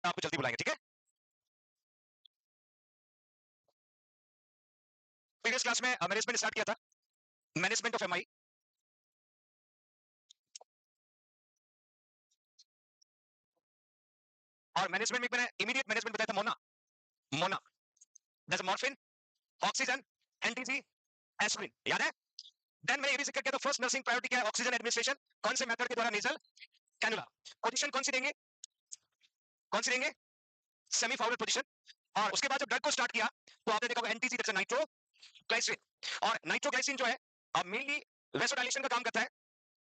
आपको जल्दी बुलाएंगे, ठीक है। प्रीवियस क्लास में मैनेजमेंट स्टार्ट किया था, मैनेजमेंट ऑफ एमआई। और मैनेजमेंट में मैंने इमीडिएट मैनेजमेंट बताया था, मोना मोना जैसे मॉर्फिन, ऑक्सीजन, एंटीजी, एस्पिरिन, याद है। देन मैंने ये भी जिक्र किया था फर्स्ट नर्सिंग प्रायोरिटी क्या है, ऑक्सीजन एडमिनिस्ट्रेशन, कौन से मेथड के द्वारा, नेजल कैनुला। पोजीशन कौन सी देंगे, कौन सी देंगे, सेमी फाउलर पोजीशन। और उसके बाद जब ड्रग को स्टार्ट किया तो आपने देखा एनटीसी जैसे नाइट्रोग्लाइसिन। और नाइट्रोग्लाइसिन जो है अब मेनली वेसोडाइलेशन का काम करता है,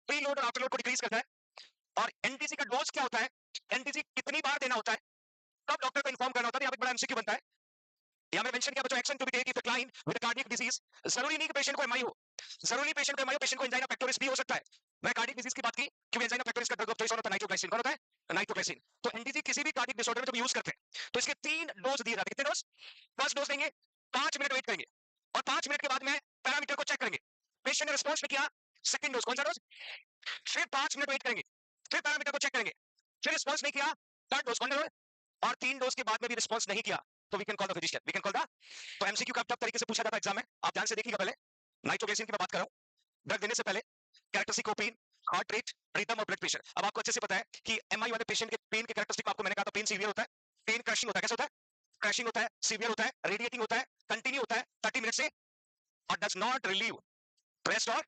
प्री लोड और आफ्टर लोड को डिक्रीज करता है। और एनटीसी का डोज क्या होता है, एनटीसी कितनी बार देना होता है, कब डॉक्टर को इन्फॉर्म करना होता है, यहाँ पे बड़ा एमसीक्यू बनता है। यहाँ में मेंशन किया बच्चों, action to be taken if the client with cardiac disease. जरूरी नहीं कि पेशेंट को एमआई हो, जरूरी पेशेंट को एमआई हो, पेशेंट को एंजाइना पेक्टोरिस भी हो सकता है। मैं कार्डियक डिजीज की बात की क्योंकि एंजाइना पेक्टोरिस का ड्रग ऑफ चॉइस होता है नाइट्रोग्लाइसिन, कौन होता है, नाइट्रोग्लाइसिन। तो एनटीसी किसी भी कार्डियक डिसऑर्डर में जब यूज करते हैं तो इसके 3 डोज दिए जाते हैं। कितने डोज, फर्स्ट डोज देंगे, 5 मिनट वेट करेंगे और 5 मिनट के बाद में पैरामीटर को चेक करेंगे, पेशेंट ने रिस्पॉन्स किया, सेकंड डोज, कौन सा डोज, फिर 5 मिनट वेट करेंगे, फिर पैरामीटर को चेक करेंगे, फिर रिस्पॉन्स नहीं किया, थर्ड डोज, कौन सा डोज, और 3 डोज के बाद में भी रिस्पॉन्स नहीं किया तो we can call the physician, we can call the. तो एमसीक्यू का तरीके से पूछा जाता है एग्जाम में, आप ध्यान से देखिएगा। पहले नाइट्रोग्लिसरीन की मैं बात कर रहा हूं, ड्रग देने से पहले characteristic of pain, heart rate, rhythm और ब्लड प्रेशर। अब आपको अच्छे से पता है कि एमआई वाले पेशेंट के पेन के कैरेक्टरिस्टिक आपको मैंने कहा था, पेन सीवियर होता है, पेन क्रशिंग होता है, कैसे होता है, क्रशिंग होता है, सीवियर होता है, रेडिएटिंग होता है, कंटिन्यू होता है 30 मिनट से, और डज नॉट रिलीव, रेस्ट और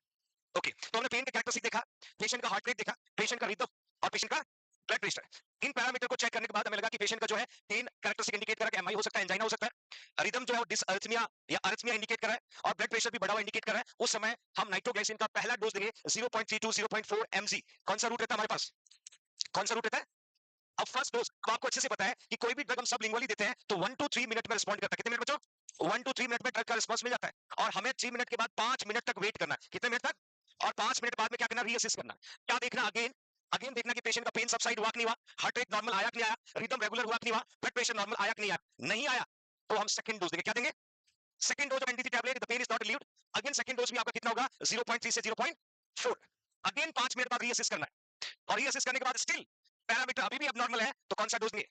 ओके। तो हमने पेन के कैरेक्टरिस्टिक देखा, पेशेंट का हार्ट रेट देखा, पेशेंट का रिदम और पेशेंट का ब्लड प्रेशर। इन पैरामीटर को चेक करने के बाद हमें लगा कि पेशेंट का जो है पेन कैरेक्टरिस्टिक इंडिकेट कर रहा है एमआई हो सकता है, एंजाइना हो सकता है, रिदम जो है वो डिसअरिथमिया या अरिथमिया इंडिकेट कर रहा है, और ब्लड प्रेशर भी बढ़ा हुआ इंडिकेट कर रहा है। उस समय हम नाइट्रोग्लाइसिन का पहला डोज देंगे 0.32 0.4 mg। कौन सा रूट रहता है हमारे पास, कौन सा रूट रहता है। अब फर्स्ट डोज तो आपको अच्छे से पता है कि कोई भी ड्रग हम सबलिंगुअली देते हैं तो 1 to 3 मिनट में रिस्पॉन्ड करता है। कितने मिनट बच्चों, 1 to 3 मिनट में ड्रग का रिस्पॉन्स मिल जाता है। और हमें 3 मिनट के बाद 5 मिनट तक वेट करना है, कितने मिनट तक, और 5 मिनट बाद में क्या करना, रीअसेस करना। क्या देखना, अगेन अगेन देखना कि पेशेंट का पेन सबसाइड हुआ कि नहीं हुआ, हार्ट रेट नॉर्मल आया कि नहीं आया, रिदम रेगुलर हुआ कि नहीं हुआ, ब्लड प्रेशर नॉर्मल आया कि नहीं आया। नहीं आया तो हम सेकंड डोज देंगे, क्या देंगे, सेकंड डोज ऑफ एंटीसी tablet, the pain is not relieved. Again second dose भी आपका कितना होगा, 0.3 से 0.4। अगेन 5 मिनट बाद रीअसेस करना है, और रीअसेस करने के बाद स्टिल पैरामीटर अभी भी अब नॉर्मल है तो कौन सा डोज देंगे,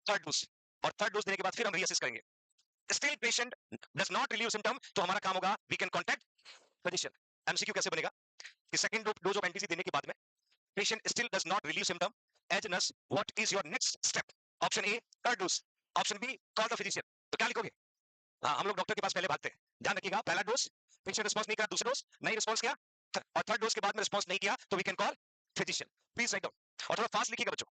थर्ड डोज। और थर्ड डोज देने के बाद फिर हम रीअसेस करेंगे, still patient does not relieve symptom, तो हमारा काम होगा we can contact physician. MCQ कैसे बनेगा कि सेकंड डोज ऑफ एंटीसी देने के बाद में patient still does not relieve symptom, as nurse what is your next step. Option A third dose, option B call the physician. तो क्या लिखोगे, हाँ हम लोग डॉक्टर के पास पहले भागते हैं, ध्यान रखिएगा। पहला डोज, पेशेंट रिस्पॉन्स नहीं करा, दूसरा डोज नहीं रिस्पॉन्स किया, और थर्ड डोज के बाद में रिस्पॉन्स नहीं किया तो we can call physician. Please write down और थोड़ा फास्ट लिखिएगा बच्चों।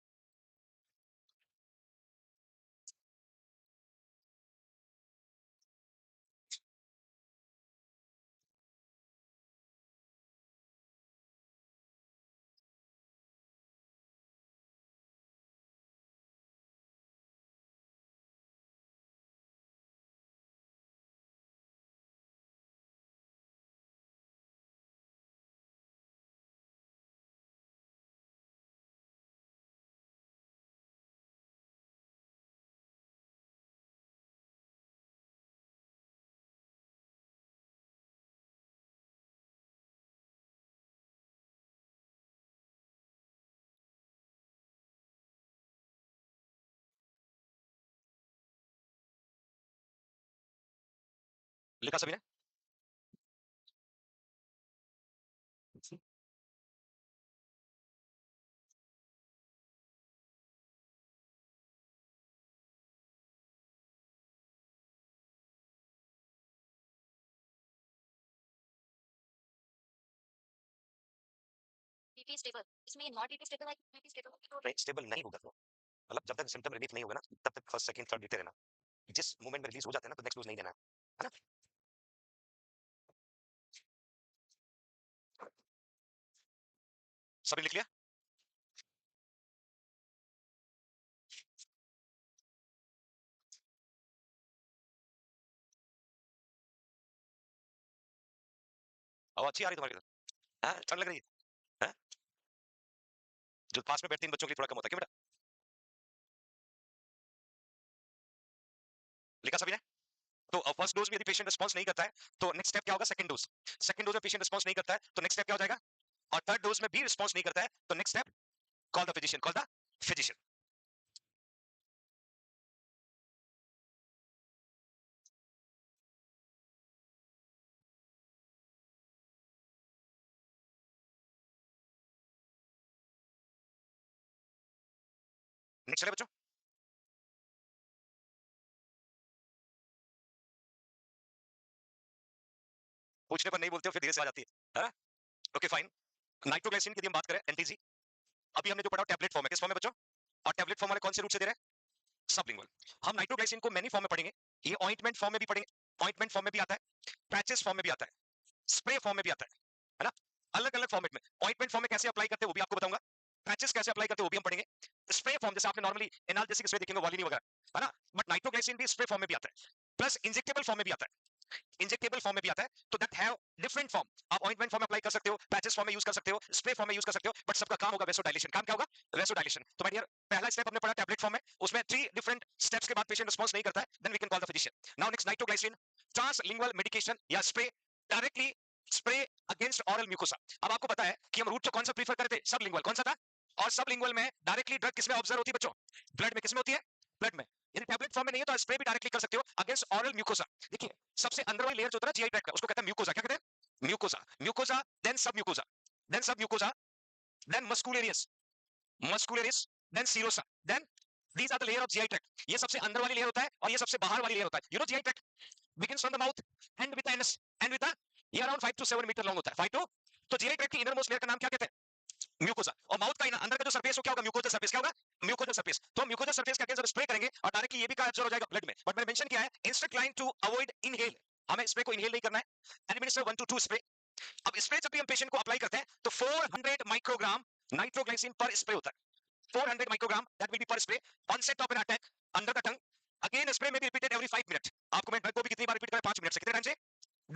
लिखा सभी ने, बीपी स्टेबल, इसमें ये नॉट बीपी स्टेबल है, बीपी स्टेबल नहीं स्टेबल नहीं होगा, तो मतलब जब तक सिम्टम रिलीफ नहीं होगा ना तब तक फर्स्ट सेकंड थर्ड देते रहना। जिस मोमेंट में रिलीज हो जाता है ना तो नेक्स्ट डोज नहीं देना है ना। सभी लिख लिया, अब अच्छी आ रही तुम्हारी इधर, हाँ ठंड लग रही है, हाँ? जो पास में बैठते हैं इन बच्चों के लिए थोड़ा कम होता है, क्यों बेटा, लिखा सभी ने। तो फर्स्ट डोज में यदि पेशेंट रिस्पॉन्स नहीं करता है तो नेक्स्ट स्टेप क्या होगा, सेकंड डोज। सेकंड डोज में पेशेंट रिस्पॉन्स नहीं करता है तो नेक्स्ट स्टेप क्या हो जाएगा, और थर्ड डोज में भी रिस्पॉन्स नहीं करता है तो next step call the physician, call the physician. Next चले बच्चों। पूछने पर नहीं बोलते हो फिर धीरे से आ जाती है ना। Okay fine. नाइट्रोग्लाइसिन की यदि हम बात करें एनटीजी, अभी हमने जो पढ़ा टैबलेट फॉर्म है, किस फॉर्म में बच्चों? और टैबलेट फॉर्म वाले कौन से रूट से दे रहे हैं? सबलिंगुअल। हम नाइट्रोग्लाइसिन को मैनी फॉर्म में पढ़ेंगे, ये ऑइंटमेंट फॉर्म में भी पढ़ेंगे, ऑइंटमेंट फॉर्म में भी आता है, पैचेस फॉर्म में भी आता है, स्प्रे फॉर्म में भी आता है ना, अलग अलग फॉर्मेट में। ऑइंटमेंट फॉर्म में कैसे अप्लाई करते हैं वो भी आपको बताऊंगा, पैचेस कैसे अप्लाई करते हैं वो भी हम पढ़ेंगे, स्प्रे फॉर्म जैसे आपने नॉर्मली एनाल्जेसिक स्प्रे देखेंगे वॉलिनी वगैरह, है ना, बट नाइट्रोग्लाइसिन भी स्प्रे फॉर्म में भी आता है, प्लस इंजेक्टेबल फॉर्म में भी आता है, इंजेक्टेबल फॉर्म में भी आता है, तो दैट हैव डिफरेंट फॉर्म। आप ऑइंटमेंट फॉर्म में अप्लाई कर सकते हो, पैचेस फॉर्म में यूज कर सकते हो, स्प्रे फॉर्म में यूज कर सकते हो, बट सबका काम होगा वेसोडाइलेशन। काम क्या होगा? वेसोडाइलेशन। तो माय डियर, पहला स्टेप हमने पढ़ा टैबलेट फॉर्म में, उसमें 3 डिफरेंट स्टेप्स के बाद पेशेंट रिस्पांस नहीं करता है, then we can call the physician. Now next nitroglycerin translingual medication या spray, directly spray against oral mucosa. अब आपको पता है कि हम रूट तो कौन सा प्रीफर करते थे? सबलिंगुअल। कौन सा था? और सबलिंगुअल में डायरेक्टली ड्रग किसमें ऑब्जर्व होती है बच्चों? ब्लड में। किसमें होती है? ब्लड में। यदि टैबलेट फॉर्म में नहीं है तो स्प्रे भी डायरेक्टली कर सकते हो अगेंस्ट ऑरल म्यूकोसा। देखिए, सबसे अंदर वाली लेयर जो होता है ना जीआई ट्रैक्ट का, उसको कहते हैं म्यूकोसा। क्या कहते हैं? Mucosa. Mucosa, then sub mucosa, then sub mucosa, then muscularis, muscularis, then serosa, then these are the layer of GI tract। ये सबसे अंदर वाली लेयर होता है और ये सबसे बाहर वाली लेयर होता है। You know GI tract begins from the mouth and with the anus and with the, ये around 5 to 7 मीटर लॉन्ग होता है। 5 to, तो GI tract की इनर मोस्ट लेयर का नाम क्या कहते हैं? म्यूकोसा। और माउथ का अंदर का जो सरफेस हो क्या होगा? Mucosal surface. क्या होगा? Mucosal surface. तो हम म्यूकोजल सरफेस के अगेंस्ट स्प्रे करेंगे और डायरेक्टली ये भी कैप्चर हो जाएगा ब्लड में। बट मैंने मेंशन किया है instruct line to avoid inhale, हमें स्प्रे को इनहेल नहीं करना है। Administer 1 to 2 spray. अब स्प्रे जब भी हम पेशेंट को अप्लाई करते हैं तो 400 माइक्रोग्राम नाइट्रोग्लाइसिन पर स्प्रे होता है। 400 microgram that will be per spray, onset of an attack under the tongue, again spray may be repeated every 5 minutes। आपको मैं ड्रग को भी कितनी बार रिपीट करें? 5 मिनट से। कितने टाइम से?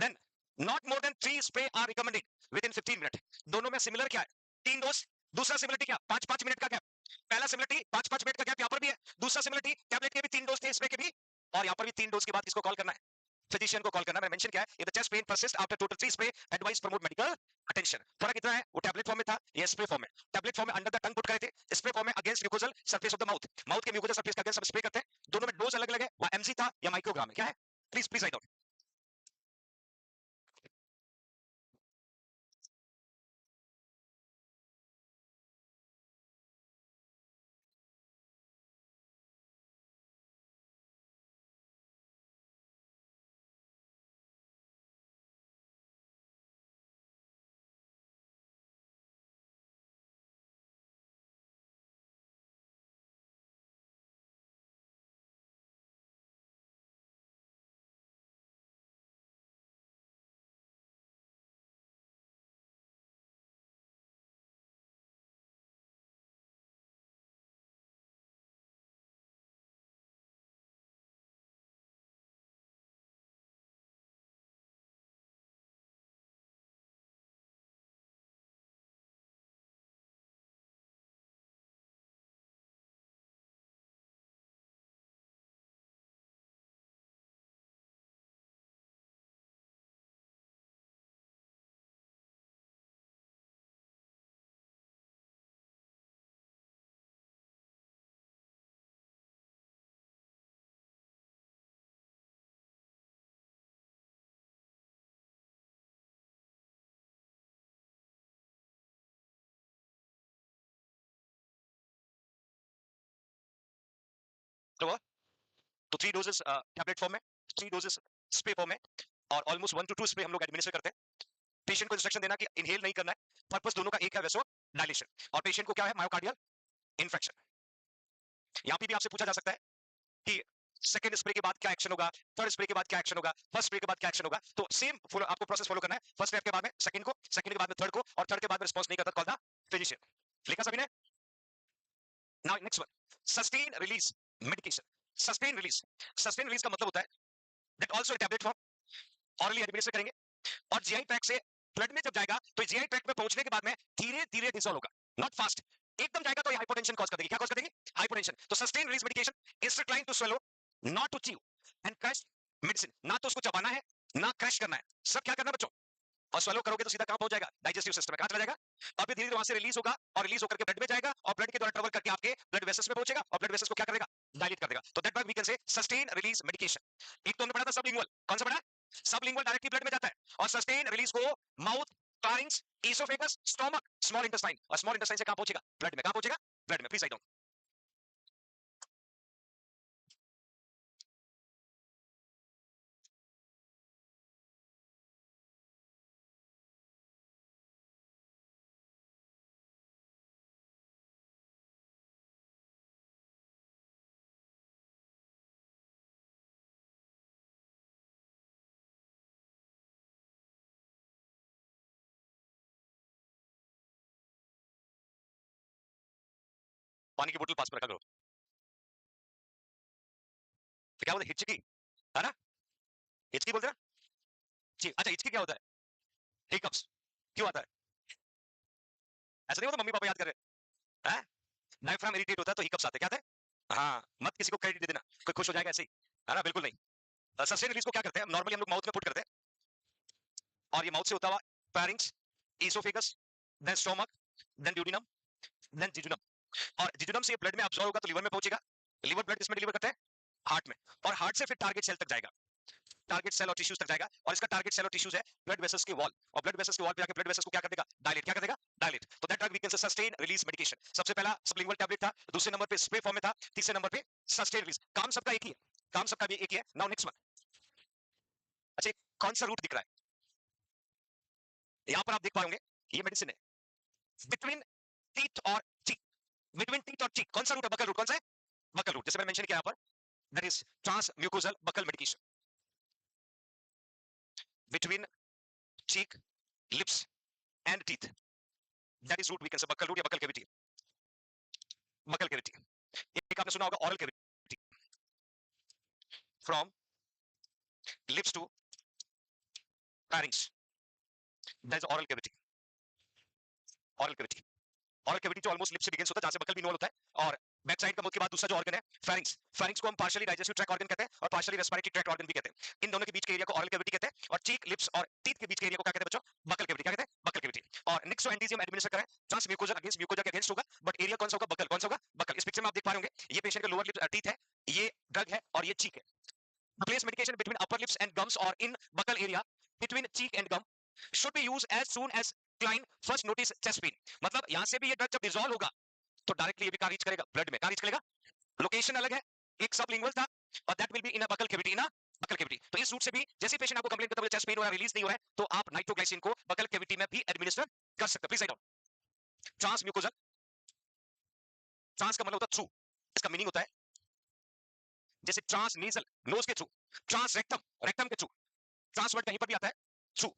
then not more than 3 spray are recommended within 15 minutes। दोनों में सिमिलर क्या है? 3 डोज। दूसरा सिमिलरिटी क्या? 5-5 मिनट का गैप। पहला सिमिलरिटी 5-5 मिनट का गैप यहां पर भी है। दूसरा सिमिलरिटी टैबलेट के भी 3 डोज थे, स्प्रे के भी, और यहां पर भी 3 डोज के बाद किसको कॉल करना है? फिजिशियन को कॉल करना। मैंने मेंशन किया है, if the chest pain persists after total 3 spray, advise promote medical attention। फर्क इतना है, वो टैबलेट फॉर्म में था, ये स्प्रे फॉर्म में। टैबलेट फॉर्म में अंडर द टंग पुट करे थे, स्प्रे फॉर्म में against mucosal surface of the mouth, mouth के म्यूकोजल सरफेस के अगेंस्ट सब स्प्रे करते हैं। दोनों में डोज अलग अलग है, वहां एमजी था या माइक्रोग्राम है। क्या है? Please please write down. तो 3 डोजेस टैबलेट फॉर्म में, 3 डोजेस स्प्रे फॉर्म में, और ऑलमोस्ट 1 to 2 स्प्रे हम लोग एडमिनिस्टर करते हैं। पेशेंट को इंस्ट्रक्शन देना कि इनहेल नहीं करना है, पर्पस दोनों का एक है, वैसो डायलेशन, और पेशेंट को क्या है? Myocardial infection. यहाँ पे भी आपसे पूछा जा सकता है कि सेकंड स्प्रे के बाद क्या एक्शन होगा, थर्ड स्प्रे के बाद क्या एक्शन होगा, फर्स्ट स्प्रे के बाद क्या एक्शन होगा। तो सेम फॉलो, आपको प्रोसेस फॉलो करना है। फर्स्ट स्टेप के बाद में सेकंड को, सेकंड के बाद में थर्ड को, और थर्ड के बाद में रिस्पांस नहीं करता, कॉल द फिजिशियन। लिखा सभी ने? Now next one, sustain release medication. Sustain release, sustain release का मतलब होता है that also tablet form, hourly administer करेंगे, और जीआई ट्रैक्ट से ब्लड में जब जाएगा तो जीआई ट्रैक्ट में पहुंचने के बाद में धीरे धीरे डिसॉल्व होगा, नॉट फास्ट। एकदम जाएगा तो हाइपोटेंशन कॉज कर देगी। क्या कॉज कर देगी? हाइपोटेंशन। तो sustain release medication is decline to swallow, not to chew and crush medicine. ना तो उसको चबाना है, ना क्रश करना है, सब क्या करना है बच्चों? और स्वेलो करोगे तो सीधा कहां पहुंच जाएगा? डाइजेस्टिव सिस्टम में। कहां चला जाएगा? और फिर धीरे धीरे वहां से रिलीज होगा, और रिलीज होकर के ब्लड में जाएगा, और ब्लड के द्वारा ट्रेवल करके आपके ब्लड वेसल्स में पहुंचेगा, और ब्लड वेसल्स को क्या करेगा? डायलेट कर देगा। तो that we can say sustain release medication. एक तो हमने पढ़ा था सबलिंगुअल, कौन सा पढ़ा? सबलिंगुअल डायरेक्टली ब्लड में जाता है, और सस्टेन रिलीज को mouth, pharynx, oesophagus, stomach, small intestine, और स्मॉल इंटेस्टाइन से कहां पहुंचेगा? ब्लड में। कहां पहुंचेगा? ब्लड में। Please write down. पानी की बोतल पास में रखा करो। तो क्या बोलते हैं, हिचकी, है ना? हिचकी बोलते हैं ना? अच्छा, हिचकी क्या होता है? हिकअप्स। क्यों आता है? ऐसा नहीं होता मम्मी पापा याद कर रहे हैं? डायफ्राम इरिटेट होता है तो हिकअप्स आते हैं, क्या आते हैं? हाँ, मत किसी को क्रेडिट दे देना, कोई खुश हो जाएगा ऐसे ही, है ना? बिल्कुल नहीं। सस्टेन रिलीज को क्या करते हैं नॉर्मली हम लोग माउथ में पुट करते हैं, और ये माउथ से होता हुआ pharynx, oesophagus, then stomach, then duodenum, then jejunum, और जिजुनम से ये ब्लड में अब्सॉर्ब होगा तो लिवर में पहुंचेगा। लिवर ब्लड किसमें डिलीवर करता है? हार्ट में, और हार्ट से फिर टारगेट सेल तक जाएगा, टारगेट सेल और टिश्यूज तक जाएगा, और इसका टारगेट सेल और टिश्यूज है ब्लड वेसल्स के वॉल, और ब्लड वेसल्स के वॉल पे जाके ब्लड वेसल्स को क्या कर देगा? डायलेट, क्या कर देगा? डायलेट। तो that drug we can say sustain release medication. सबसे पहला सबलिंगुअल टैबलेट था, दूसरे नंबर पे स्प्रे फॉर्म में था, तीसरे नंबर पे सस्टेन रिलीज। काम सबका एक ही है, काम सबका भी एक ही है। Now next one. अच्छा, कौन सा रूट दिख रहा है यहां पर? आप देख पाओगे ये मेडिसिन है बिटवीन टीथ और चीक, बिटवीन टीथ और चीक। कौन सा रूट है? Buccal route. कौन सा है? बकल रूट, जैसे मैंने मेंशन किया यहां पर, that is transmucosal buccal medication between cheek, lips and teeth. That is root we can say buccal root या buccal cavity. Buccal cavity. एक आपने सुना होगा oral cavity. From lips to pharynx. That is oral cavity. Oral cavity. Oral cavity जो almost lips से begins होता है, जहां से buccal भी involve होता है, और बैक साइड का मुंह के बाद दूसरा जो ऑर्गन है pharynx. pharynx को हम partially digestive tract organ कहते हैं और partially respiratory tract organ भी कहते हैं। इन दोनों के बीच के एरिया को oral cavity कहते हैं, और cheek, lips और teeth के बीच के एरिया को क्या कहते हैं बच्चों? buccal cavity। क्या कहते हैं? buccal cavity। और next जो एंटीजियम एडमिनिस्टर करें ट्रांस म्यूकोजल अगेंस्ट म्यूकोजा के अगेंस्ट होगा, बट एरिया कौन सा होगा? बकल। कौन सा होगा? बकल। इस पिक्चर में आप देख पा रहे होंगे, ये पेशेंट का लोअर लिप टीथ है, ये ड्रग है, और ये चीक है। Place medication between upper lips and gums or in buccal area between cheek and gum should be used as soon as client first notice chest pain। मतलब यहां से भी ये ड्रग जब डिसॉल्व होगा तो डायरेक्टली ये भी कहां रीच करेगा? ब्लड में। कहां रीच करेगा? लोकेशन अलग है, एक सबलिंगुअल था, और that will be in a buccal cavity, in a buccal cavity. तो इस रूट से भी जैसे पेशेंट आपको कंप्लेंट करता है चेस्ट पेन हो रहा है, रिलीज नहीं हो रहा है, तो आप नाइट्रोग्लाइसिन को बकल कैविटी में भी एडमिनिस्टर कर सकते हैं। Please write down. Transmucosal, trans का मतलब होता है थ्रू, इसका मीनिंग होता है जैसे ट्रांस नेजल नोज के थ्रू, ट्रांस रेक्टम रेक्टम के थ्रू, ट्रांस वर्ड कहीं पर भी आता है थ्रू।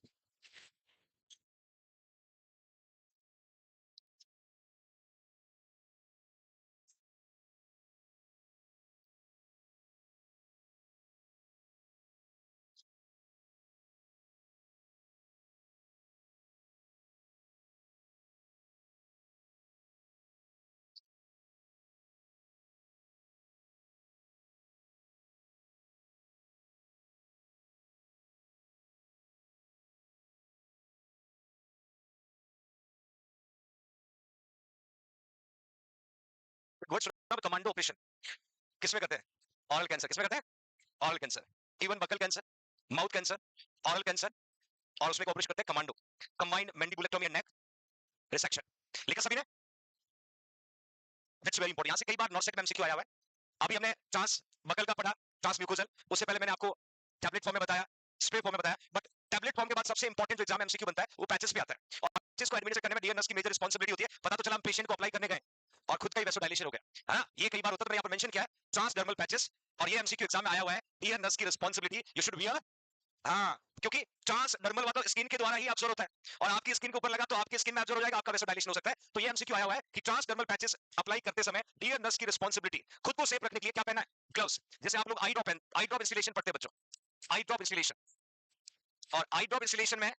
वर्ड सुना कमांडो ऑपरेशन किसमें करते हैं? Oral cancer. किसमें करते हैं? Oral cancer. Even buccal cancer, mouth cancer, oral cancer, और उसमें ऑपरेशन करते हैं commando, combined mandibulectomy and neck resection. लिखा सभी ने? That's very important. यहां से कई बार नॉर्सेट में एमसीक्यू आया हुआ है। अभी हमने ट्रांस बकल का पढ़ा, ट्रांस म्यूकोजल, उससे पहले मैंने आपको टैबलेट फॉर्म में बताया, स्प्रे फॉर्म में बताया, बट टैबलेट फॉर्म के बाद सबसे इंपॉर्टेंट जो एग्जाम एमसीक्यू बनता है वो पैचेस पे आता है, और पैचेस को एडमिनिस्टर करने में डीएनएस की मेजर रिस्पांसिबिलिटी होती है। पता तो चला हम पेशेंट को अप्लाई करने गए और खुद का ही वैसोडाइलेशन हो गया, है ना? ये कई बार होता है, तो मैंने यहाँ पर मेंशन किया है ट्रांसडर्मल पैचेस, और ये एमसीक्यू एग्जाम में आया हुआ है। डियर नर्स की रिस्पांसिबिलिटी, यू शुड वियर, हाँ, क्योंकि ट्रांसडर्मल वाला स्किन के द्वारा ही अब्सॉर्ब होता है, और आपकी स्किन के ऊपर लगा तो आपकी स्किन में अब्सॉर्ब हो जाएगा, आपका वैसोडाइलेशन हो सकता है। तो ये एमसीक्यू आया हुआ है कि ट्रांसडर्मल पैचेस अप्लाई करते समय डियर नर्स की रिस्पांसिबिलिटी, खुद को सेफ रखने के लिए क्या पहनना है? ग्लव्स। जैसे आप लोग आई ड्रॉप इंस्टिलेशन पढ़ते हैं बच्चों, आई ड्रॉप इंस्टिलेशन, और आई ड्रॉप इंस्टिलेशन में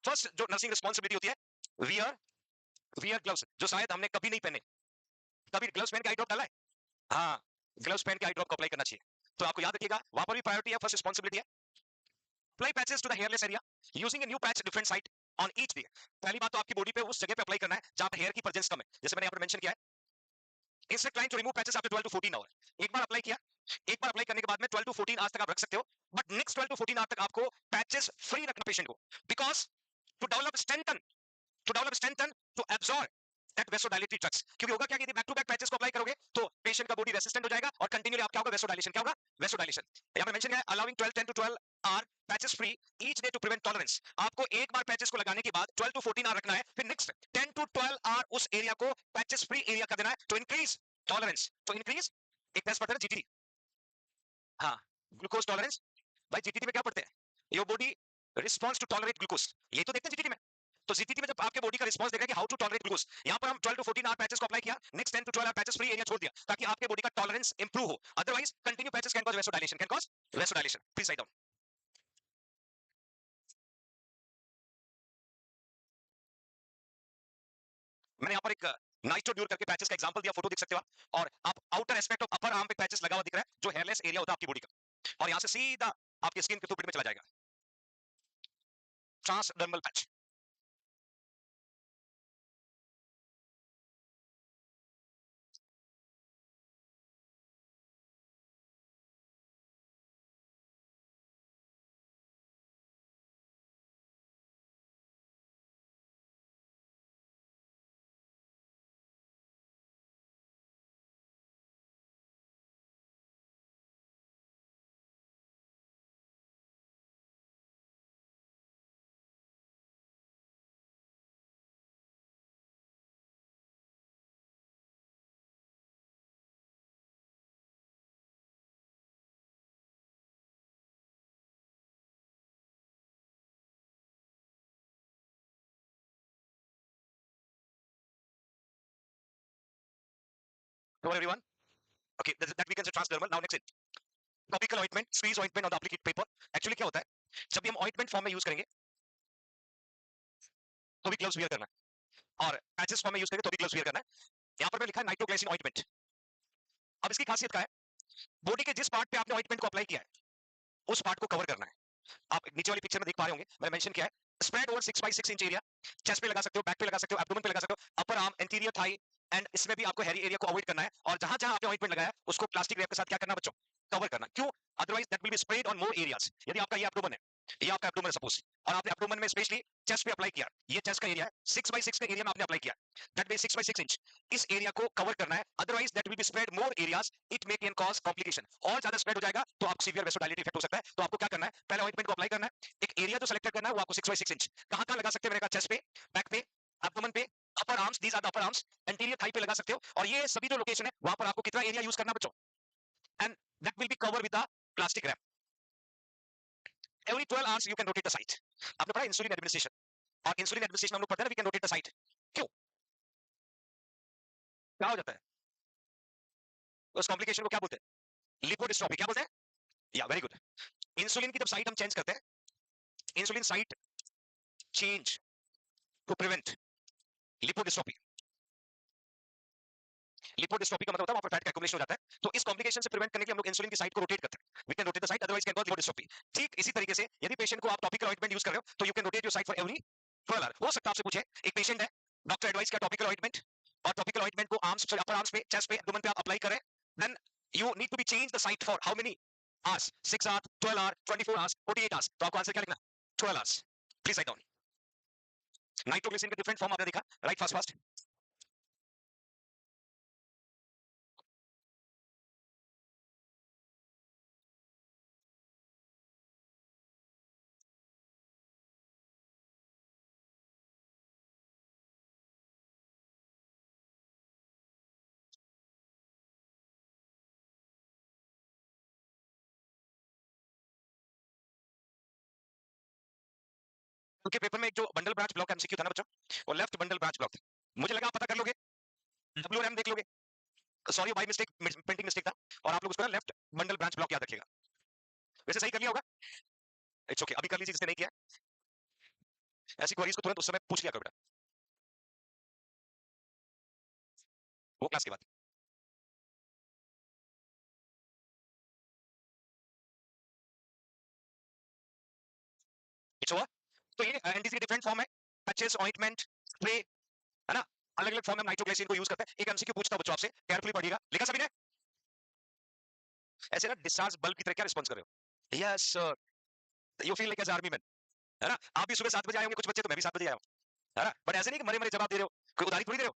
फर्स्ट जो नर्सिंग रिस्पांसिबिलिटी होती है, वियर वियर ग्लव्स, जो शायद हमने कभी नहीं पहने। कभी ग्लव्स पहन के आई ड्रॉप डाला है? हाँ, ग्लव्स पहन के आई ड्रॉप को अप्लाई करना चाहिए। तो आपको याद रखिएगा, वहां पर भी प्रायोरिटी है, फर्स्ट रिस्पांसिबिलिटी है apply patches to the hairless area using a new patch different site on each day। पहली बात तो आपकी बॉडी पे उस जगह पे अप्लाई करना है जहां पे हेयर की प्रेजेंस कम है, जैसे मैंने यहाँ पर मेंशन किया है। Instruct client to remove patches after 12 to 14 hour. एक बार अप्लाई किया, एक बार अप्लाई करने के बाद में 12 to 14 आवर्स तक आप रख सकते हो, बट नेक्स्ट 12 to 14 आवर्स तक आपको पैचेस फ्री रखना पेशेंट को, because to develop strengthen to absorb that vasodilatory drugs. क्योंकि होगा क्या कि बैक टू बैक पैचेस को अप्लाई करोगे तो पेशेंट का बॉडी रेसिस्टेंट हो जाएगा, और कंटिन्यूली आप क्या होगा? वैसोडाइलेशन। क्या होगा? वैसोडाइलेशन। यहां पे मेंशन है allowing 12 10 to 12 hour patches free each day to prevent tolerance. आपको एक बार पैचेस को लगाने के बाद 12 to 14 आवर रखना है, फिर नेक्स्ट 10 to 12 आवर उस एरिया को पैचेस फ्री एरिया कर देना है, टू इंक्रीज टॉलरेंस। तो इंक्रीज, एक टेस्ट पढ़ते हैं जीटीटी, हाँ, ग्लूकोज टॉलरेंस। भाई जीटीटी में क्या पढ़ते हैं? Your body response to tolerate glucose, ये तो देखते हैं जीटीटी में। तो जीटीटी में जब आपके बॉडी का रिस्पांस देख रहा है कि हाउ टू टॉलरेट ग्लूकोज, यहां पर हम 12 टू 14 आवर पैचेस को अप्लाई किया, next 10 to 12 hour patches free area छोड़ दिया ताकि आपके बॉडी का टॉलरेंस इंप्रूव हो। Otherwise continue patches can cause vasodilation, can cause vasodilation. Please write down. मैंने यहाँ पर एक नाइट्रोड्यूर करके पैचेस का एग्जांपल दिया, फोटो देख सकते हो आप, और आप outer aspect of upper arm पे पैचेस लगा हुआ दिख रहा है जो हेयरलेस एरिया होता है आपकी बॉडी का, और यहां से सीधा आपकी स्किन के टुकड़े में चला जाएगा, transdermal patch. Hello everyone. Okay, that we can say transdermal. Now next, topical ointment, squeeze ointment on the applied paper. Actually क्या होता है, जब भी हम ointment फॉर्म में यूज करेंगे तो भी ग्लव्स वियर करना है, और पैचेस फॉर्म में यूज करेंगे तो भी ग्लव्स वियर करना है। यहाँ पर मैं लिखा है नाइट्रोग्लाइसिन ऑइंटमेंट। अब इसकी खासियत क्या है, बॉडी के जिस पार्ट पे आपने ऑइंटमेंट को अप्लाई किया है उस पार्ट को कवर करना है। आप नीचे वाली पिक्चर में देख पा रहे होंगे, मैंने मेंशन किया है spread over 6 by 6 inch area. Chest पे लगा सकते हो, बैक पे लगा सकते हो, एब्डोमेन पे लगा सकते हो, upper arm, anterior thigh, and इसमें भी आपको हेरी एरिया को अवॉइड करना है, और जहां जहां आपने ऑइंटमेंट लगाया उसको प्लास्टिक रैप के साथ क्या करना बच्चों, कवर करना। क्यों? Otherwise that will be spread on more areas. यदि आपका ये एब्डोमेन है, ये आपका एब्डोमेन है सपोज, और आपने एब्डोमेन में स्पेशली चेस्ट पे अप्लाई किया, ये चेस्ट का एरिया है, 6 बाय 6 के एरिया में आपने अप्लाई किया, दैट मींस 6 बाय 6 इंच, इस एरिया को कवर करना है। Otherwise that will be spread more areas, it may can cause complication. और ज्यादा स्प्रेड हो जाएगा तो आपको सीवियर वेसोडाइलेटी इफेक्ट हो सकता है। तो आपको क्या करना है, पहले ऑइंटमेंट को अप्लाई करना है, एक एरिया जो सेलेक्ट करना है वो आपको 6 बाय 6 इंच, कहां कहां लगा सकते हैं, मैंने कहा चेस्ट पे, बैक पे, एब्डोमेन पे, upper arms, these are the upper arms, anterior thigh पे लगा सकते हो, और ये सभी जो लोकेशन है वहां पर आपको कितना एरिया यूज करना बच्चों, and that will be cover with the plastic wrap. Every 12 hours you can rotate the site. आपने पढ़ा इंसुलिन एडमिनिस्ट्रेशन, और इंसुलिन एडमिनिस्ट्रेशन हम लोग पढ़ते हैं ना, we can rotate the site. क्यों, क्या हो जाता है उस कॉम्प्लिकेशन को, क्या बोलते हैं, लिपोडिस्ट्रोफी, क्या बोलते हैं, या वेरी गुड। इंसुलिन की जब साइट हम चेंज करते हैं, insulin site change to prevent lipodystrophy. Lipodystrophy का मतलब होता है वहां पर फैट का एक्युमुलेशन हो जाता है, तो इस कॉम्प्लिकेशन से प्रिवेंट करने के लिए हम लोग इंसुलिन की साइट को रोटेट करते हैं। We can rotate the site, otherwise can cause lipodystrophy. ठीक इसी तरीके से यदि पेशेंट को आप टॉपिकल ऑइंटमेंट यूज कर रहे हो तो you can rotate your site for every 12 hour. हो सकता है आपसे पूछे, एक पेशेंट है, डॉक्टर एडवाइस किया टॉपिकल ऑइंटमेंट, और टॉपिकल ऑइंटमेंट को आर्म्स, अपर आर्म्स पे, चेस्ट पे, एब्डोमेन पे आप अप्लाई करें, then you need to be change the site for how many hours, 6 hours, 12 hours, 24 hours, 48 hours. तो आपको आंसर क्या लिखना, 12 hours. Please write down. Nitroglycerine के डिफरेंट फॉर्म आपने देखा, राइट फास्ट फास्ट। उनके पेपर में एक जो बंडल ब्रांच ब्लॉक एमसीक्यू था ना बच्चों, वो लेफ्ट बंडल ब्रांच ब्लॉक था। मुझे लगा आप पता कर लोगे, डब्ल्यूआरएम देख लोगे, sorry by mistake, printing mistake था, और आप लोग उसको ना लेफ्ट बंडल ब्रांच ब्लॉक याद रखिएगा। वैसे सही कर लिया होगा, इट्स ओके, अभी कर लीजिए जिसने नहीं किया, ऐसी क्वेरीज को तुरंत उस समय पूछ लिया करो बेटा, वो क्लास के बाद। It's over. तो ये एंटीसी के डिफरेंट फॉर्म है, पैचेस, ऑइंटमेंट, स्प्रे, है ना, अलग अलग फॉर्म में नाइट्रोग्लिसरीन को यूज करते हैं। एक एमसीक्यू पूछता हूं बच्चों आपसे, केयरफुली पढ़िएगा, लिखा सभी ने, ऐसे ना डिस्चार्ज बल्ब की तरह क्या रिस्पॉन्स कर रहे हो, yes sir, you feel like as army man, है ना। आप भी सुबह 7 बजे आए होंगे, कुछ बच्चे तो मैं भी 7 बजे आया हूं, है ना, बट ऐसे नहीं कि मरे मरे जवाब दे रहे हो, कोई उधारी थोड़ी दे रहे हो,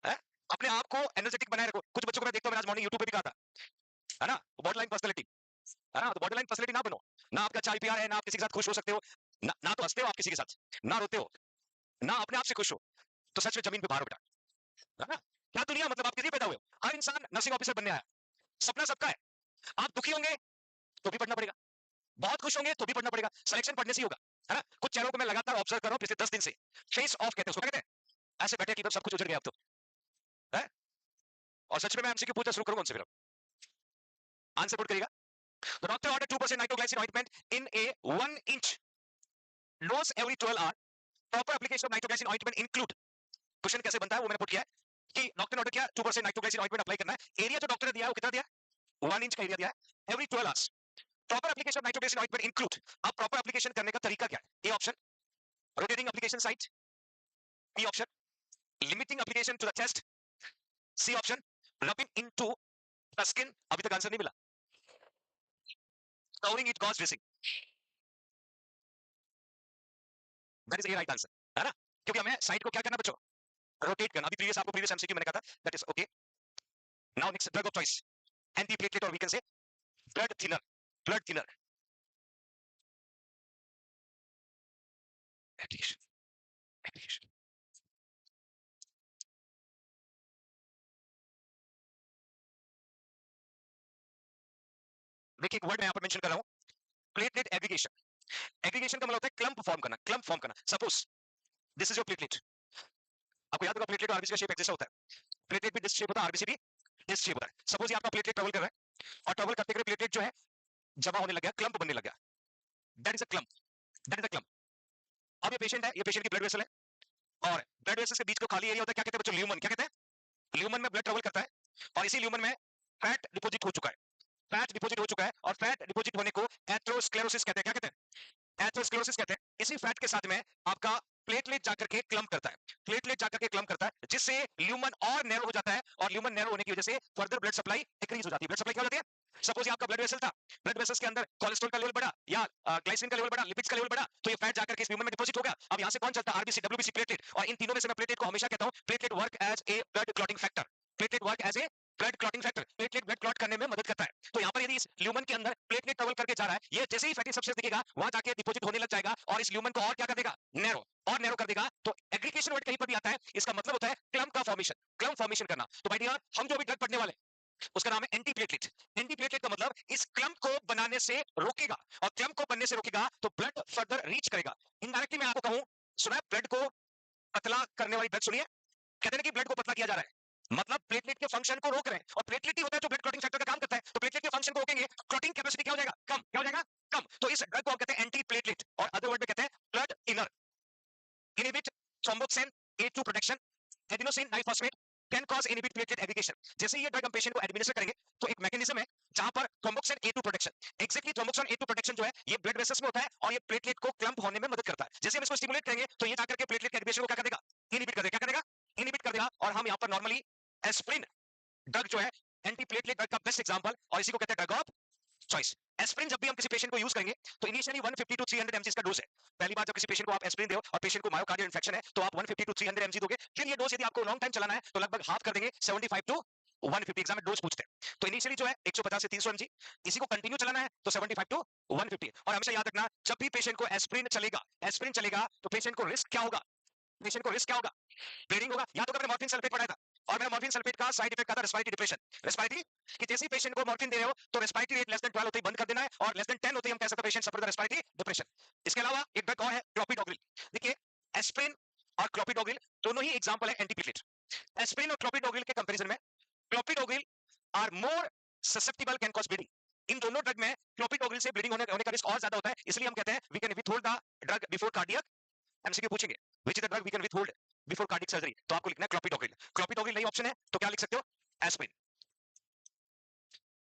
है। अपने आप को एनर्जेटिक बनाए रखो। कुछ बच्चों को मैं देखता हूं, मैंने आज मॉर्निंग यूट्यूब पे भी कहा था, है ना, बॉडी लाइन पर्सनालिटी, है ना, तो बॉडी लाइन पर्सनालिटी ना बनो, ना आपका चाय प्यार है, ना आप किसी के साथ खुश हो सकते हो, ना तो हंसते हो आप किसी के साथ, ना रोते हो, ना अपने आप से खुश हो, तो सच में जमीन पे बाहर हो बेटा, है ना। क्या दुनिया, मतलब आप किस लिए पैदा हुए हो, हर इंसान नर्सिंग ऑफिसर बनने आया, सपना सबका है। आप दुखी होंगे तो भी पढ़ना पड़ेगा, बहुत खुश होंगे तो भी पढ़ना पड़ेगा, सिलेक्शन पढ़ने से ही होगा, है ना। कुछ चेहरों को मैं लगातार ऑब्जर्व कर रहा हूं पिछले 10 दिन से, फेस ऑफ कहते हैं उसको, क्या कहते हैं, ऐसे बैठे कि सब कुछ उजड़ गया अब तो, है। और सच में मैं एमसीक्यू पूछना शुरू करूंगा उनसे, फिर आंसर पुट करिएगा। The doctor ordered 2% nitroglycerin ointment in a 1 inch dose every 12 hours. Proper application of nitroglycerin ointment include, question कैसे बनता है वो मैंने पुट किया है कि डॉक्टर ने ऑर्डर किया 2% नाइट्रोग्लाइसिन ऑइंटमेंट अप्लाई करना है। एरिया जो डॉक्टर ने दिया है वो कितना दिया है, 1 इंच का एरिया दिया है, every 12 hours. Proper application of nitroglycerin ointment include, अब प्रॉपर एप्लीकेशन करने का तरीका क्या है, A option rotating application site, B option limiting application to the chest, C option rubbing into the skin, अभी तक आंसर नहीं मिला, covering it gauze dressing, that is a right answer, है ना। क्योंकि हमें साइट को क्या करना बच्चों, रोटेट करना। अभी प्रीवियस आपको प्रीवियस एमसीक्यू मैंने कहा था, that is okay. Now next drug of choice, anti platelet और we can say blood thinner, blood thinner application, application. देखिए एक वर्ड मैं यहां पर मेंशन कर रहा हूं, प्लेटलेट एग्रीगेशन। एग्रीगेशन का मतलब होता है क्लम्प फॉर्म करना, क्लम्प फॉर्म करना। Suppose this is your platelet, आपको याद होगा प्लेटलेट और आरबीसी का शेप एक जैसा होता है, प्लेटलेट भी दिस शेप होता है, आरबीसी भी दिस शेप होता है। सपोज ये आपका प्लेटलेट ट्रेवल कर रहा है और ट्रेवल करते करते प्लेटलेट जो है जमा होने लग गया, क्लम्प बनने लग गया, that is a clump, that is a clump. अब ये पेशेंट है, ये पेशेंट की ब्लड वेसल है और ब्लड वेसल्स के बीच को खाली एरिया होता है, क्या कहते हैं बच्चों, ल्यूमन, क्या कहते हैं, ल्यूमन में ब्लड ट्रेवल करता है और इसी ल्यूमन में फैट डिपॉजिट हो चुका है, फैट डिपॉजिट हो चुका है और फैट डिपॉजिट होने को एथेरोस्क्लेरोसिस कहते हैं, क्या कहते हैं, एथेरोस्क्लेरोसिस कहते हैं। इसी फैट के साथ में आपका प्लेटलेट जाकर के क्लम्प करता है, प्लेटलेट जाकर के क्लम्प करता है, जिससे ल्यूमन और नैरो हो जाता है और ल्यूमन नैरो होने की वजह से फर्दर ब्लड सप्लाई इंक्रीज हो जाती है, ब्लड सप्लाई क्या हो जाती है। सपोज ये आपका ब्लड वेसल था, ब्लड वेसल्स के अंदर कोलेस्ट्रॉल का लेवल बढ़ा या ग्लाइसिन का लेवल बढ़ा, लिपिड्स का लेवल बढ़ा, तो ये फैट जाकर के इस ल्यूमन में डिपॉजिट हो गया। अब यहां से कौन चलता है, आरबीसी, डब्ल्यूबीसी, प्लेटलेट। और इन तीनों में से मैं प्लेटलेट को हमेशा कहता हूं platelet work as a blood clotting factor, platelet work as a blood clotting factor, platelet blood clot करने में मदद करता है। तो यहाँ पर यदि इस ल्यूमन के अंदर प्लेटलेट ट्रेवल करके जा रहा है, ये जैसे ही फैटी सबस्टेंस दिखेगा वहां जाके डिपॉजिट होने लग जाएगा और इस ल्यूमन को और क्या कर देगा, नैरो, और नैरो कर देगा। तो एग्रीगेशन वर्ड कहीं पर भी आता है, इसका मतलब होता है क्लम्प का फॉर्मेशन, क्लम्प फॉर्मेशन करना। तो भाई डियर, हम जो भी ड्रग पढ़ने वाले उसका नाम है एंटी प्लेटलेट। एंटी प्लेटलेट का मतलब इस क्लम्प को बनाने से रोकेगा और क्लम्प को बनने से रोकेगा तो ब्लड फर्दर रीच करेगा। इनडायरेक्टली मैं आपको कहूं, सुना है ब्लड को पतला करने वाली ड्रग सुनिए, कहते हैं कि ब्लड को पतला किया जा रहा है, मतलब प्लेटलेट के फंक्शन को रोक रहे हैं और प्लेटलेट ही होता है जो ब्लड क्लॉटिंग फैक्टर का काम करता है। तो प्लेटलेट के फंक्शन को रोकेंगे, क्लॉटिंग कैपेसिटी क्या हो जाएगा, कम, क्या हो जाएगा, कम। तो इस ड्रग को हम कहते हैं एंटी प्लेटलेट और अदर वर्ड में कहते हैं blood thinner. Inhibit thromboxane A2 protection, adenosine diphosphate can cause inhibit platelet aggregation. जैसे ये ड्रग हम पेशेंट को एडमिनिस्टर करेंगे तो एक मैकेनिज्म है जहां पर thromboxane A2 protection, exactly thromboxane A2 protection जो है ये ब्लड वेसल्स में होता है और ये प्लेटलेट को क्लम्प होने में मदद करता है। जैसे हम इसको स्टिमुलेट करेंगे तो ये जाकर के प्लेटलेट के एग्रीगेशन को क्या कर देगा, इनहिबिट कर देगा, क्या करेगा, इनहिबिट कर देगा। और हम यहाँ पर नॉर्मली एस्प्रिन ड्रग जो है एंटी प्लेटलेट ड्रग का बेस्ट एग्जांपल और इसी को कहते हैं ड्रग ऑफ चॉइस। एस्प्रिन जब भी हम किसी पेशेंट को यूज करेंगे तो इनिशियली 150 टू 300 mg का डोज है। पहली बार जब किसी पेशेंट को आप एस्प्रिन दो और पेशेंट को मायोकार्डियल इंफेक्शन है तो आप 150 टू 300 mg दोगे। फिर ये डोज यदि आपको लॉन्ग टाइम चलाना है तो लगभग हाफ कर देंगे, 75 टू 150। एग्जाम में डोज पूछते हैं तो इनिशियली जो है 150 से 300 mg, इसी को कंटिन्यू चलाना है तो 75 टू 150। और हमेशा याद रखना जब भी पेशेंट को एस्प्रिन चलेगा, एस्प्रिन चलेगा तो पेशेंट को रिस्क क्या होगा, पेशेंट को रिस्क क्या होगा, ब्लीडिंग होगा। या तो मैंने मॉर्फिन सल्फेट पढ़ाया था और मैंने मॉर्फिन सल्फेट का साइड इफेक्ट था रेस्पिरेटरी डिप्रेशन, रेस्पिरेटरी कि जैसे ही पेशेंट को मॉर्फिन दे रहे हो तो रेस्पिरेटरी रेट लेस देन 12 होते ही बंद कर देना है और लेस देन 10 होते ही हम कह सकते हैं patient suffer the respiratory depression. इसके अलावा एक ड्रग और है क्लोपिडोग्रिल। देखिए एस्प्रिन और क्लोपिडोग्रिल दोनों ही एग्जांपल है एंटीप्लेटलेट। एस्प्रिन और क्लोपिडोग्रिल के कंपैरिजन में clopidogrel are more susceptible can cause bleeding. इन दोनों ड्रग में क्लोपिडोग्रिल से ब्लीडिंग होने का रिस्क और ज्यादा होता है, इसलिए हम कहते हैं we can withhold the drug before cardiac. MCQ पूछेंगे which is the drug we can withhold before cardiac surgery, तो आपको लिखना है क्लोपिडोग्रिल। क्लोपिडोग्रिल नहीं ऑप्शन है तो क्या लिख सकते हो, aspirin.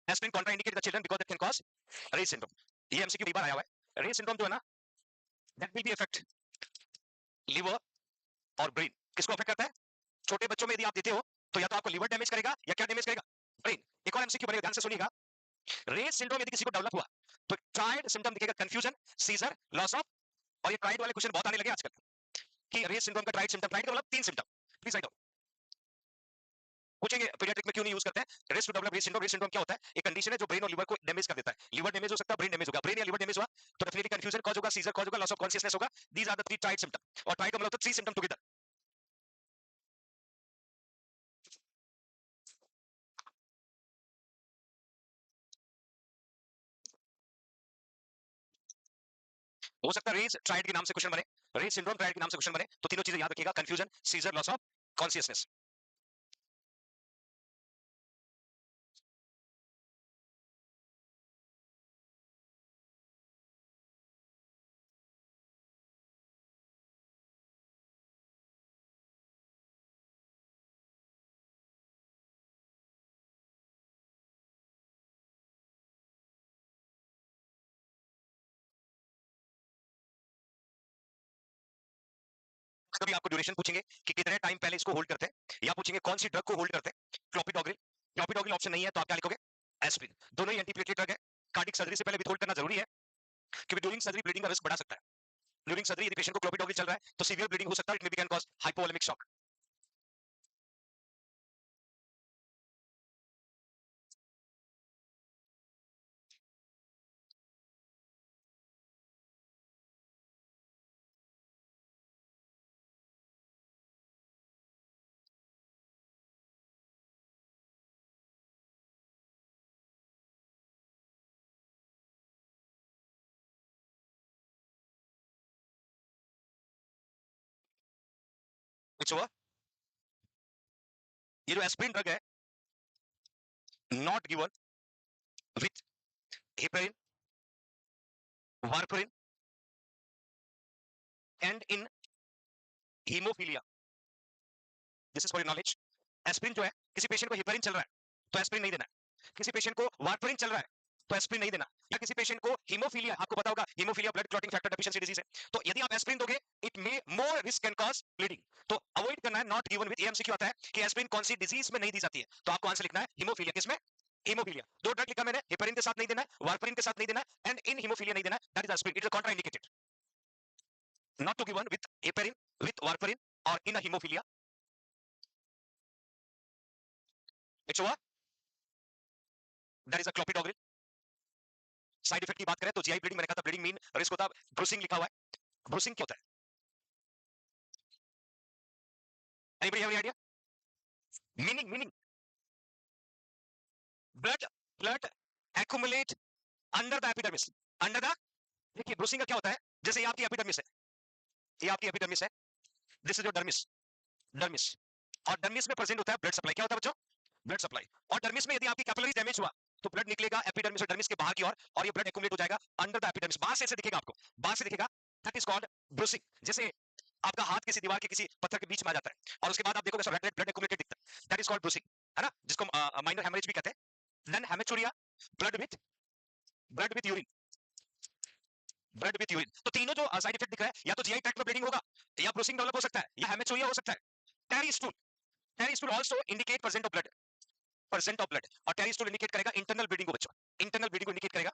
Aspirin contraindicated the children because that can cause Reye's syndrome. ये एमसीक्यू कई बार आया हुआ है। रेज सिंड्रोम जो है ना that will B affect liver और ब्रेन। किसको अफेक्ट करता है, छोटे बच्चों में यदि आप देते हो तो या तो आपको लिवर डैमेज करेगा या क्या डैमेज करेगा, ब्रेन। एक और एमसीक्यू बनेगा, ध्यान से सुनिएगा। रेज सिंड्रोम यदि किसी को डेवलप हुआ तो ट्रायड सिम्टम दिखेगा, कंफ्यूजन, सीजर, लॉस ऑफ। और ये ट्रायड वाले क्वेश्चन बहुत आने लगे आजकल कि रेज सिंड्रोम का ट्रायड सिम्टम, ट्रायड का मतलब 3 सिम्टम। प्लीज राइट डाउन, पूछेंगे पीडियाट्रिक में क्यों नहीं यूज करते हैं। Rest to develop Reye's syndrome, Reye's syndrome क्या होता है, एक कंडीशन है जो ब्रेन और लिवर को डैमेज कर देता है। लिवर डैमेज हो सकता है, ब्रेन डैमेज होगा, ब्रेन या लिवर डैमेज हुआ तो डेफिनेटली कंफ्यूजन कॉज होगा, सीजर कॉज होगा, लॉस ऑफ कॉन्शियसनेस होगा। These are the 3 triad symptom और ट्रायड का मतलब 3 सिम्टम टुगेदर। हो सकता है रेस ट्रायड के नाम से क्वेश्चन बने, रेस सिंड्रोम ट्रायड के नाम से क्वेश्चन बने, तो तीनों चीजें याद रखिएगा, confusion, seizure, loss of consciousness. कभी आपको ड्यूरेशन पूछेंगे कि कितने टाइम पहले इसको होल्ड करते हैं, या पूछेंगे कौन सी ड्रग को होल्ड करते हैं, क्लोपिडोग्रिल। क्लोपिडोग्रिल ऑप्शन नहीं है तो आप क्या लिखोगे, एस्पिरिन। दोनों ही एंटीप्लेटलेट ड्रग है, कार्डिक सर्जरी से पहले विथहोल्ड करना जरूरी है, क्योंकि ड्यूरिंग सर्जरी ब्लीडिंग का रिस्क बढ़ा सकता है। ड्यूरिंग सर्जरी यदि पेशेंट को क्लोपिडोग्रिल चल रहा है तो सीवियर ब्लीडिंग हो सकता है, it may be can cause hypovolaemic shock. कुछ हुआ? ये जो एस्पिरिन ड्रग है, not given with heparin, warfarin and in haemophilia. This is for your knowledge. Aspirin जो है, किसी पेशेंट को हेपेरिन चल रहा है तो एस्पिरिन नहीं देना है, किसी पेशेंट को वार्फरिन चल रहा है तो एस्पिरिन नहीं देना, या किसी पेशेंट को हीमोफीलिया, आपको पता होगा haemophilia blood clotting factor deficiency disease है, तो यदि आप एस्पिरिन दोगे it may more risk can cause bleeding, तो अवॉइड करना है। नॉट गिवन विद एएमसीक्यू आता है कि एस्पिरिन कौन सी डिजीज में नहीं दी जाती है, तो आपको आंसर लिखना है हीमोफीलिया। किसमें? हीमोफीलिया। दो ड्रग लिखा मैंने, हेपेरिन के साथ नहीं देना है, वार्फरिन के साथ नहीं देना है, एंड इन हीमोफीलिया नहीं देना है, that is aspirin, it is contraindicated, not to given with heparin, with warfarin और in haemophilia. It's over, that is a clopidogrel. Side effect की बात करें तो जीआई ब्लीडिंग, मैंने कहा था ब्लीडिंग मीन रिस्क होता है, ब्रूसिंग लिखा हुआ है, ब्रूसिंग क्या होता है? Anybody have any idea? Meaning, meaning, blood, blood accumulate under the epidermis, under the, देखिए ब्रूसिंग का क्या होता है, जैसे ये आपकी एपिडर्मिस है, ये आपकी एपिडर्मिस है, this is your dermis, dermis, और डर्मिस में प्रेजेंट होता है ब्लड सप्लाई। क्या होता है बच्चों? Blood supply. और डर्मिस में यदि आपकी कैपिलरी डैमेज हुआ तो ब्लड निकलेगा एपिडर्मिस और डर्मिस के बाहर की ओर, और ये ब्लड एक्युमुलेट हो जाएगा अंडर द एपिडर्मिस, बाहर से ऐसे दिखेगा आपको, बाहर से दिखेगा, दैट इज कॉल्ड ब्रूसिंग। जैसे आपका हाथ किसी दीवार के किसी पत्थर के बीच में आ जाता है और उसके बाद आप देखोगे रेड रेड ब्लड एक्युमुलेटेड दिखता है, दैट इज कॉल्ड ब्रूसिंग, है ना, जिसको माइनर हेमरेज भी कहते हैं। Then haematuria, blood with, blood with urine, blood with urine. तो तीनों जो साइड इफेक्ट दिख रहा है, या तो जीआई ट्रैक्ट में ब्लीडिंग होगा, या ब्रूसिंग डेवलप हो सकता है, या हेमेचुरिया हो सकता है। Tarry stool, tarry stool also indicate percent of blood, percent of blood, और टेरी स्टूल इंडिकेट करेगा इंटरनल ब्लीडिंग को बच्चों, इंटरनल ब्लीडिंग को इंडिकेट करेगा।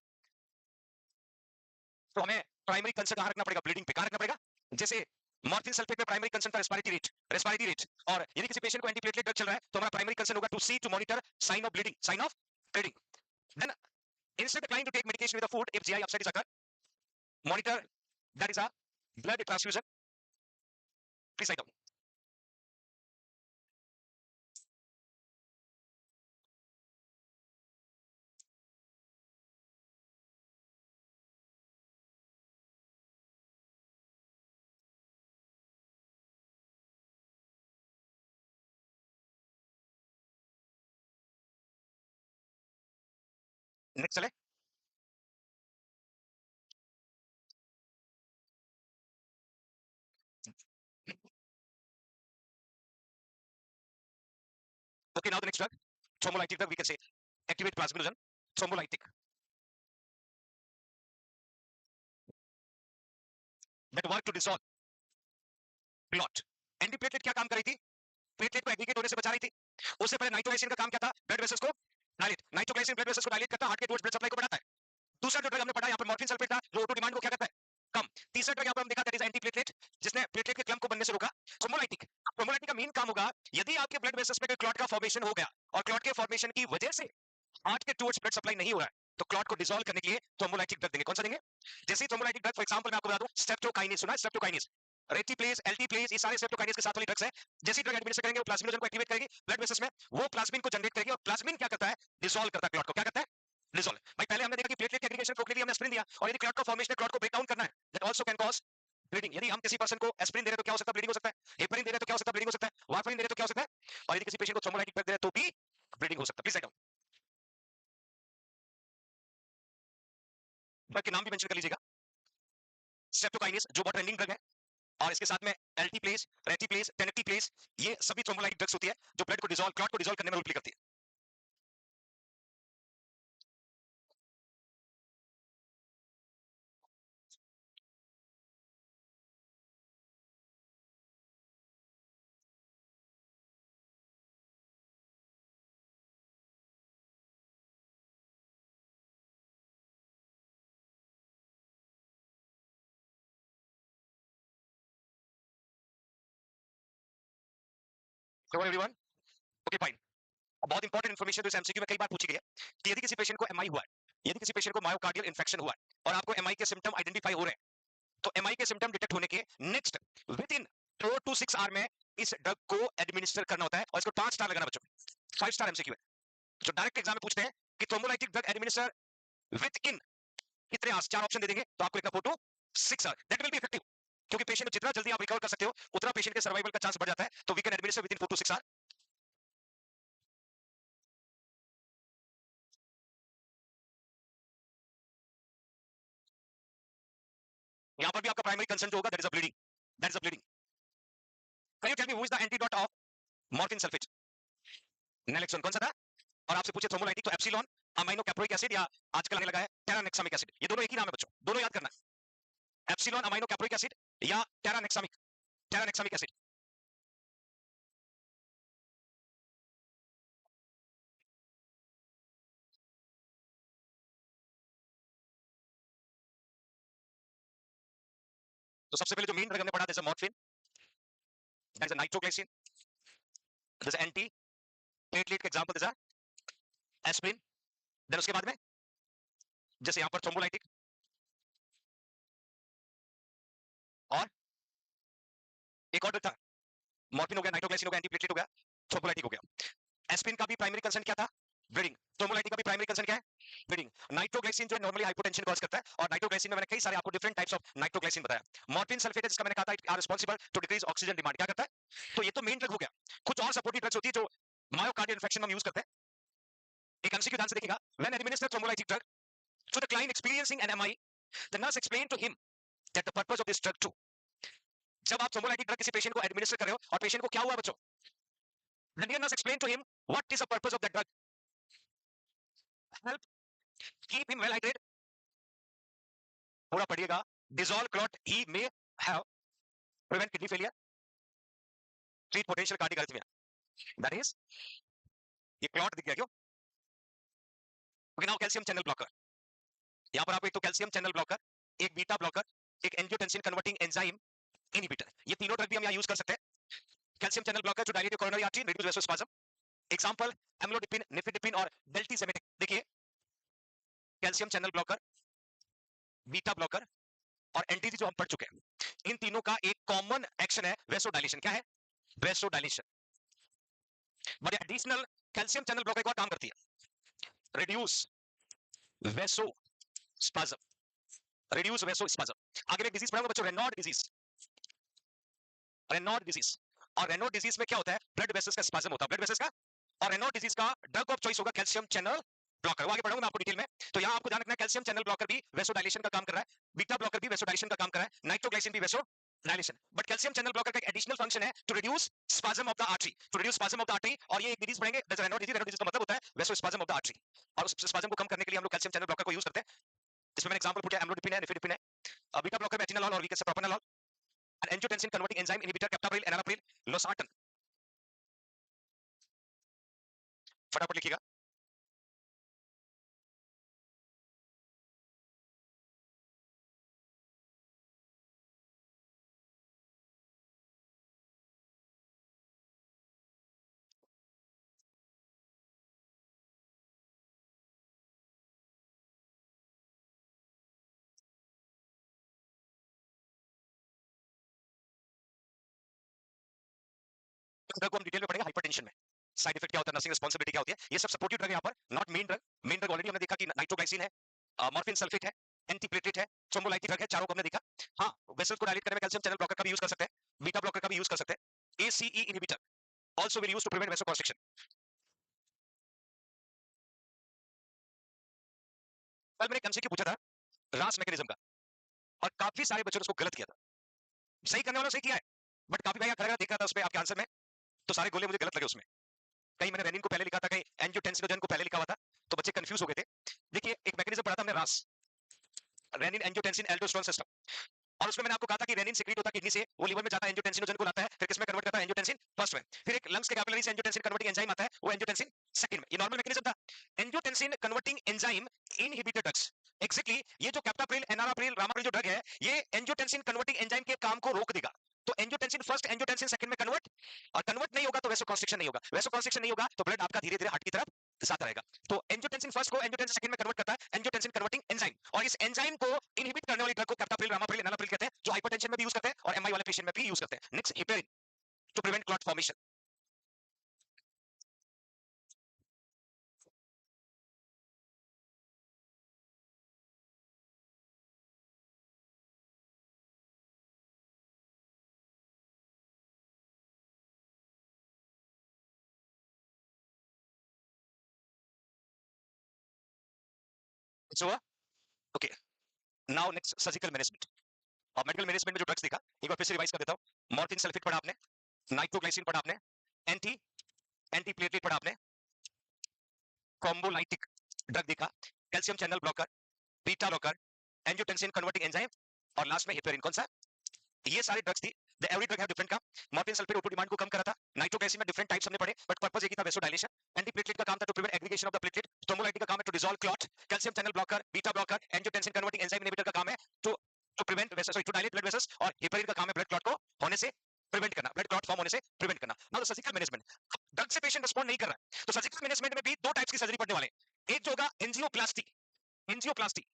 तो हमें प्राइमरी कंसर्न कहां रखना पड़ेगा, ब्लीडिंग पे कहां रखना पड़ेगा? जैसे मॉर्फिन सल्फेट में प्राइमरी कंसर्न था रेस्पिरेटरी रेट, रेस्पिरेटरी रेट, और यदि किसी पेशेंट को एंटीप्लेटलेट ड्रग चल रहा है तो हमारा प्राइमरी कंसर्न होगा to see, to monitor sign of bleeding, sign of bleeding. Then instead decline to take medication with the food if GI upset is occur, monitor, that is a blood transfusion, please write down. Next चले, okay, now the next drug, thrombolytic drug, we can say activate plasminogen, thrombolytic, that work to dissolve clot. Antiplatelet क्या काम कर रही थी? Platelet को aggregate होने से बचा रही थी। उससे पहले नाइट्रोग्लाइसिन का काम क्या था? ब्लड वेसल्स को डायलेट, नाइट्रोग्लाइसिन ब्लड वेसल्स को डायलेट करता है, हार्ट के टुवर्ड्स ब्लड सप्लाई को बढ़ाता है। दूसरा जो ड्रग हमने पढ़ा यहाँ पर मॉर्फिन सल्फेट था, जो O2 डिमांड को क्या करता है? कम। तीसरा ड्रग यहाँ पर हम देखा दैट इज एंटीप्लेटलेट, जिसने प्लेटलेट के क्लम्प को बनने से रोका, थ्रोम्बोलाइटिक। थ्रोम्बोलाइटिक का मेन काम होगा, यदि आपके ब्लड वेसल्स में कोई क्लॉट का फॉर्मेशन हो गया और क्लॉट के फॉर्मेशन की वजह से हार्ट के टुवर्ड्स ब्लड सप्लाई नहीं हो रहा है, तो क्लॉट को डिसॉल्व करने के लिए थ्रोम्बोलाइटिक ड्रग देंगे। कौन सा देंगे? जैसे ही थ्रोम्बोलाइटिक ड्रग, फॉर एग्जांपल मैं आपको बता दूं, स्ट्रेप्टोकाइनेस, सुना है स्ट्रेप्टोकाइनेस, रेटिप्लेज, एल्टीप्लेज, ये सारे स्ट्रेप्टोकाइनेस के साथ वाली ड्रग्स हैं। जैसे ही ड्रग एडमिनिस्टर करेंगे वो प्लाज्मिनोजन को एक्टिवेट करेगी ब्लड वेसल्स में, वो प्लाज्मिन को जनरेट करेगी, और प्लाज्मिन क्या करता है? डिसॉल्व करता है क्लॉट को। क्या करता है? डिसॉल्व। भाई पहले हमने देखा कि प्लेटलेट के एग्रीगेशन को रोकने के लिए हमने एस्पिरिन दिया, और यदि क्लॉट का फॉर्मेशन है, क्लॉट को ब्रेक डाउन करना है, that also can cause bleeding. यदि हम किसी पर्सन को एस्पिरिन दे रहे हैं तो क्या हो सकता है? ब्लीडिंग हो सकता है। हेपरिन दे रहे हैं तो क्या हो सकता है? ब्लीडिंग हो सकता है। वारफरिन दे रहे हैं तो क्या हो सकता है? और यदि किसी पेशेंट को थ्रोम्बोलाइटिक ड्रग दे रहे हैं तो भी ब्लीडिंग हो सकता है। Please write down. ड्रग के नाम भी मेंशन कर लीजिएगा। स्ट्रेप्टोकाइनेस जो बहुत ट्रेंडिंग ड्रग है, और इसके साथ में एल्टीप्लेज, रेटिप्लेज, टेनेटिप्लेज, ये सभी थ्रोम्बोलाइटिक ड्रग्स होती है जो ब्लड को डिसॉल्व, क्लॉट को डिसॉल्व करने में रोल प्ले करती है। Everyone, okay fine. बहुत इंपॉर्टेंट इन्फॉर्मेशन जो एमसीक्यू में कई बार पूछी गई है कि यदि किसी पेशेंट को एमआई हुआ है, यदि किसी पेशेंट को मायोकार्डियल इन्फेक्शन हुआ है और आपको एमआई के सिम्टम आइडेंटिफाई हो रहे हैं, तो एमआई के सिम्टम डिटेक्ट होने के next within 4 to 6 hour में इस ड्रग को एडमिनिस्टर करना होता है और इसको 5 स्टार लगाना बच्चों। 5 स्टार एमसीक्यू है जो डायरेक्ट एग्जाम में पूछते हैं कि thrombolytic drug administer with in कितने आवर्स, 4 ऑप्शन दे देंगे तो आपको लिखना 4 to 6 hour, that will be effective. क्योंकि पेशेंट जितना जल्दी आप रिकवर कर सकते हो उतना पेशेंट के सर्वाइवल का चांस बढ़ जाता है, तो we can administer within 4 to 6 hour. यहां पर भी आपका प्राइमरी कंसर्न जो होगा that is a bleeding, that is a bleeding. Can you tell me who is the antidote of morphine sulphate? Naloxone कौन सा था? और आपसे पूछे थ्रोम्बोलाइटिक तो एप्सिलॉन अमाइनो कैप्रोइक एसिड या आजकल आने लगा है टेरानेक्सामिक एसिड। ये दोनों एक ही नाम है बच्चों, दोनों याद करना है। एप्सिलॉन अमाइनो कैप्रोइक एसिड या टेरानेक्सामिक, टेरानेक्सामिक एसिड। तो सबसे पहले जो मेन ड्रग हमने पढ़ा जैसे मॉर्फिन, दैट इज नाइट्रोग्लिसरीन, जैसे एंटी प्लेटलेट का एग्जांपल जैसा एस्पिरिन। देन उसके बाद में जैसे यहां पर थ्रोम्बोलाइटिक और एक और ड्रग था, मॉर्फिन हो गया, नाइट्रोग्लिसरीन हो गया, एंटी प्लेटलेट हो गया, थ्रोम्बोलाइटिक हो गया। एस्पिरिन का भी प्राइमरी कंसर्न क्या था? ब्लीडिंग। थ्रोम्बोलाइटिक का भी प्राइमरी कंसर्न क्या है? ब्लीडिंग। नाइट्रोग्लिसरीन जो नॉर्मली हाइपोटेंशन कॉज करता है, और नाइट्रोग्लिसरीन में मैंने कई सारे आपको डिफरेंट टाइप्स ऑफ नाइट्रोग्लिसरीन बताया। मॉर्फिन सल्फेट जिसका मैंने कहा था it are responsible to decrease oxygen demand, क्या करता है? तो ये तो मेन ड्रग हो गया। कुछ और सपोर्टिव ड्रग्स होती है जो मायोकार्डियल इन्फेक्शन में हम यूज करते हैं। एक एमसीक्यू ध्यान से देखिएगा, when administer thrombolytic drug to the client experiencing an MI, the nurse explained to him that the purpose of this drug too. जब आप थ्रोम्बोलाइटिक ड्रग किसी पेशेंट को एडमिनिस्टर कर रहे हो और पेशेंट को क्या हुआ बच्चों, the dear nurse explained to him what is the purpose of that drug. Help keep him well hydrated. पूरा पढ़िएगा। Dissolve clot he may have, prevent kidney failure, treat potential cardiac arrhythmia. That is, ये clot दिख गया क्यों? Okay, now calcium channel blocker. यहाँ पर आपको एक तो कैल्शियम चैनल ब्लॉकर, एक बीटा ब्लॉकर, एक एंजियोटेंसिन कन्वर्टिंग एंजाइम इनहिबिटर, ये तीनों ड्रग भी हम यहाँ यूज कर सकते हैं। कैल्शियम चैनल ब्लॉकर जो dilate coronary artery, reduce vasospasm. Example amlodipine, nifedipine और डेल्टीसेमेटिक। देखिए calcium channel blocker, beta blocker और एंटीजी जो हम पढ़ चुके हैं, इन तीनों का एक कॉमन एक्शन है वेसोडाइलेशन। क्या है? Vasodilation. But additional calcium channel blocker एक और काम करती है, रिड्यूस वेसोस्पाज्म, रिड्यूस वेसोस्पाज्म। आगे एक डिजीज पढ़ाऊंगा बच्चों, रेनॉल्ड डिजीज। रेनॉल्ड डिजीज, और रेनॉल्ड डिजीज में क्या होता है? ब्लड वेसल्स का स्पाज्म होता है, ब्लड वेसल्स का। और रेनॉल्ड डिजीज का ड्रग ऑफ चॉइस होगा कैल्शियम चैनल ब्लॉकर। वो आगे पढ़ाऊंगा मैं आपको डिटेल में। तो यहां आपको ध्यान रखना है कैल्शियम चैनल ब्लॉकर भी वेसोडाइलेशन का काम कर रहा है, बीटा ब्लॉकर भी वेसोडाइलेशन का काम कर रहा है, नाइट्रोग्लाइसिन भी vasodilation. But calcium channel blocker का एक एडिशनल फंक्शन है to reduce spasm of the artery, to reduce spasm of the artery. और ये एक डिजीज पढ़ेंगे रेनॉल्ड डिजीज। रेनॉल्ड डिजीज का मतलब होता है वेसोस्पाज्म ऑफ द आर्टरी, और उस स्पाज्म को कम करने के लिए हम लोग कैल्शियम चैनल ब्लॉकर को यूज करते हैं। इसमें मैंने एग्जांपल पूछा, एम्लोडिपिन है, निफिडिपिन है, बीटा ब्लॉकर में एटिनोल और वीकस propanol, angiotensin converting enzyme inhibitor captopril, enalapril, losartan। फटाफट लिखिएगा। ड्रग को हम डिटेल में पढ़ेंगे हाइपरटेंशन में, साइड इफेक्ट क्या होता है, नर्सिंग रिस्पांसिबिलिटी क्या होती है, ये सब सपोर्टिव ड्रग है यहाँ पर, not main drug. Main drug already हमने देखा कि नाइट्रोग्लाइसिन है, मॉर्फिन सल्फेट है, एंटीप्लेटलेट है, थ्रोम्बोलाइटिक ड्रग है, चारों को हमने देखा। हाँ, वेसल्स को डायलेट करने में कैल्शियम चैनल ब्लॉकर का भी यूज कर सकते हैं, बीटा ब्लॉकर का भी यूज कर सकते हैं। ACE inhibitor also will use to prevent vasoconstriction. कल मैंने एमसीक्यू पूछा था रास मैकेनिज्म का, और काफी सारे बच्चों ने उसको गलत किया था। सही करने वालों ने सही किया है, बट काफी भाई खड़ा देख रहा था उसमें आपके आंसर में, तो सारे गोले मुझे गलत लगे उसमें। कहीं मैंने रेनिन को पहले लिखा था, कहीं एंजियोटेंसिनोजन को पहले लिखा हुआ था, तो बच्चे कंफ्यूज हो गए थे। देखिए, एक मैकेनिज्म पढ़ा था हमने रास, रेनिन एंजियोटेंसिन एल्डोस्टेरोन सिस्टम, और उसमें मैंने आपको कहा था कि रेनिन सिक्रीट होता है किडनी से, वो लिवर में जाता है, एंजियोटेंसिनोजन को लाता है, फिर किसमें कन्वर्ट करता है, एंजियोटेंसिन फर्स्ट में, फिर एक लंग्स के कैपिलरी से एंजियोटेंसिन कन्वर्टिंग एंजाइम आता है, वो एंजियोटेंसिन सेकंड में। ये नॉर्मल मैकेनिज्म था। Angiotensin converting enzyme inhibitor drugs, exactly ये जो कैप्टाप्रिल, एनाराप्रिल, रामाप्रिल जो ड्रग है, ये एंजियोटेंसिन कन्वर्टिंग एंजाइम के काम को रोक देगा। तो एंजियोटेंसिन फर्स्ट, एंजियोटेंसिन सेकंड में कन्वर्ट, और कन्वर्ट नहीं होगा तो वेसोकंस्ट्रिक्शन नहीं होगा, वेसोकंस्ट्रिक्शन नहीं होगा तो ब्लड आपका धीरे धीरे हार्ट की तरफ जाता रहेगा। तो एंजियोटेंसिन फर्स्ट को एंजियोटेंसिन सेकंड में कन्वर्ट करता है एंजियोटेंसिन कन्वर्टिंग एंजाइम, और इस एंजाइम को इनहिबिट करने वाली ड्रग को कैप्टाप्रिल, रामाप्रिल, एनालाप्रिल कहते हैं, जो हाइपरटेंशन में भी यूज करते हैं और एमआई वाले पेशेंट में भी यूज करते हैं। Next heparin, to prevent clot formation. So okay, now next surgical management. और मेडिकल मैनेजमेंट में जो ड्रग्स देखा, एक बार फिर से रिवाइज कर देता हूं। मॉर्फिन सल्फेट पढ़ा आपने, नाइट्रोग्लाइसिन पढ़ा आपने, एंटी एंटीप्लेटलेट पढ़ा आपने, कॉम्बोलाइटिक ड्रग देखा, calcium channel blocker, beta blocker, angiotensin converting enzyme, और लास्ट में हेपेरिन। कौन सा? ये सारे ड्रग्स थी। The every drug have different काम। मॉर्फिन सल्फेट O2 डिमांड को कम करा था, नाइट्रोग्लाइसिन में डिफरेंट टाइप्स हमने पढ़े, बट पर्पस एक ही था, वेसोडाइलेशन। एंटीप्लेटलेट का काम था to prevent aggregation of the platelet, thrombolytic का काम है to dissolve clot, calcium channel blocker, beta blocker, angiotensin converting enzyme inhibitor का काम है to to prevent vessels, to dilate blood vessels, और हेपेरिन का काम है ब्लड क्लॉट को होने से प्रिवेंट करना, ब्लड क्लॉट फॉर्म होने से प्रिवेंट करना। Now the surgical management, drug से पेशेंट रिस्पॉन्ड नहीं कर रहा है, तो सर्जिकल मैनेजमेंट में भी दो टाइप्स की सर्जरी पड़ने वाले हैं। एक जो होगा एंजियोप्लास्टी, एंजियोप्लास्टी,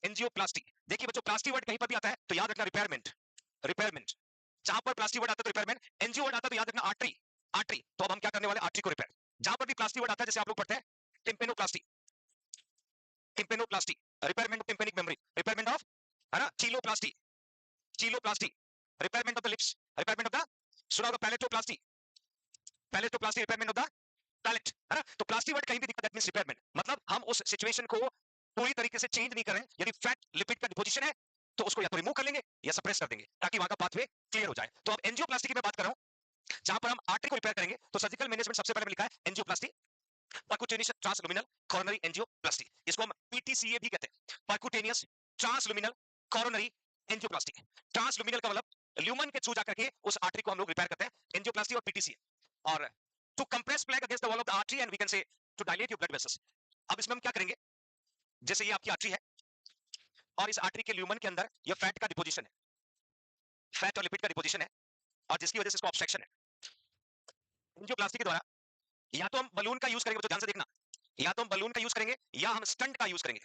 एंजियोप्लास्टी। देखिए बच्चों, प्लास्टी वर्ड कहीं पर भी आता है तो याद रखना रिपेयरमेंट, रिपेयरमेंट। जहां पर प्लास्टी वर्ड आता है तो रिपेयरमेंट, एनजीओ वर्ड आता है तो याद रखना आर्टरी, आर्टरी। तो अब हम क्या करने वाले, आर्टरी को रिपेयर। जहां पर भी प्लास्टी वर्ड आता है, जैसे आप लोग पढ़ते हैं tympanoplasty, tympanoplasty, repairment of tympanic memory, repairment of, है ना, cheiloplasty, cheiloplasty, repairment of the lips, repairment of the, सुना होगा palatoplasty, palatoplasty, repairment of the palate, है ना। तो प्लास्टी वर्ड कहीं भी दिखता है, दैट मींस रिपेयरमेंट, मतलब हम उस सिचुएशन को पूरी तरीके से चेंज नहीं कर रहे हैं। यदि फैट लिपिड का डिपोजिशन है तो उसको या तो रिमूव कर लेंगे या सप्रेस कर देंगे, ताकि वहां का पाथवे क्लियर हो जाए। तो अब एंजियोप्लास्टी की मैं बात कर रहा हूं, जहां पर हम आर्टरी को रिपेयर करेंगे, तो सर्जिकल मैनेजमेंट सबसे पहले में लिखा है angioplasty, percutaneous transluminal coronary angioplasty, इसको हम पीटीसीए भी कहते हैं, परक्यूटेनियस ट्रांसलुमिनल कोरोनरी एंजियोप्लास्टी। ट्रांसलुमिनल का मतलब ल्यूमन के थ्रू जाकर के उस आर्टरी को हम लोग रिपेयर करते हैं, एंजियोप्लास्टी और पीटीसीए। और to compress plug against the wall of the artery and we can say to dilate your blood vessels. अब इसमें हम क्या करेंगे, जैसे ये आपकी आर्टरी है और इस आर्टरी के ल्यूमन के अंदर ये फैट का डिपोजिशन है, फैट और लिपिड का डिपोजिशन है, और जिसकी वजह से इसको ऑब्स्ट्रक्शन है। एंजियोप्लास्टी के द्वारा या तो हम बलून का यूज करेंगे, तो ध्यान से देखना, या तो हम बलून का यूज करेंगे या हम स्टंट का यूज करेंगे।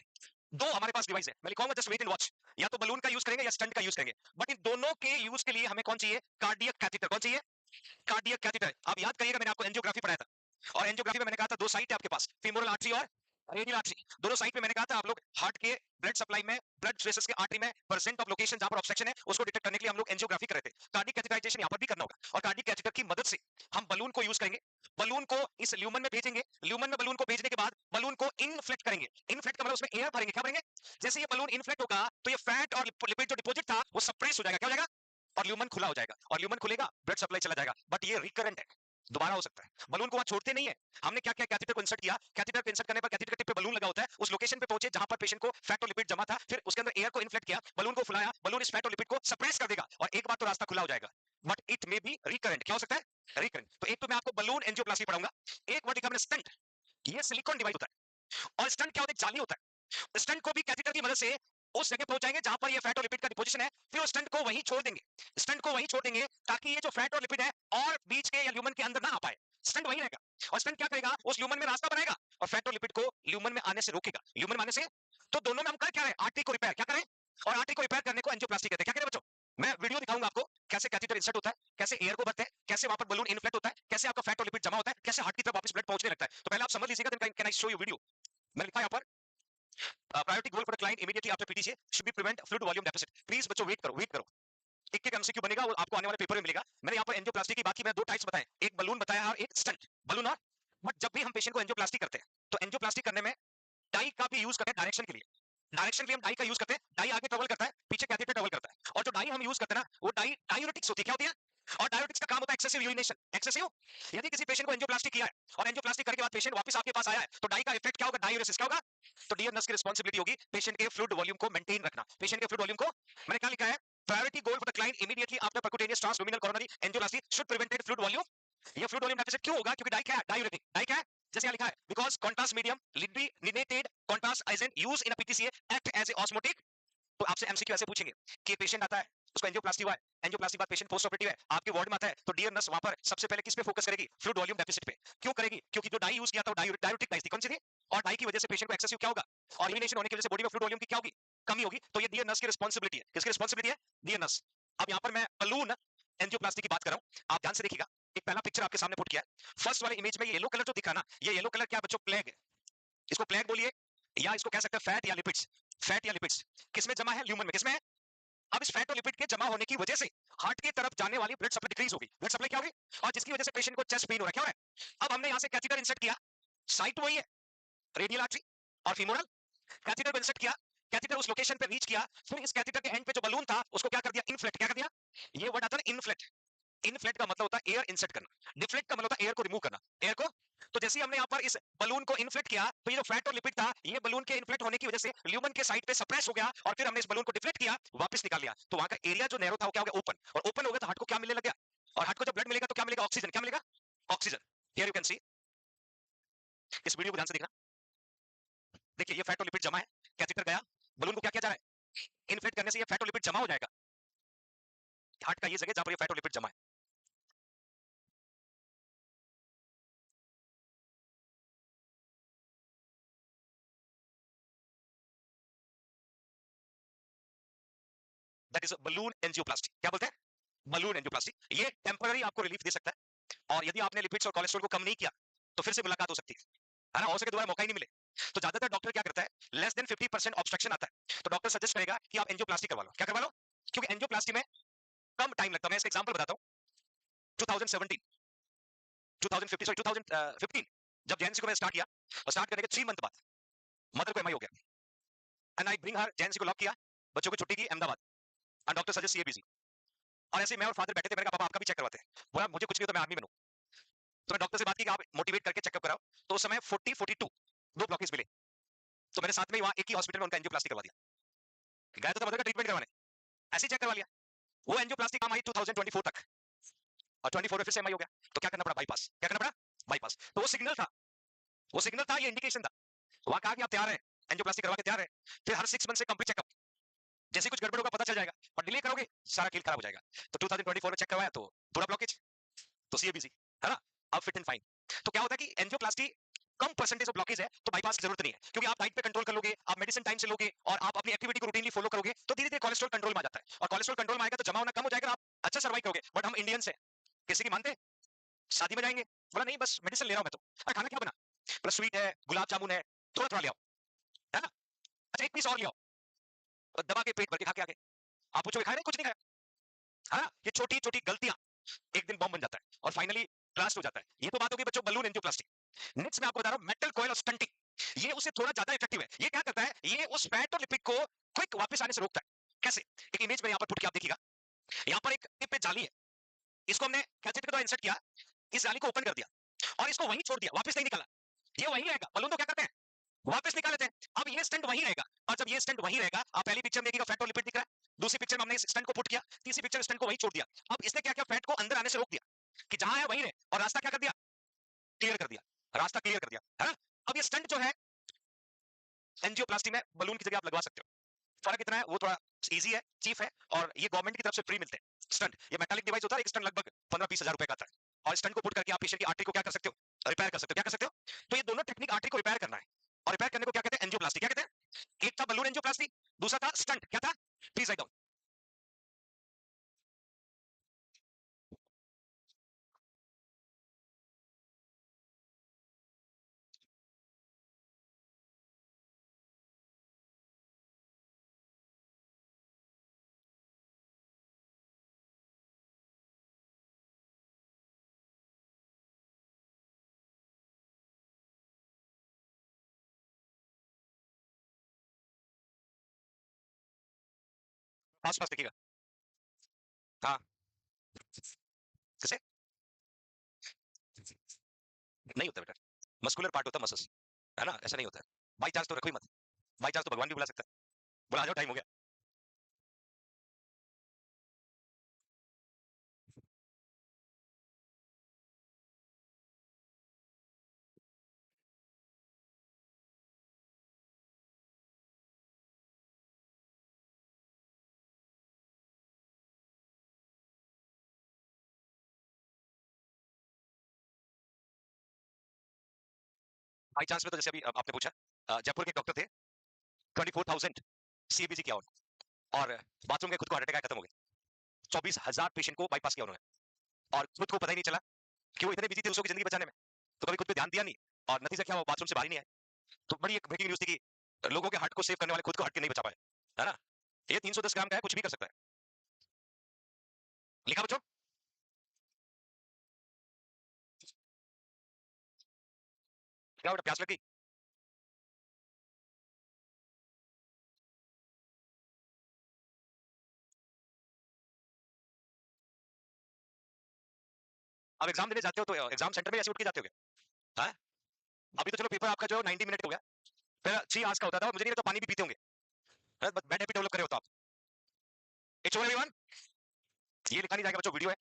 दो हमारे पास डिवाइस है, मैं लिखूंगा जस्ट वेट एंड वॉच, या तो बलून का यूज करेंगे या स्टंट का यूज करेंगे। बट इन दोनों के यूज के लिए हमें कौन चाहिए, कार्डियक कैथेटर। कौन चाहिए, कार्डियक कैथेटर। आप याद करिएगा, मैंने आपको एंजियोग्राफी पढ़ाया था, और एंजियोग्राफी में मैंने कहा था दो साइट है आपके पास, फीमोरल आर्टरी और रेडियल आर्टरी। दोनों साइट पे मैंने कहा था आप लोग हार्ट के ब्लड सप्लाई में, ब्लड वेसल्स के आर्टरी में परसेंट ऑफ लोकेशन जहां पर ऑब्स्ट्रक्शन है, उसको डिटेक्ट करने के लिए हम लोग एंजियोग्राफी कर रहे थे। कार्डियक कैथेटराइजेशन यहां पर भी करना होगा, और कार्डियक कैथेटर की मदद से हम बलून को यूज करेंगे, बलून को इस ल्यूमन में भेजेंगे, ल्यूमन में बलून को भेजने के बाद बलून को इनफ्लेक्ट करेंगे। इनफ्लेक्ट का मतलब उसमें एयर भरेंगे, क्या भरेंगे, जैसे ये बलून इनफ्लेक्ट होगा तो ये फैट और लिपिड जो डिपॉजिट था वो सप्रेस हो जाएगा, क्या हो जाएगा, और ल्यूमन खुला हो जाएगा, और ल्यूमन खुलेगा, ब्लड सप्लाई चला जाएगा। बट ये रिकरेंट है, दोबारा हो सकता है। बलून को वहां छोड़ते नहीं है, हमने क्या किया, कैथेटर को इंसर्ट किया, कैथेटर को इंसर्ट करने पर कैथेटर के टिप पे बलून लगा होता है, उस लोकेशन पे पहुंचे जहां पर पेशेंट को फैट और लिपिड जमा था, फिर उसके अंदर एयर को इन्फ्लेक्ट किया, बलून को फुलाया, बलून इस फैट और लिपिड को सप्रेस कर देगा, और एक बार तो रास्ता खुला हो जाएगा। But it may B recurrent, क्या हो सकता है, रिकरेंट। तो एक तो मैं आपको बलून एंजियोप्लास्टी पढ़ाऊंगा, एक वर्ड लिखा मैंने स्टंट। ये सिलिकॉन डिवाइस होता है, और स्टंट क्या होता है, जाली होता है। स्टंट को भी कैथेटर की मदद से उस जगह पहुंचाएंगे जहां पर ये फैट और लिपिड का डिपोजिशन है, फिर उस स्टंट को वहीं छोड़ देंगे, स्टंट को वहीं छोड़ देंगे, ताकि ये जो फैट और लिपिड है और बीच के या ल्यूमन के अंदर ना आ पाए। स्टंट वहीं रहेगा, और स्टंट क्या करेगा, उस ल्यूमन में रास्ता बनाएगा और फैट और लिपिड को ल्यूमन में आने से रोकेगा। ल्यूमन में आने से, तो दोनों में हम कर क्या रहे हैं, आर्टरी को रिपेयर क्या करें, और आर्टरी को रिपेयर करने को एंजियोप्लास्टी कहते हैं। क्या करें बच्चों, मैं वीडियो दिखाऊंगा आपको, कैसे कैथेटर इंसर्ट होता है, कैसे एयर को भरते हैं, कैसे वहां पर बलून इन्फ्लेक्ट होता है, कैसे आपका फैट और लिपिड जमा होता है, कैसे हार्ट की तरफ वापस ब्लड पहुंचने लगता है। तो पहले आप समझ लीजिएगा, then can I show you video. मैं लिखा यहाँ पर priority goal for the client immediately after PTCA should be prevent fluid volume deficit. Please बच्चों वेट करो। एक एक एमसीक्यू बनेगा, वो आपको आने वाले पेपर में मिलेगा। मैंने यहाँ पर एंजियोप्लास्टी की बात की, मैंने दो टाइप्स बताए, एक बलून बताया और एक स्टंट। बलून और बट जब भी हम पेशेंट को एंजियोप्लास्टी करते हैं तो एंजियोप्लास्टी करने में डाई का भी यूज करते हैं डायरेक्शन के लिए। डायरेक्शन के लिए हम डाई का यूज करते हैं। डाई आगे ट्रेवल करता है, पीछे कैथेटर ट्रेवल करता है, और जो डाई हम यूज करते हैं ना वो डाई डायूरेटिक्स होती है। क्या होती है? और डायूरेटिक्स का काम होता है एक्सेसिव यूरिनेशन। एक्सेसिव, यदि किसी पेशेंट को एंजियोप्लास्टी किया है और एंजियोप्लास्टी करने के बाद पेशेंट वापस आपके पास आया है तो डाई का इफेक्ट क्या होगा? डायूरेसिस। क्या होगा? तो डियर नर्स की रिस्पांसिबिलिटी होगी पेशेंट के फ्लूइड वॉल्यूम को मेंटेन रखना। पेशेंट के फ्लूइड वॉल्यूम को, मैंने क्या लिखा है, priority goal for the client immediately after percutaneous transluminal coronary angioplasty should prevented fluid volume. ये फ्लूइड वॉल्यूम डेफिसिट क्यों होगा? क्योंकि डाई क्या है? डायूरेटिक। डाई क्या है? जैसे यहाँ लिखा है, because contrast medium iodinated contrast agent use in PTCA act as a osmotic. तो आपसे एमसीक्यू ऐसे पूछेंगे कि पेशेंट आता है, उसको एंजियोप्लास्टी हुआ है, एंजियोप्लास्टी बाद पेशेंट पोस्ट ऑपरेटिव है, आपके वार्ड में आता है, तो डियर नर्स वहां पर सबसे पहले किस पे फोकस करेगी? फ्लूइड वॉल्यूम डेफिसिट पे। क्यों करेगी? क्योंकि जो डाई यूज किया था वो डायूरेटिक डाई थी। कौन सी थी? और डाई की वजह से पेशेंट को एक्सेसिव क्या होगा? और यूरिनेशन होने की वजह से बॉडी में फ्लूइड वॉल्यूम की क्या होगी? कमी होगी। तो ये डियर नर्स की रिस्पांसिबिलिटी है। किसकी रिस्पांसिबिलिटी है? Dear nurse. अब यहाँ पर मैं बलून एंजियोप्लास्टी की बात कर रहा हूँ, आप ध्यान से देखिएगा। एक पहला पिक्चर आपके सामने पुट किया है। फर्स्ट वाले इमेज में ये येलो कलर जो दिखा ना, ये येलो कलर क्या बच्चों? प्लेग है। इसको प्लेग बोलिए या इसको कह सकते हैं फैट या लिपिड्स। फैट या लिपिड्स किसमें जमा है? ल्यूमन में। किसमें है? अब इस फैट और लिपिड के जमा होने की वजह से हार्ट की तरफ जाने वाली ब्लड सप्लाई डिक्रीज होगी। ब्लड सप्लाई क्या होगी? और जिसकी वजह से पेशेंट को चेस्ट पेन हो रहा है। क्या हो रहा है? अब हमने यहां से कैथेटर इंसर्ट किया, साइट वही है, रेडियल आर्टरी और फीमोरल। कैथेटर इंसर्ट किया, कैथेटर उस लोकेशन पे रीच किया, फिर इस कैथेटर के एंड पे जो बलून था उसको क्या कर दिया? इनफ्लेट। क्या कर दिया? ये वर्ड आता है ना, इनफ्लेट। इनफ्लेट का मतलब होता है एयर इंसर्ट करना, डिफ्लेक्ट का मतलब होता है एयर को रिमूव करना। एयर को, तो जैसे ही हमने यहाँ पर इस बलून को इन्फ्लेट किया तो ये जो फैट और लिपिड था ये बलून के इन्फ्लेट होने की वजह से ल्यूमन के साइड पे सप्रेस हो गया, और फिर हमने इस बलून को डिफ्लेक्ट किया, वापस निकाल लिया, तो वहां का एरिया जो नैरो था वो क्या हो गया? ओपन। और ओपन हो गया तो हार्ट को क्या मिलने लग गया? और हार्ट को जब ब्लड मिलेगा तो क्या मिलेगा? ऑक्सीजन। क्या मिलेगा? ऑक्सीजन। हियर यू कैन सी, इस वीडियो को ध्यान से देखना। देखिए ये फैट और लिपिड जमा है, कैथेटर गया, बलून को क्या किया जा रहा है? इन्फ्लेट करने से ये फैट और लिपिड जमा हो जाएगा। हार्ट का ये जगह जहां पर ये फैट और लिपिड जमा है। That is balloon angioplasty. क्या बोलते हैं? Balloon angioplasty. ये टेम्पररी आपको रिलीफ दे सकता है, और यदि आपने लिपिड्स और कोलेस्ट्रॉल को कम नहीं किया तो फिर से मुलाकात हो सकती है ना? हो सके दोबारा मौका ही नहीं मिले। तो ज्यादातर डॉक्टर क्या करता है, लेस देन 50% ऑब्स्ट्रक्शन आता है तो डॉक्टर सजेस्ट करेगा कि आप एंजियोप्लास्टी करवा लो। क्या करवा लो? क्योंकि एंजियोप्लास्टी में कम टाइम लगता है। मैं इसका एग्जांपल बताता हूं। 2017 2050 सॉरी 2015 जब जेएनसी को मैं स्टार्ट किया, और स्टार्ट करने के 3 मंथ बाद मदर को एमआई हो गया, and I bring her, JNC को लॉक किया, बच्चों को छुट्टी की अहमदाबाद, एंड डॉक्टर सजेस्ट सीएबीसी। और ऐसे मैं और फादर बैठे थे, मैंने कहा पापा आपका भी चेक करवाते हैं। बोला मुझे कुछ नहीं होता, मैं आर्मी में हूं। तो मैं डॉक्टर से बात की कि आप मोटिवेट करके चेकअप कराओ। तो उस समय 42 दो ब्लॉकेज मिले, तो मैंने साथ में वहां एक ही हॉस्पिटल में उनका एंजियोप्लास्टी करवा दिया। गया तो मदर का ट्रीटमेंट करवाने, ऐसे ही चेक करवा लिया। वो एंजियोप्लास्टी काम आई 2024 तक, और 24 में फिर से एमआई हो गया। तो क्या करना पड़ा? बाईपास। क्या करना पड़ा? बाईपास। तो वो सिग्नल था, वो सिग्नल था, ये इंडिकेशन था। वहां कहा कि आप तैयार हैं, एंजियोप्लास्टी करवा के तैयार है, फिर हर 6 मंथ से कंप्लीट चेकअप। जैसे कुछ गड़बड़ होगा पता चल जाएगा, और डिले करोगे सारा खेल खराब हो जाएगा। तो 2024 में चेक करवाया तो पूरा ब्लॉकेज, तो सीएबीसी, है ना? अब फिट एंड फाइन। तो क्या होता है कि angioplasty come percentage of blockage है तो बाईपास की जरूरत नहीं है, क्योंकि आप डाइट पे कंट्रोल कर लोगे, आप मेडिसिन टाइम से लोगे, और आप अपनी एक्टिविटी को रूटीनली फॉलो करोगे, तो धीरे धीरे कोलेस्ट्रॉल कंट्रोल में आ जाता है, और कोलेस्ट्रॉल कंट्रोल में आएगा तो जमा होना कम हो जाएगा, आप अच्छा सर्वाइव करोगे। बट हम इंडियंस हैं, किसी की मानते? शादी में जाएंगे, बोला नहीं बस मेडिसिन ले रहा हूं मैं तो। अरे खाना क्या बना? बोला स्वीट है, गुलाब जामुन है, थोड़ा थोड़ा ले आओ, है ना? अच्छा एक पीस और ले आओ, और दबा के पेट भर के खा के आगे। आप पूछोगे खाया? नहीं, कुछ नहीं खाया, है ना? ये छोटी छोटी गलतियां एक दिन बॉम्ब बन जाता है, और फाइनली ब्लास्ट हो जाता है। ये तो बात होगी बच्चों बलून एंजियोप्लास्टी। नेक्स्ट मैं आपको बता रहा हूं मेटल कॉइल और स्टंटिंग। ये उससे थोड़ा ज्यादा इफेक्टिव है। ये क्या करता है? ये उस फैट और लिपिड को क्विक वापस आने से रोकता है। कैसे? एक इमेज में यहां पर पुट के आप देखिएगा। यहां पर एक टिप पे जाली है, इसको हमने कैथेटर के द्वारा इंसर्ट किया, इस जाली को ओपन कर दिया और इसको वहीं छोड़ दिया, वापस नहीं निकाला। ये वहीं रहेगा। बलून तो क्या करते हैं? वापस निकाल लेते हैं। अब ये स्टंट वहीं रहेगा, और जब ये स्टंट वहीं रहेगा, आप पहली पिक्चर में देखिएगा फैट और लिपिड दिख रहा है, दूसरी पिक्चर में हमने इस स्टंट को पुट किया, तीसरी पिक्चर स्टंट को वहीं छोड़ दिया। अब इसने क्या किया? फैट को अंदर आने से रोक दिया कि जहां है वहीं रहे, और रास्ता क्या कर दिया? क्लियर कर दिया, रास्ता क्लियर कर दिया, है ना? अब ये स्टंट जो है एंजियोप्लास्टी में बलून की जगह आप लगवा सकते हो। फर्क इतना है, वो थोड़ा इजी है, चीप है, और ये गवर्नमेंट की तरफ से फ्री मिलते हैं स्टंट। ये मेटालिक डिवाइस होता है, एक स्टंट लगभग 15-20 हजार रुपए का आता है, और स्टंट को पुट करके आप पेशेंट की आर्टरी को क्या कर सकते हो? रिपेयर कर सकते हो। क्या कर सकते हो? तो ये दोनों टेक्निक आर्टरी को रिपेयर करना है, और रिपेयर करने को क्या कहते हैं? एंजियोप्लास्टी। क्या कहते हैं? एक था बलून एंजियोप्लास्टी, दूसरा था स्टंट। क्या था? Please write down. आस पास देखिएगा। हाँ, किसे नहीं होता बेटा, मस्कुलर पार्ट होता मसल्स, है ना, ऐसा नहीं होता है। बाई चांस तो रखो ही मत, बाई चांस तो भगवान भी बुला सकता है, बुला जाओ, टाइम हो गया। बाई चांस में तो जैसे अभी आपने पूछा, जयपुर के एक डॉक्टर थे, 24,000 सीबीसी किया उन्होंने, और बाथरूम में खुद को हार्ट अटैक खत्म हो गया। 24,000 पेशेंट को बाईपास किया उन्होंने, और खुद को पता ही नहीं चला कि वो इतने बिजी थे दूसरों की जिंदगी बचाने में, तो कभी खुद पे ध्यान दिया नहीं, और नतीजा क्या हुआ, बाथरूम से बाहर ही नहीं आए। तो बड़ी एक ब्रेकिंग न्यूज थी कि लोगों के हार्ट को सेव करने वाले खुद को हार्ट के नहीं बचा पाए, है ना। ये 310 ग्राम का है, कुछ भी कर सकता है। लिखा बच्चों? क्या बेटा, प्यास लगी? अब एग्जाम देने जाते हो तो एग्जाम सेंटर में ऐसे उठ के जाते हो क्या? हाँ? अभी तो चलो पेपर आपका जो 90 मिनट हो गया, फिर 6 आवर्स का होता था, और मुझे नहीं लगता पानी भी पीते होंगे, बैड हैबिट डेवलप करे हो तो आप। इट्स ओवर एवरीवन, ये लिखा नहीं जाएगा बच्चों, वीडियो है,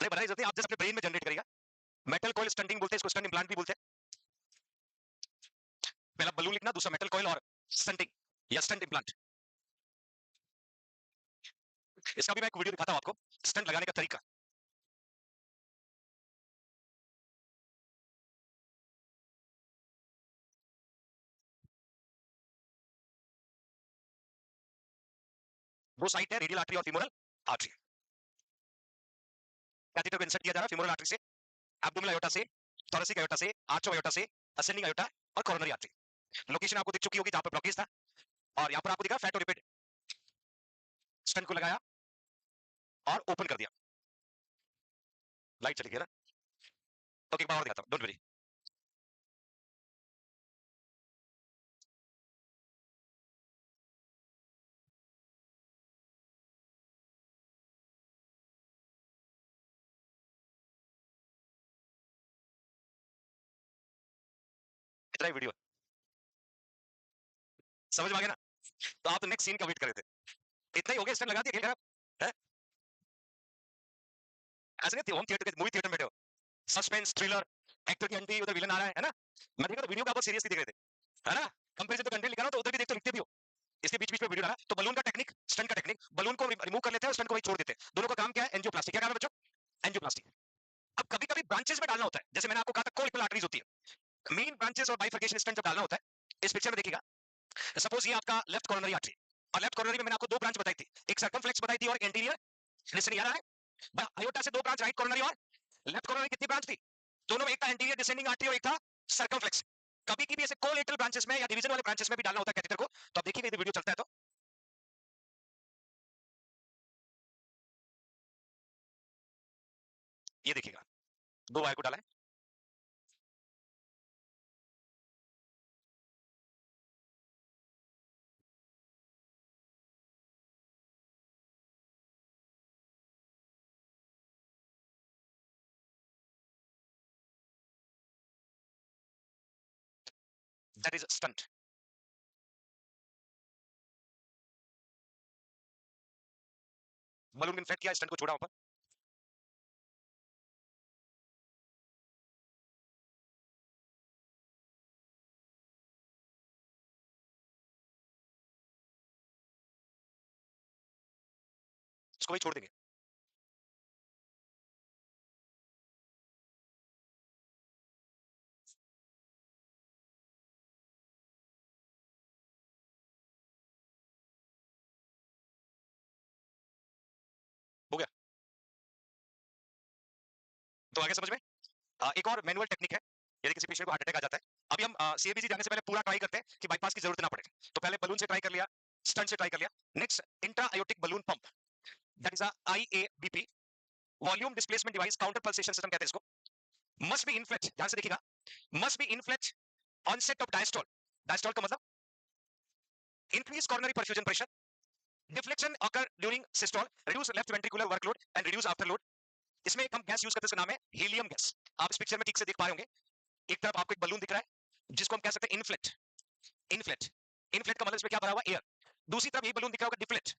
नहीं बनाई जरूरत नहीं, आप जस्ट अपने ब्रेन में जनरेट करेगा। मेटल कॉइल स्टंटिंग बोलते हैं इसको, स्टंट इम्प्लांट भी बोलते हैं। पहला बलून लिखना, दूसरा मेटल कॉइल, और स्टंटिंग या स्टंट इम्प्लांट। इसका भी मैं एक वीडियो दिखाता हूं आपको, स्टंट लगाने का तरीका। वो साइट है रेडियल आर्टरी और फीमोरल आर्टरी। कैथेटर को इंसर्ट किया जा रहा है फीमोरल आर्टरी से, एब्डोमिनल अयोटा से, थोरेसिक अयोटा से, आर्चो अयोटा से, असेंडिंग अयोटा और कोरोनरी आर्टरी। लोकेशन आपको दिख चुकी होगी जहां पर ब्लॉकेज था, और यहां पर आपको दिखा फैट और लिपिड। स्टंट को लगाया और ओपन कर दिया, लाइट चली गई ना। ओके, एक बार और दिखाता हूं, डोंट वरी। इतना ही वीडियो, समझ में आ गया ना? तो आप तो नेक्स्ट सीन का वेट कर रहे थे, इतना ही हो गया, स्टंट लगा दिया, खेल खराब है। ऐसे नहीं, होम थिएटर के मूवी थिएटर में बैठे हो, सस्पेंस थ्रिलर, एक्टर की एंट्री, उधर विलन आ रहा है ना। मैं देखा तो वीडियो का बहुत सीरियसली देख रहे थे, है ना। कंपेरिजन तो कंटेंट लिखा ना, तो उधर भी देखते लिखते भी हो, इसके बीच बीच में वीडियो डाला। तो बलून का टेक्निक, स्टंट का टेक्निक, बलून को रिमूव कर लेते हैं और स्टंट को वही छोड़ देते हैं। दोनों का काम क्या है, एंजियोप्लास्टी। क्या काम है बच्चों? एंजियोप्लास्टी। अब कभी कभी ब्रांचेस में डालना होता है, जैसे मैंने आपको कहा था कोलिकल आर्टरीज होती है, मेन ब्रांचेस और बाइफर्केशन स्टंट जब डालना होता है, इस पिक्चर में देखिएगा, सपोज ये आपका लेफ्ट कॉर्नरी आर्टरी, और लेफ्ट कॉर्नरी में मैंने आपको दो ब्रांच बताई थी, एक सर्कमफ्लेक्स बताई थी और एंटीरियर, लिसन याद है। आयोटा से दो ब्रांच, राइट कॉर्नरी और लेफ्ट कॉर्नरी, कितनी ब्रांच थी? दोनों में, एक था एंटीरियर डिसेंडिंग आर्टरी और एक था सर्कमफ्लेक्स। कभी की भी ऐसे कोलेटरल ब्रांचेस में या डिवीजन वाले ब्रांचेस में भी डालना होता है कैथेटर को, तो आप देखिएगा, ये वीडियो चलता है तो। ये देखिएगा, दो वायर को डाला है, that is stunt. Balloon inflate किया, स्टंट को छोड़ा ऊपर। इसको वही छोड़ देंगे। हो गया, तो आगे समझ में। एक और मैनुअल टेक्निक है, यदि किसी पेशेंट को हार्ट अटैक आ जाता है। अभी हम सीएबीसी जाने से पहले पूरा ट्राई करते हैं कि बाईपास की जरूरत ना पड़े। तो पहले बलून से ट्राई कर लिया, स्टंट से ट्राई कर लिया, next intra aortic balloon pump, that is IABP, volume displacement device, counter pulsation system कहते हैं इसको। मस्ट बी इनफ्लेट, ध्यान से देखिएगा, must be inflate onset of diastole. Diastole का मतलब increase coronary perfusion pressure, deflection occur during systole, reduce left ventricular workload and reduce afterload. इसमें एक हम गैस यूज करते हैं, इसका नाम है हीलियम गैस। आप इस पिक्चर में ठीक से देख पा रहे होंगे, एक तरफ आपको एक बलून दिख रहा है जिसको हम कह सकते हैं इनफ्लेट। इनफ्लेट, इनफ्लेट का मतलब इसमें क्या भरा हुआ, एयर। दूसरी तरफ ये बलून दिख रहा होगा डिफ्लेट।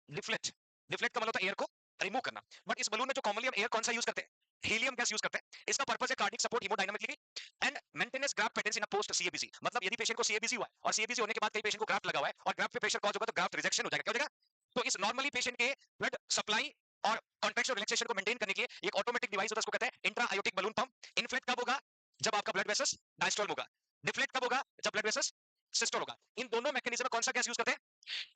डिफ्लेट, डिफ्लेट का मतलब होता है एयर को रिमूव करना। बट इस बलून में जो कॉमनली हम एयर कौन सा यूज करते हैं, हीलियम गैस यूज करते हैं। इसका पर्पस है cardiac support haemodynamically and maintenance graft patency in a post CABC. मतलब यदि पेशेंट को सीएबीसी हुआ है और सीएबीसी होने के बाद कई पेशेंट को ग्राफ्ट लगा हुआ है और ग्राफ्ट पे प्रेशर कॉज होगा तो ग्राफ्ट रिजेक्शन हो जाएगा, क्या हो जाएगा। तो इस नॉर्मली पेशेंट के ब्लड सप्लाई और कॉन्ट्रैक्शन रिलैक्सेशन को मेंटेन करने के लिए एक ऑटोमेटिक डिवाइस होता है, उसको कहते हैं intra aortic balloon pump. Inflate कब होगा, जब आपका ब्लड वेसल्स डायस्टोल होगा। डिफ्लेट कब होगा, जब ब्लड वेसल्स सिस्टोल होगा। इन दोनों मैकेनिज्म में कौन सा गैस यूज करते हैं।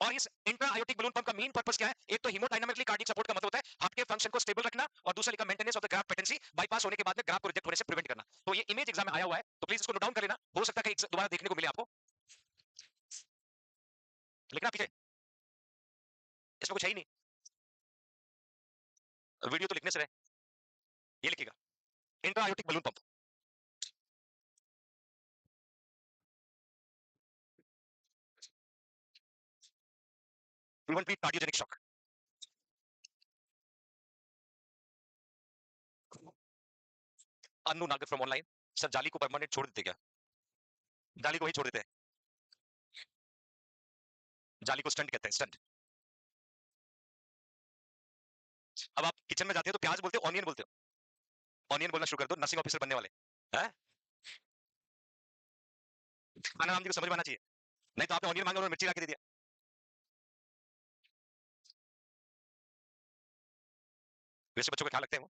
और इस इंट्रा आयोटिक बलून पंप का मेन पर्पस क्या है, एक तो हीमोडायनामिकली कार्डिक सपोर्ट का मतलब होता है हार्ट के फंक्शन को स्टेबल रखना, और दूसरा लिखा maintenance of the graft patency, bypass होने के बाद में ग्राफ्ट को रिजेक्ट होने से प्रिवेंट करना। तो ये इमेज एग्जाम में आया हुआ है, तो प्लीज इसको नोट डाउन कर लेना, हो सकता है कि दोबारा देखने को मिले आपको। लिखना पीछे, इसमें कुछ है ही नहीं, वीडियो तो लिखने से रहे। ये लिखेगा intra aortic balloon pump. Prevent cardiogenic shock. Annu नागर फ्रॉम ऑनलाइन, सर जाली को परमानेंट छोड़ देते क्या, जाली को ही छोड़ देते हैं, जाली को स्टंट कहते हैं, स्टंट। अब आप किचन में जाते हो तो प्याज बोलते हो ऑनियन बोलते हो, ऑनियन बोलना शुरू कर दो, नर्सिंग ऑफिसर बनने वाले हैं। खाना नाम जी को समझ में आना चाहिए, नहीं तो आपने ऑनियन मांगा और मिर्ची ला के दे दिया। वैसे बच्चों को क्या लगते हैं वो,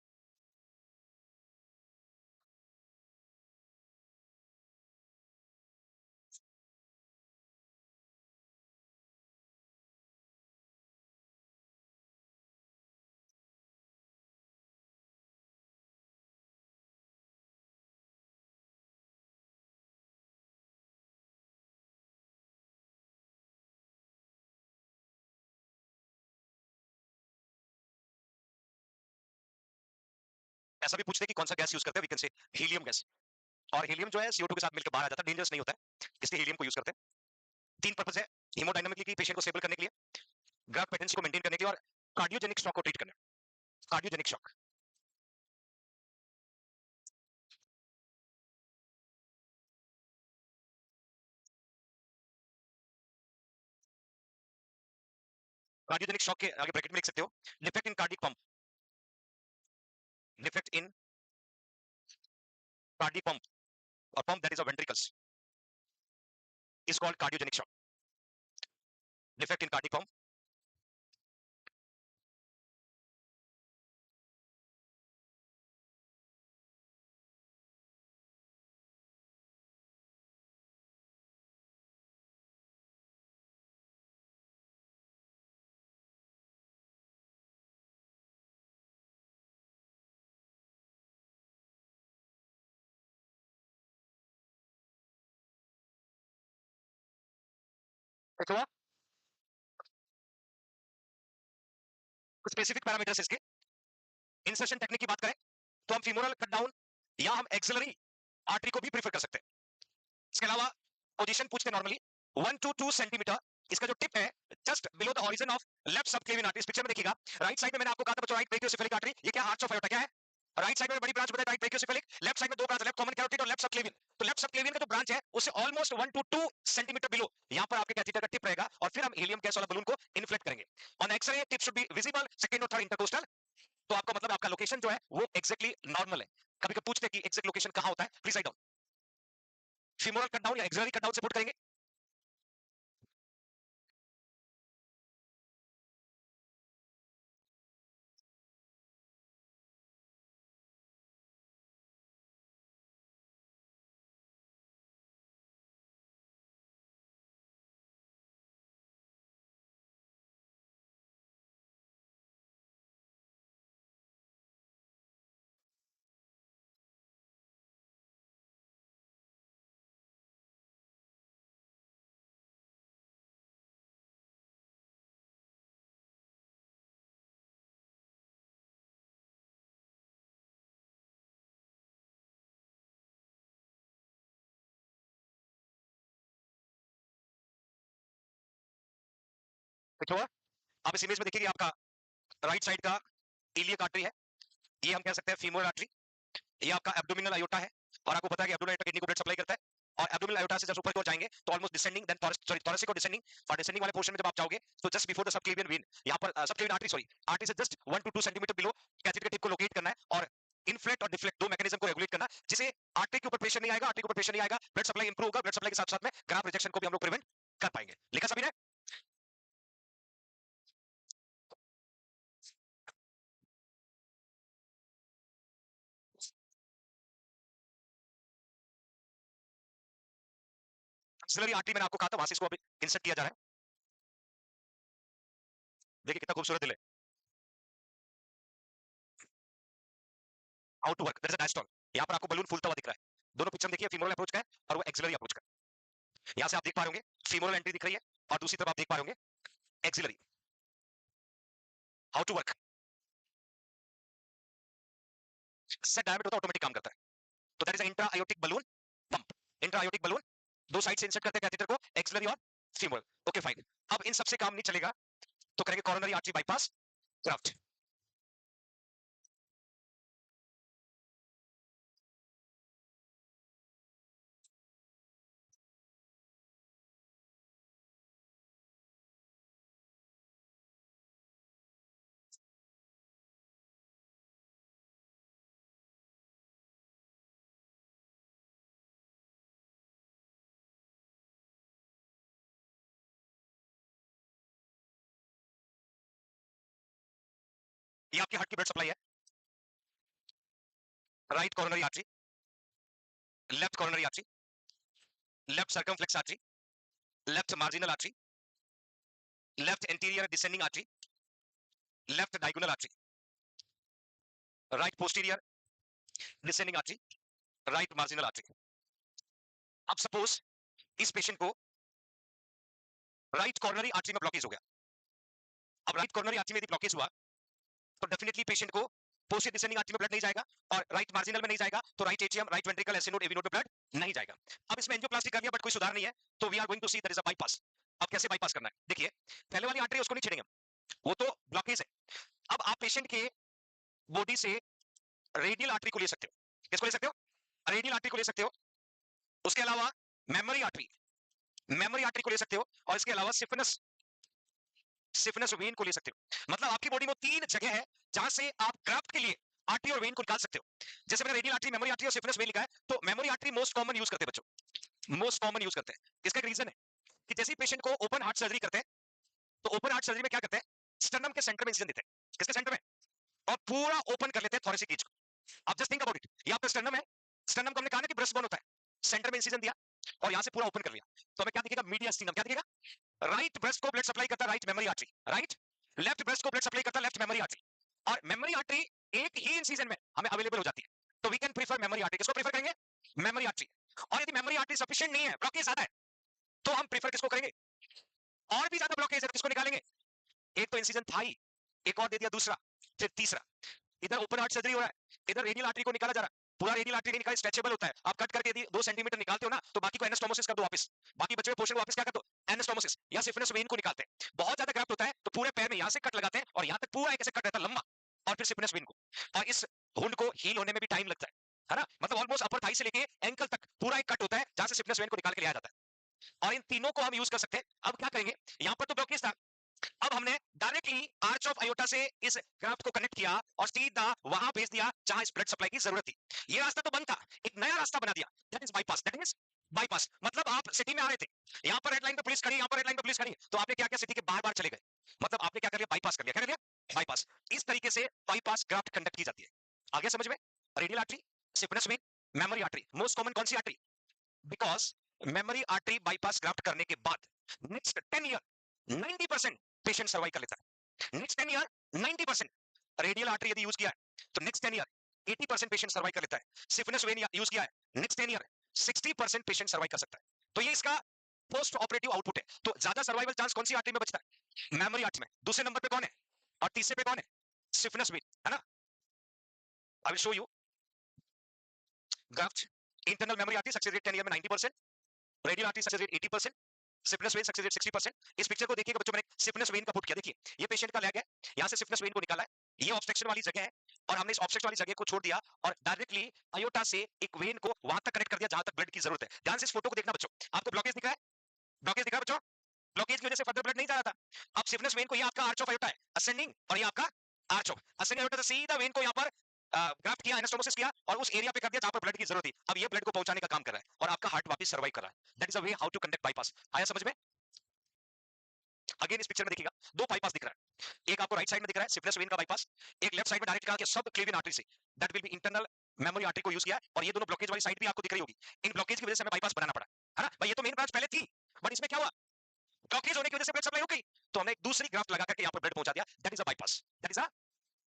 ऐसा भी पूछते हैं कि कौन सा गैस यूज करते हैं, we can say helium gas. और हीलियम जो है CO2 के साथ मिलकर बाहर आ जाता है, डेंजरस नहीं होता है, इसलिए हीलियम को यूज करते हैं। तीन पर्पस है, हीमोडायनामिकली पेशेंट को स्टेबल करने के लिए, ग्राफ पेटेंसी को मेंटेन करने के लिए, और कार्डियोजेनिक शॉक को ट्रीट करना। कार्डियोजेनिक शॉक, कार्डियोजेनिक शॉक के आगे ब्रैकेट में लिख सकते हो defect in cardiac pump, defect in cardiac pump और pump that is of ventricles is called cardiogenic shock. Defect in cardiac pump, कुछ स्पेसिफिक पैरामीटर्स इसके। इंसर्शन टेक्निक की बात करें तो हम फीमोरल कट डाउन या हम एक्सिलरी आर्टरी को भी प्रीफर कर सकते हैं। इसके अलावा पोजीशन पूछते नॉर्मली 1 to 2 सेंटीमीटर, इसका जो टिप है just below the origin of left subclavian artery. इस पिक्चर में देखिएगा, राइट साइड में मैंने आपको कहा था बच्चों राइट ब्रेकियोसेफेलिक आर्टरी, ये क्या आर्च ऑफ अयोटा क्या है, राइट साइड में बड़ी ब्रांच बताया राइट ब्रेकियोसेफेलिक, लेफ्ट साइड में दो ब्रांच, लेफ्ट कॉमन कैरोटिड और लेफ्ट सबक्लेवियन। तो लेफ्ट सबक्लेवियन का जो ब्रांच है उससे ऑलमोस्ट 1 to 2 सेंटीमीटर बिलो यहां पर आपके कैथेटर का टिप रहेगा, और फिर हम हीलियम गैस वाला बलून को इन्फ्लेट करेंगे। On x-ray tip should be visible second और थर्ड इंटरकोस्टल। तो आपका मतलब आपका लोकेशन जो है वो एक्जेक्टली नॉर्मल है। कभी कभी पूछते हैं कि एक्जेक्ट लोकेशन कहां होता है, please write down. Femoral cut down या एक्सिलरी कट डाउन से पुट करेंगे। कुछ हुआ, आप इस इमेज में देखिए आपका राइट साइड का इलियक आर्टरी है, ये हम कह सकते हैं फीमोरल आर्टरी, ये आपका एब्डोमिनल आयोटा है, और आपको पता है कि एब्डोमिनल आयोटा किडनी को ब्लड सप्लाई करता है, और एब्डोमिनल आयोटा से जब ऊपर की ओर जाएंगे तो ऑलमोस्ट डिसेंडिंग, देन थोरेसिक और डिसेंडिंग, और डिसेंडिंग वाले पोर्शन में जब आप जाओगे तो just before the subclavian vein, यहां पर सबक्लेवियन आर्टरी, सॉरी, आर्टरी से just 1 to 2 centimetre below catheter tip को लोकेट करना है, और इनफ्लेट और डिफ्लेक्ट दो मैकेनिज्म को रेगुलेट करना, जिसे आर्टरी के ऊपर प्रेशर नहीं आएगा, आर्टरी के ऊपर प्रेशर नहीं आएगा, ब्लड सप्लाई इंप्रूव होगा, ब्लड सप्लाई के साथ साथ में ग्राफ रिजेक्शन को भी हम लोग प्रिवेंट कर पाएंगे। लिखा सभी ने? एक्सिलरी आर्टरी मैंने आपको कहा था, वहां से इसको अभी इंसर्ट किया जा रहा है, देखिए कितना खूबसूरत दिल है। How to work, there is a diastole, यहां पर आपको बलून फूलता हुआ दिख रहा है, दोनों पिक्चर देखिए, फीमोरल अप्रोच का है और वो एक्सिलरी अप्रोच का है। यहां से आप देख पा रहे होंगे फीमोरल एंट्री दिख रही है, और दूसरी तरफ आप देख पा रहे होंगे axillary. How to work, set diameter होता है, ऑटोमेटिक काम करता है, तो that is intra aortic balloon pump, intra aortic balloon, दो साइड से इंसर्ट करते हैं कैथेटर को, एक्सिलरी और फीमोरल। ओके फाइन, अब इन सबसे काम नहीं चलेगा तो करेंगे कोरोनरी आर्टरी बाईपास ग्राफ्ट। ये आपकी हार्ट की ब्लड सप्लाई है, right coronary artery, left coronary artery, left circumflex artery, left marginal artery, left anterior descending artery, left diagonal artery, right posterior descending artery, right marginal artery. अब suppose इस patient को right coronary artery में blockage हो गया, अब right coronary artery में यदि blockage हुआ तो डेफिनेटली पेशेंट को पोस्टीरियर डिसेंडिंग आर्टरी में ब्लड नहीं जाएगा, और राइट मार्जिनल में नहीं जाएगा, तो right atrium, right ventricle, AC node, AV node में ब्लड नहीं जाएगा। अब इसमें एंजियोप्लास्टी कर लिया बट कोई सुधार नहीं है, तो we are going to see that is a bypass. अब कैसे बाईपास करना है, देखिए पहले वाली आर्टरी उसको नहीं छेड़ेंगे, वो तो ब्लॉकेज है। अब आप पेशेंट के बॉडी से रेडियल आर्टरी को ले सकते हो, किसको ले सकते हो, रेडियल आर्टरी को ले सकते हो, उसके अलावा मेमोरी आर्टरी, मेमोरी आर्टरी को ले सकते हो, और इसके अलावा सिफिनस, सिफिनस वेन को ले सकते हो। मतलब आपकी बॉडी में तीन जगह है जहां से आप ग्राफ्ट के लिए आर्टरी और वेन को निकाल सकते हो। जैसे मैंने रेडियल आर्टरी, मेमोरी आर्टरी और सिफिनस वेन लिखा है, तो memory artery most common use करते हैं बच्चों, मोस्ट कॉमन यूज करते हैं। इसका एक रीजन है कि जैसे पेशेंट को ओपन हार्ट सर्जरी करते हैं, तो ओपन हार्ट सर्जरी में क्या करते हैं, स्टर्नम के सेंटर में इंसिजन देते हैं, किसके सेंटर में, और पूरा ओपन कर लेते हैं थोरेसिक रीज को। आप जस्ट थिंक अबाउट इट, ये आपका स्टर्नम है, स्टर्नम को हमने कहा ना कि ब्रेस्ट बोन होता है, सेंटर में इंसिजन दिया और यहां से पूरा ओपन कर लिया, तो हमें क्या दिखेगा, मीडियास्टिनम, क्या दिखेगा, राइट ब्रेस्ट को ब्लड सप्लाई करता है write memory artery, right, left breast को ब्लड सप्लाई करता है लेफ्ट मेमोरी आर्टरी, और मेमोरी आर्टरी एक ही इंसिजन में हमें अवेलेबल हो जाती है, तो we can prefer memory artery. किसको प्रीफर करेंगे, मेमोरी आर्टरी। और यदि मेमोरी आर्टरी सफिशिएंट नहीं है, ब्लॉकेज ज्यादा है, तो हम प्रीफर किसको करेंगे, और भी ज्यादा ब्लॉकेज है तो किसको निकालेंगे, एक तो इंसिजन था ही, एक और दे दिया दूसरा, फिर तीसरा, इधर ओपन हार्ट सर्जरी हो रहा है, इधर रेडियल आर्टरी को निकाला जा रहा है, पूरा रेडियल आर्टरी नहीं निकाल, स्ट्रेचेबल होता है, आप कट करके यदि 2 सेंटीमीटर निकालते हो ना, तो बाकी को एनास्टोमोसिस कर दो वापस, बाकी बचे हुए पोर्शन को वापस क्या कर दो, एनास्टोमोसिस या सिफिलिस वेन को निकालते हैं। बहुत ज्यादा ग्राफ्ट होता है तो पूरे पैर में यहां से कट लगाते हैं, और यहां तक पूरा एक ऐसे कट रहता है लंबा, और फिर सिफिलिस वेन को, और इस वुंड को हील होने में भी टाइम लगता है ना, मतलब ऑलमोस्ट अपर थाई से लेके एंकल तक पूरा एक कट होता है जहां से सिफिलिस वेन को निकाल के लिया जाता है, और इन तीनों को हम यूज कर सकते हैं। अब क्या करेंगे, यहां पर तो ब्लॉकेज था, अब हमने डायरेक्टली आर्च ऑफ आयोटा से इस ग्राफ्ट को कनेक्ट किया और सीधा वहां भेज दिया जहां इस ब्लड सप्लाई की जरूरत थी। ये रास्ता तो बंद था, एक नया रास्ता बना दिया, that is bypass, that is bypass. मतलब आप सिटी में आ रहे थे, यहां पर रेड लाइन पे पुलिस खड़ी, यहां पर रेड लाइन पे पुलिस खड़ी, तो आपने क्या किया, सिटी के बाहर बाहर चले गए, मतलब आपने क्या कर लिया, बाईपास कर लिया, क्या कर लिया, बाईपास। इस तरीके से बाईपास ग्राफ्ट कंडक्ट की जाती है। आगे समझ में, radial artery, saphenous vein, mammary artery, most common कौन सी artery, because mammary artery bypass graft करने के बाद नेक्स्ट 10 ईयर 90% पेशेंट सर्वाइव कर लेता है, नेक्स्ट 10 ईयर 90%। रेडियल आर्टरी यदि यूज किया है तो नेक्स्ट 10 ईयर 80% पेशेंट सर्वाइव कर लेता है, सिफिलिस वेन यूज किया है नेक्स्ट 10 ईयर 60% पेशेंट सर्वाइव कर सकता है। तो ये इसका पोस्ट ऑपरेटिव आउटपुट है। तो ज्यादा सर्वाइवल चांस कौन सी आर्टरी में बचता है, मेमोरी आर्टरी में। दूसरे नंबर पे कौन है, और तीसरे पे कौन है, सिफिलिस वेन, है ना। I will show you graft. Internal mammary artery success rate 10 year में 90%, radial artery success rate 80%, syphilis when success rate 60%। इस पिक्चर को देखिएगा बच्चों, मैंने सिफिलिस वेन का पुट किया, देखिए ये पेशेंट का लेग है, यहाँ से सिफिलिस वेन को निकाला है, ये ऑब्स्ट्रक्शन वाली जगह है, और हमने इस ऑब्स्ट्रक्शन वाली जगह को छोड़ दिया और डायरेक्टली अयोटा से एक वेन को वहां तक कनेक्ट कर दिया जहां तक ब्लड की जरूरत है। ध्यान से इस फोटो को देखना बच्चों, आपको ब्लॉकेज दिख रहा है, ब्लॉकेज दिख रहा है बच्चों, ब्लॉकेज की वजह से फर्दर ब्लड नहीं जा रहा था। अब सिफिलिस वेन को, ये आपका आर्च ऑफ अयोटा है असेंडिंग, और ये आपका आर्च ऑफ असेंडिंग अयोटा से सीधा वेन को यहाँ पर ग्राफ्ट किया, एनास्टोमोसिस किया और उस एरिया पे कर दिया जहां पर ब्लड की जरूरत थी। अब ये ब्लड को पहुंचाने का काम कर रहा है और आपका हार्ट वापस सर्वाइव कर रहा है। That is a way how to conduct bypass. आया समझ में? अगेन इस पिक्चर में देखिएगा दो बाईपास दिख रहा है, एक आपको राइट साइड में दिख रहा है सिफिलिस वेन का बाईपास, एक लेफ्ट साइड में डायरेक्ट कहा कि सब क्लेवियन आर्टरी से, that will B internal mammary artery को यूज किया, और ये दोनों ब्लॉकेज वाली साइड भी आपको दिख रही होगी। इन ब्लॉकेज की वजह से हमें बाईपास बनाना पड़ा, है ना भाई? ये तो मेन ब्रांच पहले थी, बट इसमें क्या हुआ, ब्लॉकेज होने की वजह से ब्लड सप्लाई रुक गई, तो हमने एक दूसरी ग्राफ्ट लगा करके यहाँ पर ब्लड पहुंचा दिया। That is a bypass, that is a,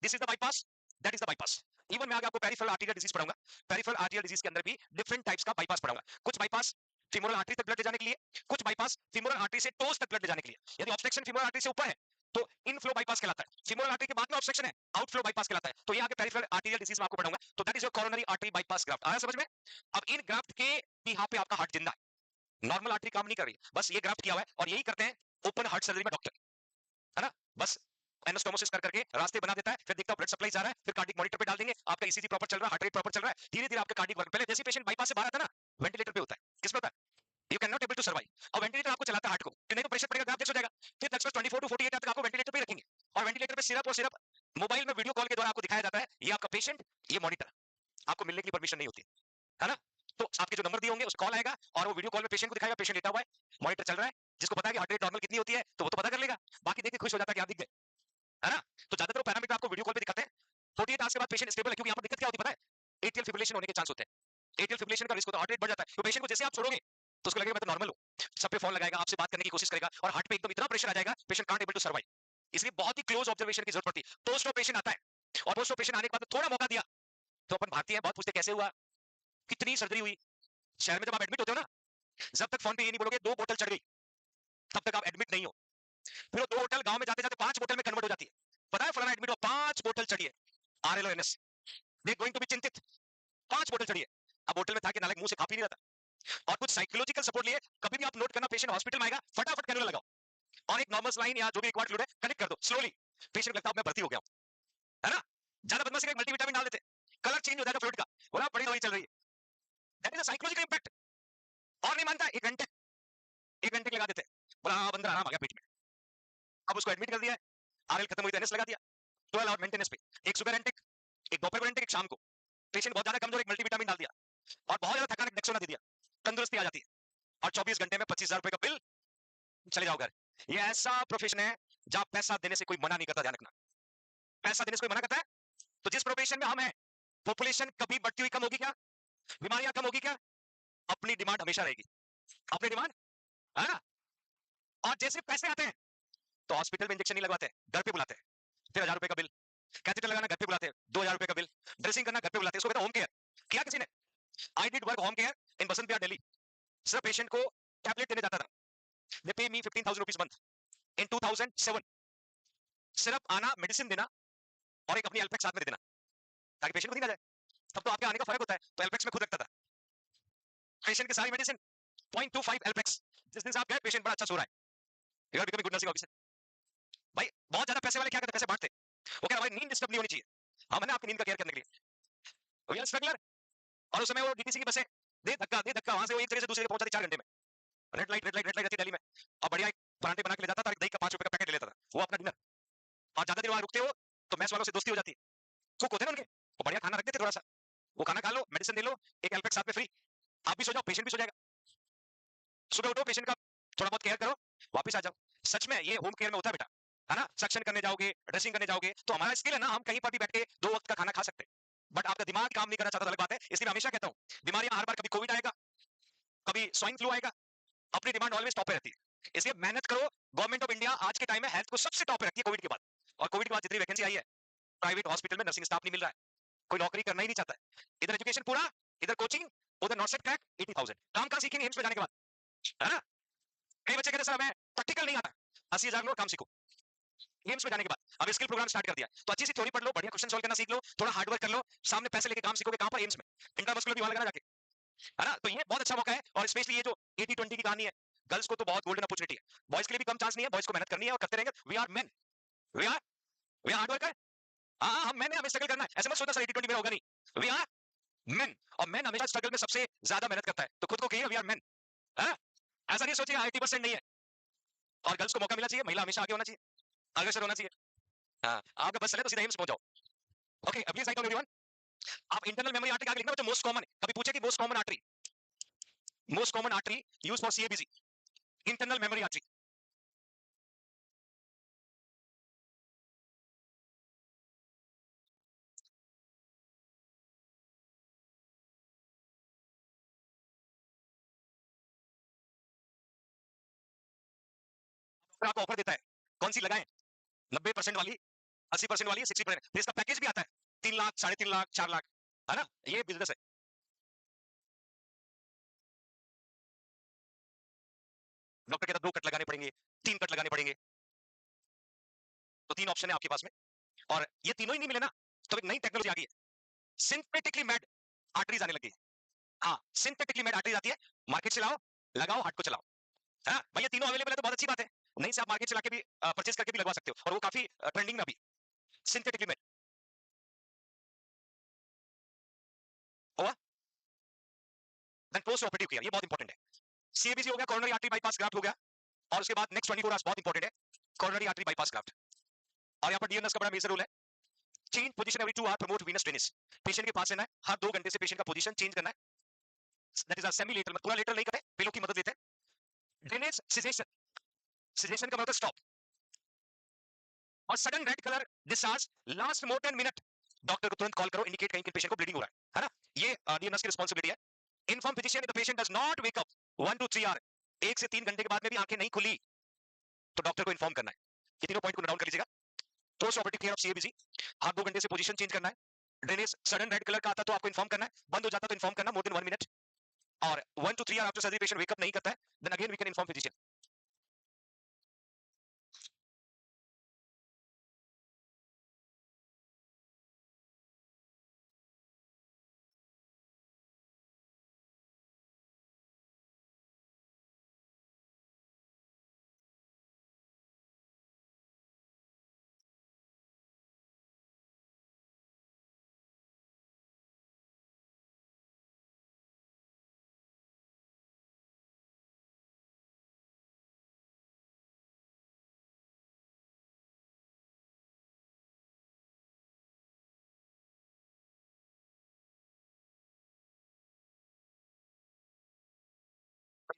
this is the bypass, that is the bypass. Even मैं आगे आपको पेरिफेरल आर्टेरियल डिजीज पढ़ाऊंगा, पेरिफेरल आर्टेरियल डिजीज के अंदर भी डिफरेंट टाइप्स का बाईपास पढ़ाऊंगा। कुछ बाईपास फीमोरल आर्टरी तक ब्लड ले जाने के लिए, कुछ बाईपास फीमोरल आर्टरी से टोस तक ब्लड ले जाने के लिए। यदि ऑब्स्ट्रक्शन फीमोरल आर्टरी से ऊपर है तो इनफ्लो बाईपास कहलाता है, फीमोरल आर्टरी के बाद में ऑब्स्ट्रक्शन है आउटफ्लो बाईपास कहलाता है। तो ये आगे पेरिफेरल आर्टेरियल डिजीज में आपको पढ़ाऊंगा। तो that is your coronary artery bypass graft. आया समझ में? अब इन ग्राफ्ट के यहाँ पे आपका हार्ट जिंदा है, नॉर्मल आर्टरी काम नहीं कर रही, बस ये ग्राफ्ट किया हुआ है, और यही करते हैं ओपन हार्ट सर्जरी में डॉक्टर, है ना? बस एनास्टोमोसिस कर करके रास्ते बना देता है, फिर देखता है ब्लड सप्लाई जा रहा है, फिर कार्डिक मॉनिटर पे डाल देंगे, आपका ईसीजी प्रॉपर चल रहा है, हार्ट रेट प्रॉपर चल रहा है, धीरे धीरे आपका कार्डिक वर्क, पहले जैसे पेशेंट बाईपास से बाहर आता है ना वेंटिलेटर पे होता है, किस पे होता है? You can not able to survive, और वेंटिलेटर आपको चलाता है हार्ट को, नहीं तो प्रेशर पड़ेगा, ग्राफ हो जाएगा, फिर लगभग 24 टू 48 तक आपको वेंटिलेटर पे ही रखेंगे, और वेंटिलेटर पे सिर्फ और सिर्फ मोबाइल में वीडियो कॉल के द्वारा आपको दिखाया जाता है, ये आपका पेशेंट, ये मॉनिटर, आपको मिलने की परमिशन नहीं होती है ना? तो आपके जो नंबर दिए होंगे उस कॉल आएगा और वो वीडियो कॉल में पेशेंट को दिखाएगा, पेशेंट लेटा हुआ है, मॉनिटर चल रहा है, जिसको पता है कि हार्ट रेट नॉर्मल कितनी होती है तो वो तो पता कर लेगा, बाकी देख के खुश हो जाता है कि आप दिख गए, है ना? तो ज्यादातर पैरामीटर आपको वीडियो कॉल पे दिखाते हैं। 48 आवर्स के बाद पेशेंट स्टेबल है, क्योंकि यहाँ पर दिक्कत क्या होती है पता है? एट्रियल फिब्रिलेशन होने के चांस होते हैं, एट्रियल फिब्रिलेशन का रिस्क होता है, हार्ट रेट बढ़ जाता है, तो पेशेंट को जैसे आप छोड़ोगे तो उसको लगेगा मैं तो नॉर्मल हूं, सब पे फोन लगाएगा, आपसे बात करने की कोशिश करेगा, और हार्ट पे एकदम इतना प्रेशर आ जाएगा patient can't able to survive. इसलिए बहुत ही क्लोज ऑब्जर्वेशन की जरूरत पड़ती है। पोस्ट ऑफ पेशेंट आता है, और पोस्ट ऑफ पेशेंट आने के बाद थोड़ा मौका दिया तो अपन भारतीय हैं, बहुत पूछते कैसे हुआ, कितनी सर्जरी हुई। शहर में जब आप एडमिट होते हो ना, जब तक फोन पे ये नहीं बोलोगे 2 बोतल चढ़ गई, तब तक आप एडमिट नहीं हो। फिर वो 2 बोतल गांव में जाते जाते 5 बोतल में कन्वर्ट हो जाती है, पता है फलाना एडमिट हुआ 5 बोतल चढ़ी है, आरएलओएनएस, दे गोइंग टू बी चिंतित, 5 बोतल चढ़ी है। अब बोतल में था कि नालक मुंह से खा पी नहीं रहता, और कुछ साइकोलॉजिकल सपोर्ट लिए कभी भी आप नोट करना, पेशेंट हॉस्पिटल में आएगा फटाफट कैनुला लगाओ, और एक नॉर्मल लाइन या जो भी रिक्वायर्ड फ्लूइड है कनेक्ट कर दो स्लोली, पेशेंट लगता है अब मैं भर्ती हो गया हूं, है ना? ज्यादा बदमाशी का मल्टीविटामिन डाल देते, कलर चेंज हो जाएगा फ्लूइड का, बोला बड़ी दवाई चल रही है, that is a psychological impact. और नहीं मानता, 1 घंटे लगा देते, बोला हाँ बंदर आराम आ गया पेट में, अब उसको एडमिट कर दिया है, आरएल खत्म हुई तो एनएस लगा दिया, 12 आवर मेंटेनेंस पे, एक सुबह एंटेक, एक दोपहर को एंटेक, एक शाम को, पेशेंट बहुत ज्यादा कमजोर, एक मल्टीविटामिन डाल दिया, और बहुत ज्यादा थकान, एक डेक्सोना दे दिया, तंदुरुस्ती आ जाती है, और 24 घंटे में 25,000 रुपए का बिल, चले जाओ घर। ये ऐसा प्रोफेशन है जहां पैसा देने से कोई मना नहीं करता, ध्यान रखना, पैसा देने से कोई मना करता है? तो जिस प्रोफेशन में हम हैं, पॉपुलेशन कभी बढ़ती हुई कम होगी क्या? बीमारियां कम होगी क्या? अपनी डिमांड हमेशा रहेगी, अपनी डिमांड, है ना? और जैसे पैसे आते हैं तो हॉस्पिटल में इंजेक्शन नहीं लगवाते, घर पे बुलाते हैं, फिर 1,000 रुपए का बिल, कैथेटर लगाना घर पे बुलाते हैं, 2,000 रुपए का बिल, ड्रेसिंग करना घर पे बुलाते हैं, इसको कहते हैं होम केयर। किया किसी ने? I did work home care in Basant Vihar Delhi, सिर्फ पेशेंट को टैबलेट देने जाता था, दे पे मी 15,000 रुपीस मंथ इन 2007, सिर्फ आना, मेडिसिन देना, और एक अपनी एल्पेक्स साथ में दे देना, ताकि पेशेंट को दी ना जाए। तब तो आपके आने का फर्क होता है, तो एल्पेक्स में खुद रखता था, पेशेंट की सारी मेडिसिन 0.25 एल्पेक्स, जिस दिन से आप गए पेशेंट बड़ा अच्छा सो रहा है, you are becoming good nursing officer. भाई बहुत ज्यादा पैसे वाले क्या करते, पैसे बांटते, वो कह रहा भाई नींद डिस्टर्ब नहीं होनी चाहिए, हम है ना आपकी नींद का केयर करने के लिए, वी आर स्ट्रगलर। और उस समय वो डीटीसी की बसें दे धक्का वहां से वो एक जगह से दूसरे जगह पहुंचाती 4 घंटे में, रेड लाइट रहती दिल्ली में, और बढ़िया एक परांठे बना के ले जाता था, और एक दही का 5 रुपए का पैकेट ले लेता था, वो अपना डिनर। और ज्यादा देर वहां रुकते हो तो मैस वालों से दोस्ती हो जाती है, कुक होते ना उनके, वो बढ़िया खाना रख देते, थोड़ा सा वो खाना खा लो, मेडिसिन ले लो, एक एल्पेक्स साथ में फ्री, आप भी सो जाओ, पेशेंट भी सो जाएगा, सुबह उठो पेशेंट का थोड़ा बहुत केयर करो, वापस आ जाओ। सच में ये होम केयर में होता है बेटा, है ना? सक्शन करने जाओगे, ड्रेसिंग करने जाओगे, तो हमारा स्किल है ना, हम कहीं पर भी बैठ के 2 वक्त का खाना खा सकते हैं, बट आपका दिमाग काम नहीं करना चाहता, अलग बात है। इसलिए मैं हमेशा कहता हूं, बीमारियां हर बार, कभी कोविड आएगा, कभी स्वाइन फ्लू आएगा, अपनी डिमांड ऑलवेज टॉप पे रहती है, इसलिए मेहनत करो। गवर्नमेंट ऑफ इंडिया आज के टाइम में हेल्थ को सबसे टॉप पे रखती है कोविड के बाद, और कोविड के बाद जितनी वैकेंसी आई है, प्राइवेट हॉस्पिटल में नर्सिंग स्टाफ नहीं मिल रहा है, कोई नौकरी करना ही नहीं चाहता है, इधर एजुकेशन पूरा, इधर कोचिंग, उधर नॉट सेट क्रैक, 80,000 काम कहां सीखेंगे एम्स में जाने के बाद, है ना? कई बच्चे कहते सर हमें प्रैक्टिकल नहीं आता, 80,000 लो काम सीखो एम्स में जाने के बाद, अब स्किल प्रोग्राम स्टार्ट कर दिया, तो अच्छी सी थ्योरी पढ़ लो, बढ़िया क्वेश्चन सॉल्व करना सीख लो, थोड़ा हार्ड वर्क कर लो, सामने पैसे लेके काम सीखोगे, कहां पर? एम्स में, इंटरमस्कुलर भी वहां लगाना जाके, है ना? तो ये बहुत अच्छा मौका है, और स्पेशली ये जो 80-20 की कहानी है, गर्ल्स को तो बहुत गोल्डन अपॉर्चुनिटी है, बॉयज के लिए भी कम चांस नहीं है, बॉयज को मेहनत करनी है और करते रहेंगे। We are men, we are hard worker. हाँ हम मैन है, हमें स्ट्रगल करना है। ऐसे मत सोचना सर 80-20 मेरा होगा नहीं। वी आर मेन, और मैन हमेशा स्ट्रगल में सबसे ज्यादा मेहनत करता है, तो खुद को कहिए वी आर मेन। ऐसा नहीं सोचिए 80% नहीं है, और गर्ल्स को मौका मिलना चाहिए, महिला हमेशा आगे होना चाहिए, अग्रसर होना चाहिए। हाँ आपका बस चले तो सीधा एम्स पहुंच जाओ। ओके अब ये साइकिल एवरीवन, आप इंटरनल मेमोरी आर्टरी आगे लिखना बच्चों, मोस्ट कॉमन, कभी पूछे कि most common artery use for CABC, internal mammary artery. आपको ऑफर देता है, कौन सी लगाएं, 90% वाली, 80% वाली, 60%, फिर इसका पैकेज भी आता है 3 लाख, 3.5 लाख, 4 लाख, है ना, ये बिजनेस है। डॉक्टर कहता 2 कट लगाने पड़ेंगे, 3 कट लगाने पड़ेंगे, तो 3 ऑप्शन है आपके पास में, और ये तीनों ही नहीं मिले ना, तो एक नई टेक्नोलॉजी आ गई है, सिंथेटिकली मेड आर्टरीज आने लगी। हाँ सिंथेटिकली मेड आर्टरीज आती है, मार्केट से लाओ, लगाओ, हार्ट को चलाओ। है ना भाई, ये तीनों अवेलेबल है तो बहुत अच्छी बात है, नहीं से आप मार्केट चला के भी परचेज करके भी लगवा सकते हो, और वो काफी ट्रेंडिंग में अभी सिंथेटिकली मेड हुआ। देन पोस्ट ऑपरेटिव केयर, ये बहुत इंपॉर्टेंट है, सीएबीसी हो गया, कोरोनरी आर्टरी बाईपास ग्राफ्ट हो गया, और उसके बाद नेक्स्ट 24 आवर्स बहुत इंपॉर्टेंट है, कोरोनरी आर्टरी बाईपास ग्राफ्ट। और यहाँ पर डीएनएस का बड़ा मेजर रोल है, change position every 2 hour, promote venous tennis, patient के पास रहना है, हर 2 घंटे से पेशेंट का पोजीशन चेंज करना है, that is a semi lateral, पूरा लेटरल नहीं करते, पिलो की मदद लेते हैं। ड्रेनेज सिजेशन, सिजेशन का मतलब स्टॉप, और sudden red colour discharge last more than minute, doctor को तुरंत कॉल करो, इंडिकेट कहीं कि पेशेंट को ब्लीडिंग हो रहा है ना, ये डीएनएस की रिस्पांसिबिलिटी है। Inform physician the patient does not wake up 1 to 3 hour, 1 से 3 घंटे के बाद में भी आंखें नहीं खुली तो डॉक्टर को इन्फॉर्म करना है। ये तीनों पॉइंट को नोट डाउन कर लीजिएगा। पोस्ट ऑपरेटिव केयर ऑफ सीएबीसी, हर 2 घंटे से पोजीशन चेंज करना है, ड्रेनेज सडन रेड कलर का आता तो आपको इन्फॉर्म करना है, बंद हो जाता तो इन्फॉर्म करना मोर देन 1 मिनट, और 1 to 3 hour after surgery patient wake up नहीं करता है, then again we can inform physician.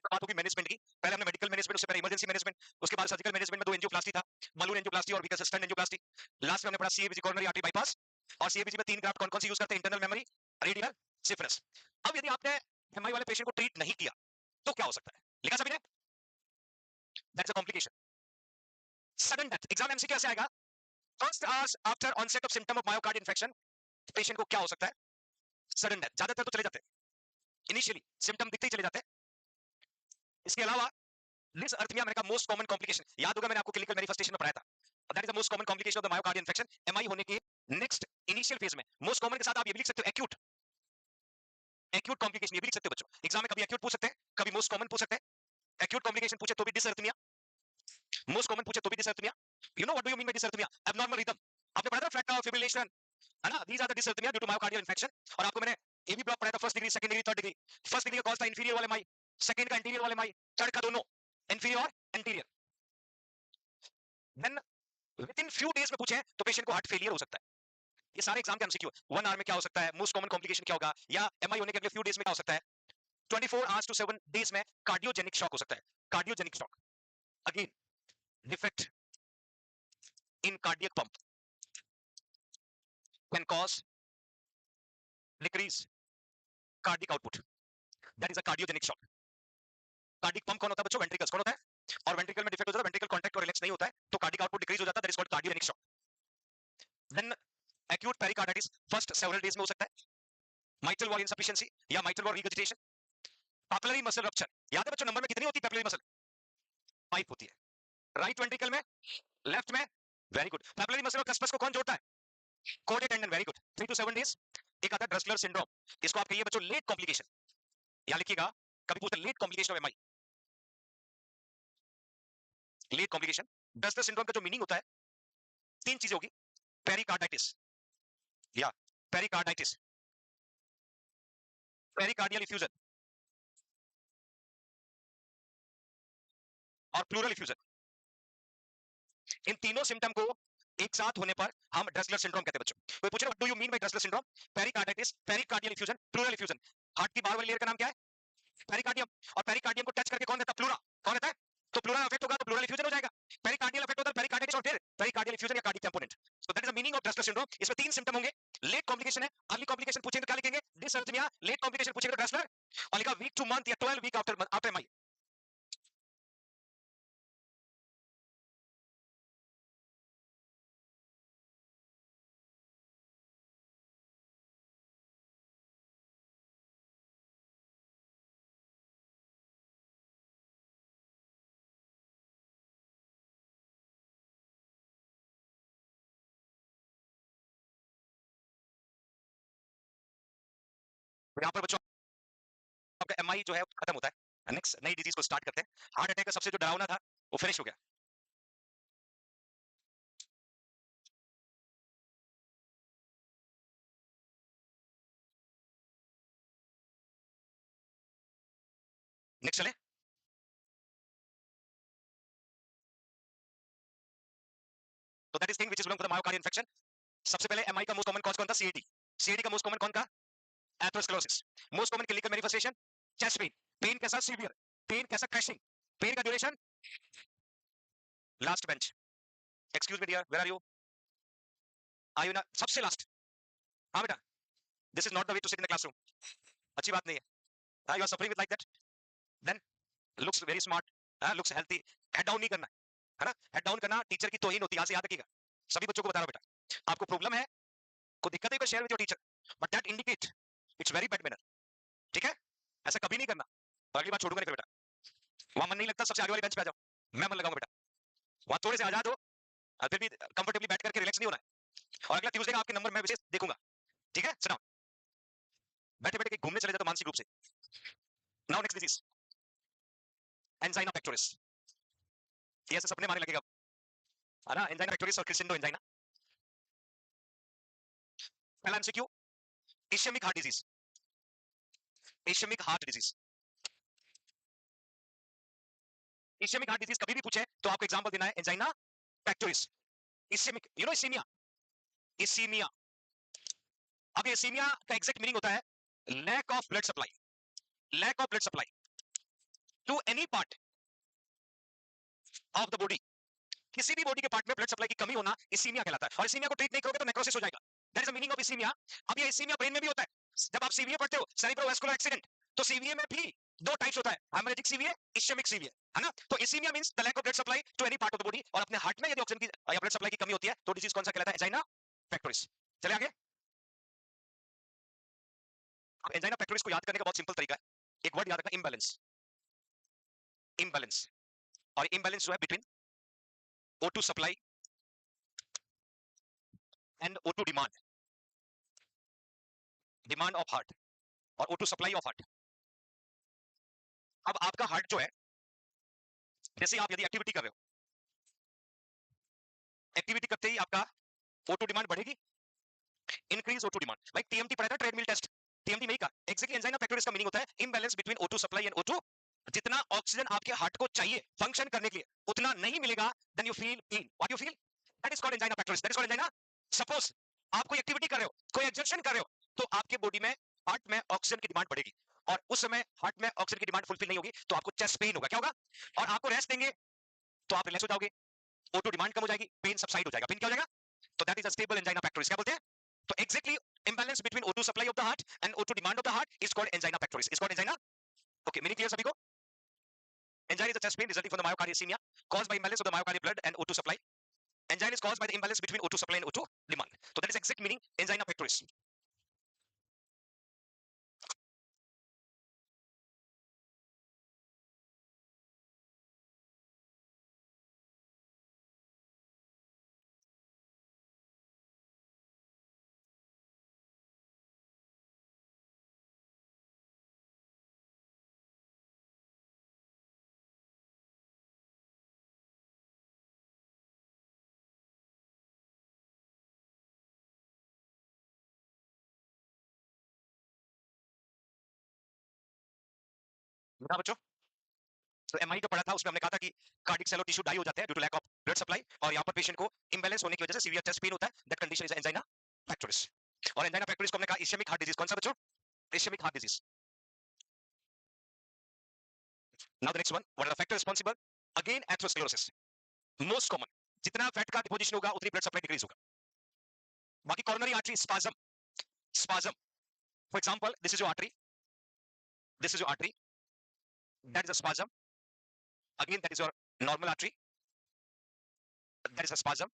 बात होगी मैनेजमेंट की, पहले हमने मेडिकल मैनेजमेंट, उससे पहले इमरजेंसी मैनेजमेंट, उसके बाद सर्जिकल मैनेजमेंट में 2 एंजियोप्लास्टी था, बलून एंजियोप्लास्टी और विकस स्टंट एंजियोप्लास्टी, लास्ट में हमने पढ़ा सीएबीसी कोरोनरी आर्टरी बाईपास, और सीएबीसी में 3 ग्राफ्ट कौन कौन सी यूज करते हैं, इंटरनल मेमोरी, रेडियल, सिफिलिस। अब यदि आपने एमआई वाले पेशेंट को ट्रीट नहीं किया तो क्या हो सकता है, लिखा सभी ने, that's a complication, sudden death. Exam MCQ कैसे आएगा, first hours after onset of symptom of myocard infection, patient को क्या हो सकता है, सडन डेथ, ज्यादातर तो चले जाते हैं इनिशियली सिम्टम दिखते ही चले जाते हैं। इसके अलावा डिसअर्थमिया, मैंने कहा मोस्ट कॉमन कॉम्प्लिकेशन, याद होगा मैंने आपको क्लिनिकल मैनिफेस्टेशन में पढ़ाया था, that is the most common complication of the myocardial infection, MI होने के नेक्स्ट इनिशियल फेज में। मोस्ट कॉमन के साथ आप ये भी लिख सकते हो एक्यूट, एक्यूट कॉम्प्लिकेशन ये भी लिख सकते हो बच्चों, एग्जाम में कभी एक्यूट पूछ सकते हैं, कभी मोस्ट कॉमन पूछ सकते हैं। एक्यूट कॉम्प्लिकेशन पूछे तो भी डिसअर्थमिया, मोस्ट कॉमन पूछे तो भी dysrhythmia. You know what do you mean by dysrhythmia, abnormal rhythm, आपने पढ़ा था फ्रैक्टर फिब्रिलेशन, है ना, these are the dysrhythmia due to myocardial infection. और आपको मैंने ये भी ब्लॉक पढ़ाया था, first degree, second degree, third degree. First degree का कॉज था इंफीरियर वाले माई, सेकंड का इंटीरियर वाले माई, थर्ड का दोनों, इंफीरियर और anterior. Then within few days में पूछे तो पेशेंट को हार्ट फेलियर हो सकता है, ये सारे एग्जाम के एमसीक्यू, 1 आवर में क्या हो सकता है, मोस्ट कॉमन कॉम्प्लिकेशन क्या होगा, या एमआई होने के अगले फ्यू डेज में क्या हो सकता है, 24 आवर्स टू 7 डेज में कार्डियोजेनिक शॉक हो सकता है, cardiogenic shock, again defect in cardiac pump can cause decrease cardiac output, that is a cardiogenic shock. Cardiac pump कौन होता है बच्चों, वेंट्रिकल्स कौन होता है, और वेंट्रिकल में डिफेक्ट हो जाता है, वेंट्रिकल कॉन्ट्रैक्ट और रिलैक्स नहीं होता है तो कार्डिक आउटपुट डिक्रीज हो जाता है, that is called cardiogenic shock. Then acute pericarditis first several days में हो सकता है, माइटल वॉल इनसफिशिएंसी या mitral valve regurgitation, papillary muscle rupture, याद है बच्चों नंबर में कितनी होती है पैपिलरी मसल, 5 होती है, राइट वेंट्रिकल में, लेफ्ट में, वेरी गुड। पैपिलरी मसल और कस्पस को कौन जोड़ता है, कोडे tendon, very good, 3 to 7 days. एक आता है ड्रसलर सिंड्रोम, इसको आप कहिए बच्चों लेट कॉम्प्लिकेशन, या लिखिएगा कभी पूछता late complication of MI, late complication. Dressler syndrome का जो मीनिंग होता है, तीन चीजें होगी, पेरिकार्डाइटिस या पेरिकार्डाइटिस, पेरिकार्डियल इफ्यूजन और प्लूरल इफ्यूजन। इन तीनों सिम्टम को एक साथ होने पर हम ड्रेसलर सिंड्रोम कहते हैं बच्चों। कोई पूछे what do you mean bye Dressler syndrome? Pericarditis, pericardial effusion, pleural effusion. Heart की बाहर वाली लेयर का नाम क्या है? पेरिकार्डियम। और पेरिकार्डियम को टच करके कौन रहता है? प्लूरा। कौन रहता है? तो प्लूरा अफेक्ट होगा तो प्लूरल इफ्यूजन हो जाएगा। पेरिकार्डियल अफेक्ट होता है पेरिकार्डाइटिस और फिर पेरिकार्डियल इफ्यूजन या cardiac tamponade. So that is the meaning of dressler syndrome. इसमें तीन सिम्टम होंगे। लेट कॉम्प्लिकेशन है, अर्ली कॉम्प्लिकेशन पूछेंगे तो क्या लिखेंगे? डिसअर्थमिया। लेट कॉम्प्लिकेशन पूछेंगे तो ड्रेसलर, और लिखा वीक टू मंथ या 12 वीक आफ्टर एमआई। यहाँ पर बच्चों आपका एमआई जो है खत्म होता है। नेक्स्ट नई डिजीज को स्टार्ट करते हैं। हार्ट अटैक का सबसे जो डरावना था वो फिनिश हो गया। नेक्स्ट चले। तो that is thing which is belong to the myocardial infection. सबसे पहले एमआई का मोस्ट कॉमन कॉज कौन था? सीएडी। सीएडी का मोस्ट कॉमन कौन था? Atherosclerosis. Most common clinical manifestation, chest pain. Pain कैसा? सीवियर। पेन कैसा? क्रशिंग। पेन का duration? Last bench. Excuse me dear, where are you ना? सबसे लास्ट। हाँ बेटा, this is not the way to sit in the classroom. अच्छी बात नहीं है। You are suffering with like that, then looks very smart, looks healthy. Head down नहीं करना है ना। हेड डाउन करना टीचर की तौहीन होती है, यहाँ से याद रखिएगा। सभी बच्चों को बता रहा हूं बेटा, आपको प्रॉब्लम है, कोई दिक्कत है, कोई share with your teacher, but that indicate it's very bad manner. ठीक है, ऐसा कभी नहीं करना। और अगली बार छोड़ूंगा नहीं फिर बेटा। वहां मन नहीं लगता, सबसे आगे वाली बेंच पे आ जाओ, मैं मन लगाऊंगा बेटा। वहां थोड़े से आजाद हो, फिर भी कंफर्टेबली बैठ करके रिलैक्स नहीं होना है। और अगला ट्यूसडे का आपके नंबर मैं विशेष देखूंगा। ठीक है, सुनाओ। बैठे बैठे कहीं घूमने चले जाओ तो मानसिक रूप से। Now next disease, angina pectoris. ये ऐसे सपने मारने लगेगा, है ना? एंजाइना पेक्टोरिस और क्रिस्टेंडो एंजाइना। पहला MCQ, ischaemic heart disease. Ischaemic heart disease, ischaemic heart disease कभी भी पूछे तो आपको एग्जांपल देना है angina pectoris. Ischaemic, you know ischaemia, ischaemia. अब ये इसीमिया का एग्जैक्ट मीनिंग होता है lack of blood supply, lack of blood supply to any part of the body. किसी भी बॉडी के पार्ट में ब्लड सप्लाई की कमी होना इसीमिया कहलाता है। और इसीमिया को ट्रीट नहीं करोगे तो नेक्रोसिस हो जाएगा। That is the meaning of ischaemia. अब ये इसीमिया ब्रेन में भी होता है। जब आप सीवीए पढ़ते हो, सेरेब्रोवास्कुलर एक्सीडेंट, तो सीवीए में भी दो टाइप्स होता है, हेमोरेजिक सीवीए, इश्यमिक सीवीए, है ना? तो ischaemia means the lack of blood supply to any part of the body. और अपने हार्ट में यदि ऑक्सीजन की या ब्लड सप्लाई की कमी होती है तो डिजीज कौन सा कहलाता है? Angina pectoris. चले आगे। अब एंजाइना पेक्टोरिस को याद करने का बहुत सिंपल तरीका है। एक वर्ड याद रखना, इम्बैलेंस। इम्बैलेंस, और इम्बैलेंस जो है between O2 supply and O2 demand, demand of heart और O2 सप्लाई ऑफ हार्ट। अब आपका हार्ट जो है, जैसे आप यदि एक्टिविटी कर रहे हो, एक्टिविटी करते ही आपका O2 डिमांड बढ़ेगी, increase O2 demand. Like TMT पढ़ा था, ट्रेडमिल टेस्ट, टीएमटी में ही का एक्जेक्टली एंजाइना पेक्टोरिस का मीनिंग होता है imbalance between O2 supply and O2। जितना ऑक्सीजन आपके हार्ट को चाहिए फंक्शन करने के लिए उतना नहीं मिलेगा, then you feel pain. What you feel? That is called angina pectoris, that is called angina. Suppose आप कोई एक्टिविटी कर रहे हो, कोई एक्सर्शन कर रहे हो, तो आपके बॉडी में, हार्ट में ऑक्सीजन की डिमांड बढ़ेगी, और उस समय हार्ट में ऑक्सीजन की डिमांड फुलफिल नहीं होगी तो आपको चेस्ट पेन होगा। क्या होगा? और आपको रेस्ट देंगे तो आप रिलैक्स हो जाओगे, O2 डिमांड कम हो जाएगी, पेन सबसाइड हो जाएगा। पेन क्या हो जाएगा? तो that is a stable angina pectoris. क्या बोलते हैं? तो exactly imbalance between O2 supply of the heart and O2 demand of the heart is called angina pectoris. Is called angina. Okay, meaning clear सभी को? Angina is a chest pain resulting from the myocardial ischemia caused by imbalance of the myocardial blood and O2 supply. Angina is caused by the imbalance between O2 supply and O2 demand. So that is exact meaning angina pectoris. हाँ बच्चों, तो MI जो पढ़ा था उसमें हमने कहा था कि कार्डिक सेलो टिश्यू डाई हो जाते हैं due to lack of blood supply, और यहाँ पर पेशेंट को इंबैलेंस होने की वजह से सीवियर चेस्ट पेन होता है। That condition is angina pectoris. और एंजाइना पेक्टोरिस को हमने कहा इश्यमिक हार्ट डिजीज। कौन सा बच्चों? Ischaemic heart disease. Now the next one, what are the factor responsible? Again atherosclerosis, most common. जितना फैट का डिपोजिशन होगा उतनी ब्लड सप्लाई डिक्रीज होगा। बाकी coronary artery spasm, spasm, for example this is your artery, this is your artery, that is a spasm, again that is your normal artery, that is a spasm,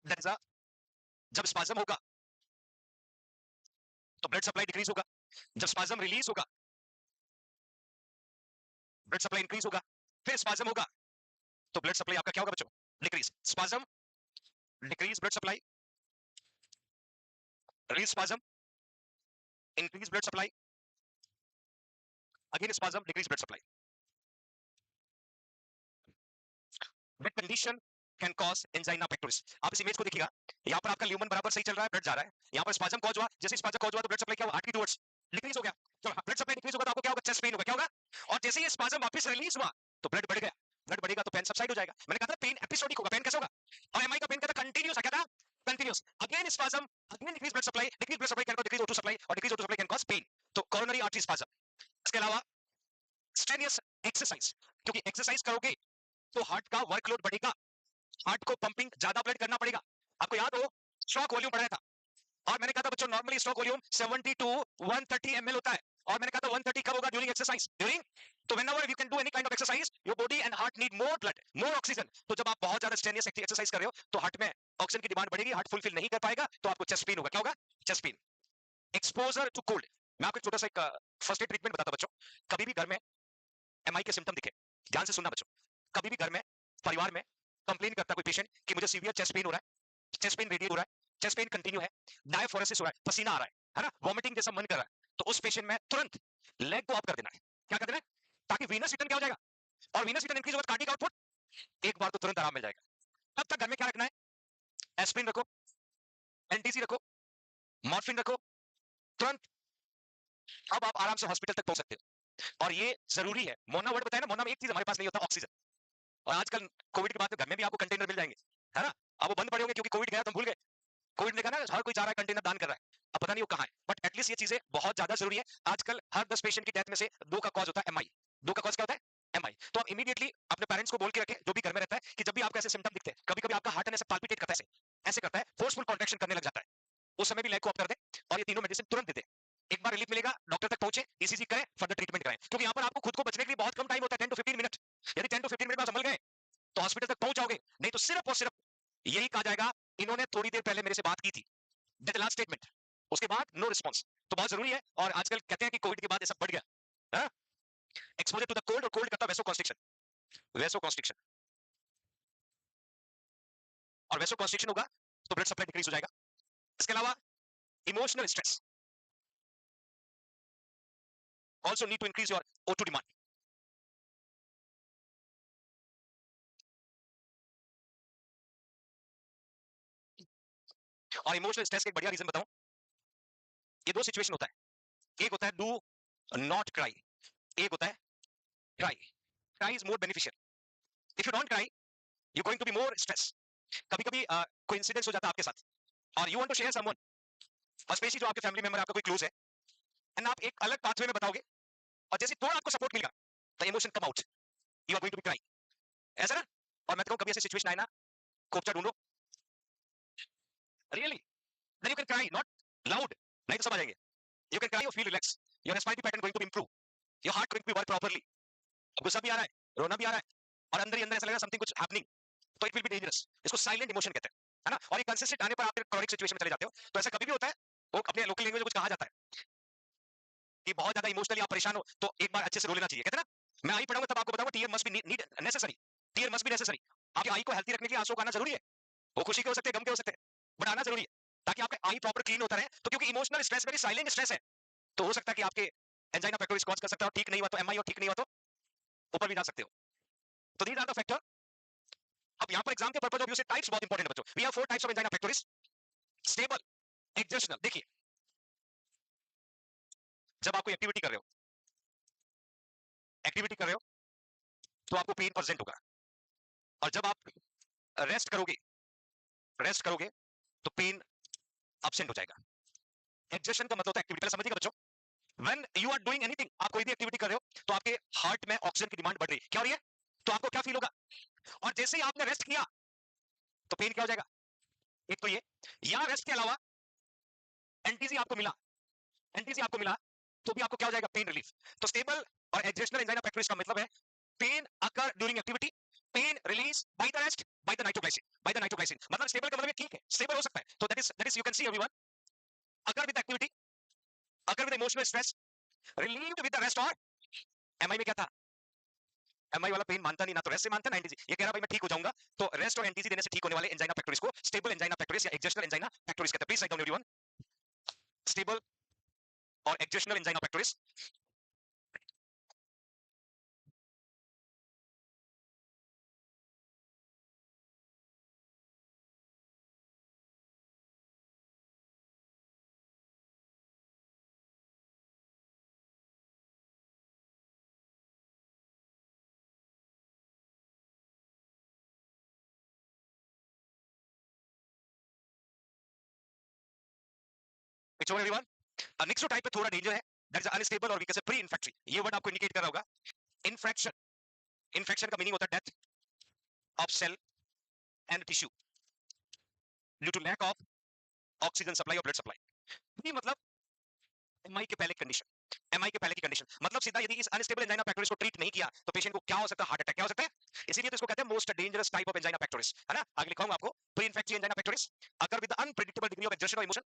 that is अ, जब spasm होगा तो blood supply decrease होगा, जब spasm release होगा blood supply increase होगा, फिर spasm होगा तो ब्लड सप्लाई आपका क्या होगा बच्चों? Decrease. Spasm, decrease blood supply, release spasm, increase blood supply, again spasm, decrease blood supply. That condition can cause angina pectoris. आप इस इमेज को देखिएगा, यहाँ पर आपका ल्यूमन बराबर सही चल रहा है, ब्लड जा रहा है, यहाँ पर स्पाज्म कॉज हुआ, जैसे स्पाज्म कॉज हुआ तो ब्लड सप्लाई क्या हुआ? आर्टरी टुवर्ड्स डिक्रीज हो गया। तो ब्लड सप्लाई डिक्रीज होगा तो आपको क्या होगा? चेस्ट पेन होगा। क्या होगा? और जैसे ही स्पाज्म वापस रिलीज हुआ तो ब्लड बढ़ गया, ब्लड बढ़ेगा तो पेन सबसाइड हो जाएगा। मैंने कहा था पेन एपिसोडिक होगा, पेन कैसे होगा? और एमआई का पेन क्या था? कंटीन्यूअस। क्या था? Continuous. Again spasm, again decrease blood supply, decrease blood supply can cause decrease O2 supply, और decrease O2 supply can cause pain. तो कोरोनरी आर्टरी स्पाज्म। इसके अलावा स्ट्रेनियस एक्सरसाइज, क्योंकि एक्सरसाइज करोगे तो हार्ट का वर्कलोड बढ़ेगा, हार्ट को पंपिंग ज्यादा ब्लड करना पड़ेगा। आपको याद हो स्ट्रोक वॉल्यूम पढ़ाया था, और मैंने कहा था बच्चों normally stroke volume 70 to 130 ml होता है, और मैंने कहा था 130 कब होगा? During exercise. ड्यूरिंग, तो whenever you can do any kind of exercise your body and heart need more blood, more oxygen. तो जब आप बहुत ज्यादा स्ट्रेनियस एक्सरसाइज कर रहे हो तो हार्ट में ऑक्सीजन की डिमांड बढ़ेगी, हार्ट फुलफिल नहीं कर पाएगा तो आपको चेस्ट पेन होगा। क्या होगा? Chest pain. Exposure to cold, मैं आपको एक छोटा सा एक फर्स्ट एड ट्रीटमेंट बताता बच्चों। कभी भी घर में एमआई के सिम्टम दिखे, ध्यान से सुनना बच्चों, कभी भी घर में परिवार में कंप्लेन करता है कोई पेशेंट कि मुझे सीवियर चेस्ट पेन हो रहा है, चेस्ट पेन रेडिएट हो रहा है, चेस्ट पेन कंटिन्यू है, डायफोरेसिस हो रहा है, पसीना आ रहा है ना, वॉमिटिंग जैसा मन कर रहा है, तो उस पेशेंट में तुरंत लेग को ऑफ कर देना है। क्या कर देना है? ताकि वीनस रिटर्न क्या हो जाएगा, और वीनस रिटर्न इंक्रीज होगा, कार्डियक आउटपुट एक बार तो तुरंत आराम मिल जाएगा। तब तक घर में क्या रखना है? एस्पिरिन रखो, एनटीसी रखो, मॉर्फिन रखो, तुरंत अब आप आराम से हॉस्पिटल तक पहुंच सकते हो। और ये जरूरी है, मोना वर्ड बताया ना, मोना में एक चीज हमारे पास नहीं होता, ऑक्सीजन। और आजकल कोविड के बाद तो घर में भी आपको कंटेनर मिल जाएंगे, है ना। अब वो बंद पड़े होंगे क्योंकि कोविड गया तो हम भूल गए। कोविड ने कहा ना हर कोई जा रहा है कंटेनर दान कर रहा है, अब पता नहीं वो कहाँ है, बट एटलीस्ट ये चीजें बहुत ज्यादा जरूरी है। आजकल हर 10 पेशेंट की डेथ में से 2 का कॉज होता है एमआई। 2 का कॉज क्या होता है? एमआई। तो आप इमीडिएटली अपने पेरेंट्स को बोल के रखें, जो भी घर में रहता है, कि जब भी आपको ऐसे सिम्टम दिखते हैं, कभी कभी आपका हार्ट ऐसे पाल्पिटेट करता है, ऐसे करता है, फोर्सफुल कॉन्ट्रैक्शन करने लग जाता है, उस समय भी लेग को ऑफ कर दे और ये तीनों मेडिसिन तुरंत दे दे। एक बार रिलीफ मिलेगा, डॉक्टर तक पहुंचे, ईसीजी करें, फर्दर ट्रीटमेंट कराएं, क्योंकि यहाँ पर आपको खुद को बचने के लिए बहुत कम टाइम होता है, 10 टू 15 मिनट। यदि 10 टू 15 मिनट में संभल गए तो हॉस्पिटल तक पहुंच जाओगे, नहीं तो सिर्फ और सिर्फ यही कहा जाएगा इन्होंने थोड़ी देर पहले मेरे से बात की थी, दैट लास्ट स्टेटमेंट, उसके बाद नो रिस्पांस। तो बहुत जरूरी है। और आजकल कहते हैं कि कोविड के बाद ये सब बढ़ गया, एक्सपोजर टू द कोल्ड, और कोल्ड करता है वैसो कॉन्स्ट्रिक्शन, वैसो कॉन्स्ट्रिक्शन, और वैसो कॉन्स्ट्रिक्शन होगा तो ब्लड सप्लाई डिक्रीज हो जाएगा। इसके अलावा emotional stress also need to increase your O2 demand. और इमोशनल स्ट्रेस का एक बढ़िया रीजन बताऊं, ये दो सिचुएशन होता है, एक होता है डू नॉट क्राई, एक होता है cry. Cry is more beneficial. If you don't cry you going to be more stress. कभी कभी कोई इंसिडेंस हो जाता है आपके साथ और you want to share someone, और स्पेशली जो आपके फैमिली मेंबर आपका कोई क्लोज है, एंड आप एक अलग पाथवे में बताओगे, और जैसे थोड़ा आपको सपोर्ट मिलेगा the emotion come out, you are going to be cry, ऐसा ना। और मैं कहूं कभी ऐसी सिचुएशन आए ना, कोपचा ढूंढो, really, then you can cry, not loud, नहीं तो समझ आएंगे। You can cry or feel relaxed. Your respiratory pattern going to be improve. Your heart going to be work properly. अब गुस्सा भी आ रहा है, रोना भी आ रहा है, और अंदर ही अंदर ऐसा लग रहा है समथिंग कुछ हैपनिंग, तो इट विल बी डेंजरस। इसको साइलेंट इमोशन कहते हैं, है ना। और ये कंसिस्टेंट आने पर आप क्रॉनिक सिचुएशन में चले जाते हो। तो ऐसा कभी भी होता है, वो अपने लोकल लैंग्वेज में कुछ कहा जाता है कि बहुत ज्यादा इमोशनली आप परेशान हो तो एक बार अच्छे से रो लेना चाहिए, कहते हैं ना। मैं आई पढ़ाऊंगा तब आपको बताऊंगा tear must be need necessary, tear must be necessary. आपकी आई को हेल्थी रखने के लिए आंसू आना जरूरी है, वो खुशी के हो सकते हैं, गम के हो सकते हैं, बट आना जरूरी है ताकि आपका आई प्रॉपर क्लीन होता रहे। तो क्योंकि emotional stress very silent stress है, तो हो सकता है कि आपके एंजाइना पेक्टोरिस कॉज कर सकता है, और ठीक नहीं हुआ तो एमआई, और ठीक नहीं हुआ तो ऊपर भी जा सकते हो। तो दीज आर द फैक्टर। अब यहाँ पर एग्जाम के पर्पस ऑफ व्यू से टाइप्स बहुत इंपॉर्टेंट है बच्चों। We have 4 types of angina pectoris. Stable, exertional, देखिए जब आप कोई एक्टिविटी कर रहे हो, एक्टिविटी कर रहे हो तो आपको पेन प्रेजेंट होगा, और जब आप रेस्ट करोगे तो पेन एब्सेंट हो जाएगा। एग्जर्शन का मतलब होता है एक्टिविटी, पहले समझिएगा बच्चों। When you are doing anything, आप कोई भी एक्टिविटी कर रहे हो तो आपके हार्ट में ऑक्सीजन की डिमांड बढ़ रही है, क्या हो रही है? तो आपको क्या फील होगा? और जैसे ही आपने रेस्ट किया तो पेन क्या हो जाएगा? एक तो ये, या रेस्ट के अलावा एनटीसी आपको मिला, तो भी आपको क्या हो जाएगा? Pain relief. तो स्टेबल और एग्जेशनल एंजाइना पेक्टोरिस का मतलब है pain occur during activity, pain release by the rest, by the nitroglycerin. मतलब स्टेबल का मतलब है ठीक है, स्टेबल हो सकता है। तो that is you can see everyone, occur with activity, occur with emotional stress, relieved with the rest. और एमआई में क्या था? एमआई वाला पेन मानता नहीं, ना तो रेस्ट से मानता ना एनटीसी। ये कह रहा भाई मैं ठीक हो जाऊंगा, तो रेस्ट और एनटीसी देने से ठीक होने वाले एंजाइना पेक्टोरिस को स्टेबल एंजाइना पेक्टोरिस या एग्जेशनल एंजाइना पेक्टोरिस कहते हैं। Please write down everyone, stable और exertional angina pectoris. It's over everyone. Next type पे थोड़ा डेंजर है, दैट इज अनस्टेबल और we can say pre infarctory. ये वर्ड आपको इंडिकेट कर रहा होगा। इन्फेक्शन का मीनिंग होता है death of cell and tissue due to lack of oxygen supply और ब्लड सप्लाई। ये मतलब एमआई के पहले कंडीशन, एमआई के पहले की कंडीशन मतलब सीधा, यदि इस अनस्टेबल एंजाइना पेक्टोरिस को ट्रीट नहीं किया तो पेशेंट को क्या हो सकता है? Heart attack. क्या हो सकता है? इसीलिए तो इसको कहते हैं most dangerous type of angina pectoris, है ना? आगे लिखाऊंगा आपको, pre infarctory angina pectoris occur with unpredictable degree of exertion और emotion,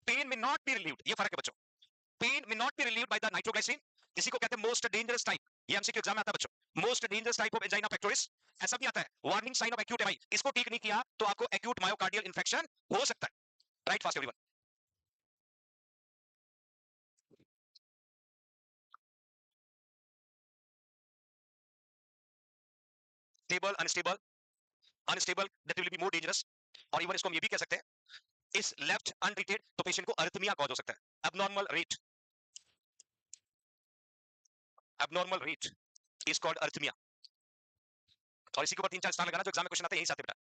pain may not be relieved. ये फर्क है बच्चों, pain may not be relieved by the nitroglycerin. इसी को कहते हैं मोस्ट डेंजरस टाइप। ये एमसीक्यू एग्जाम में आता है बच्चों, most dangerous type of angina pectoris. ऐसा भी आता है warning sign of acute MI, इसको ठीक नहीं किया तो आपको एक्यूट मायोकार्डियल इंफेक्शन हो सकता है। Right fast everyone. Stable unstable, unstable that will be more dangerous. और इवन इसको हम ये भी कह सकते हैं, इस लेफ्ट अनट्रीटेड तो पेशेंट को अरिथमिया कॉज हो सकता है। Abnormal rate is called arrhythmia. और इसी के ऊपर 3-4 स्थान लगाना, जो एग्जाम में क्वेश्चन आते हैं यही साथ बेटा।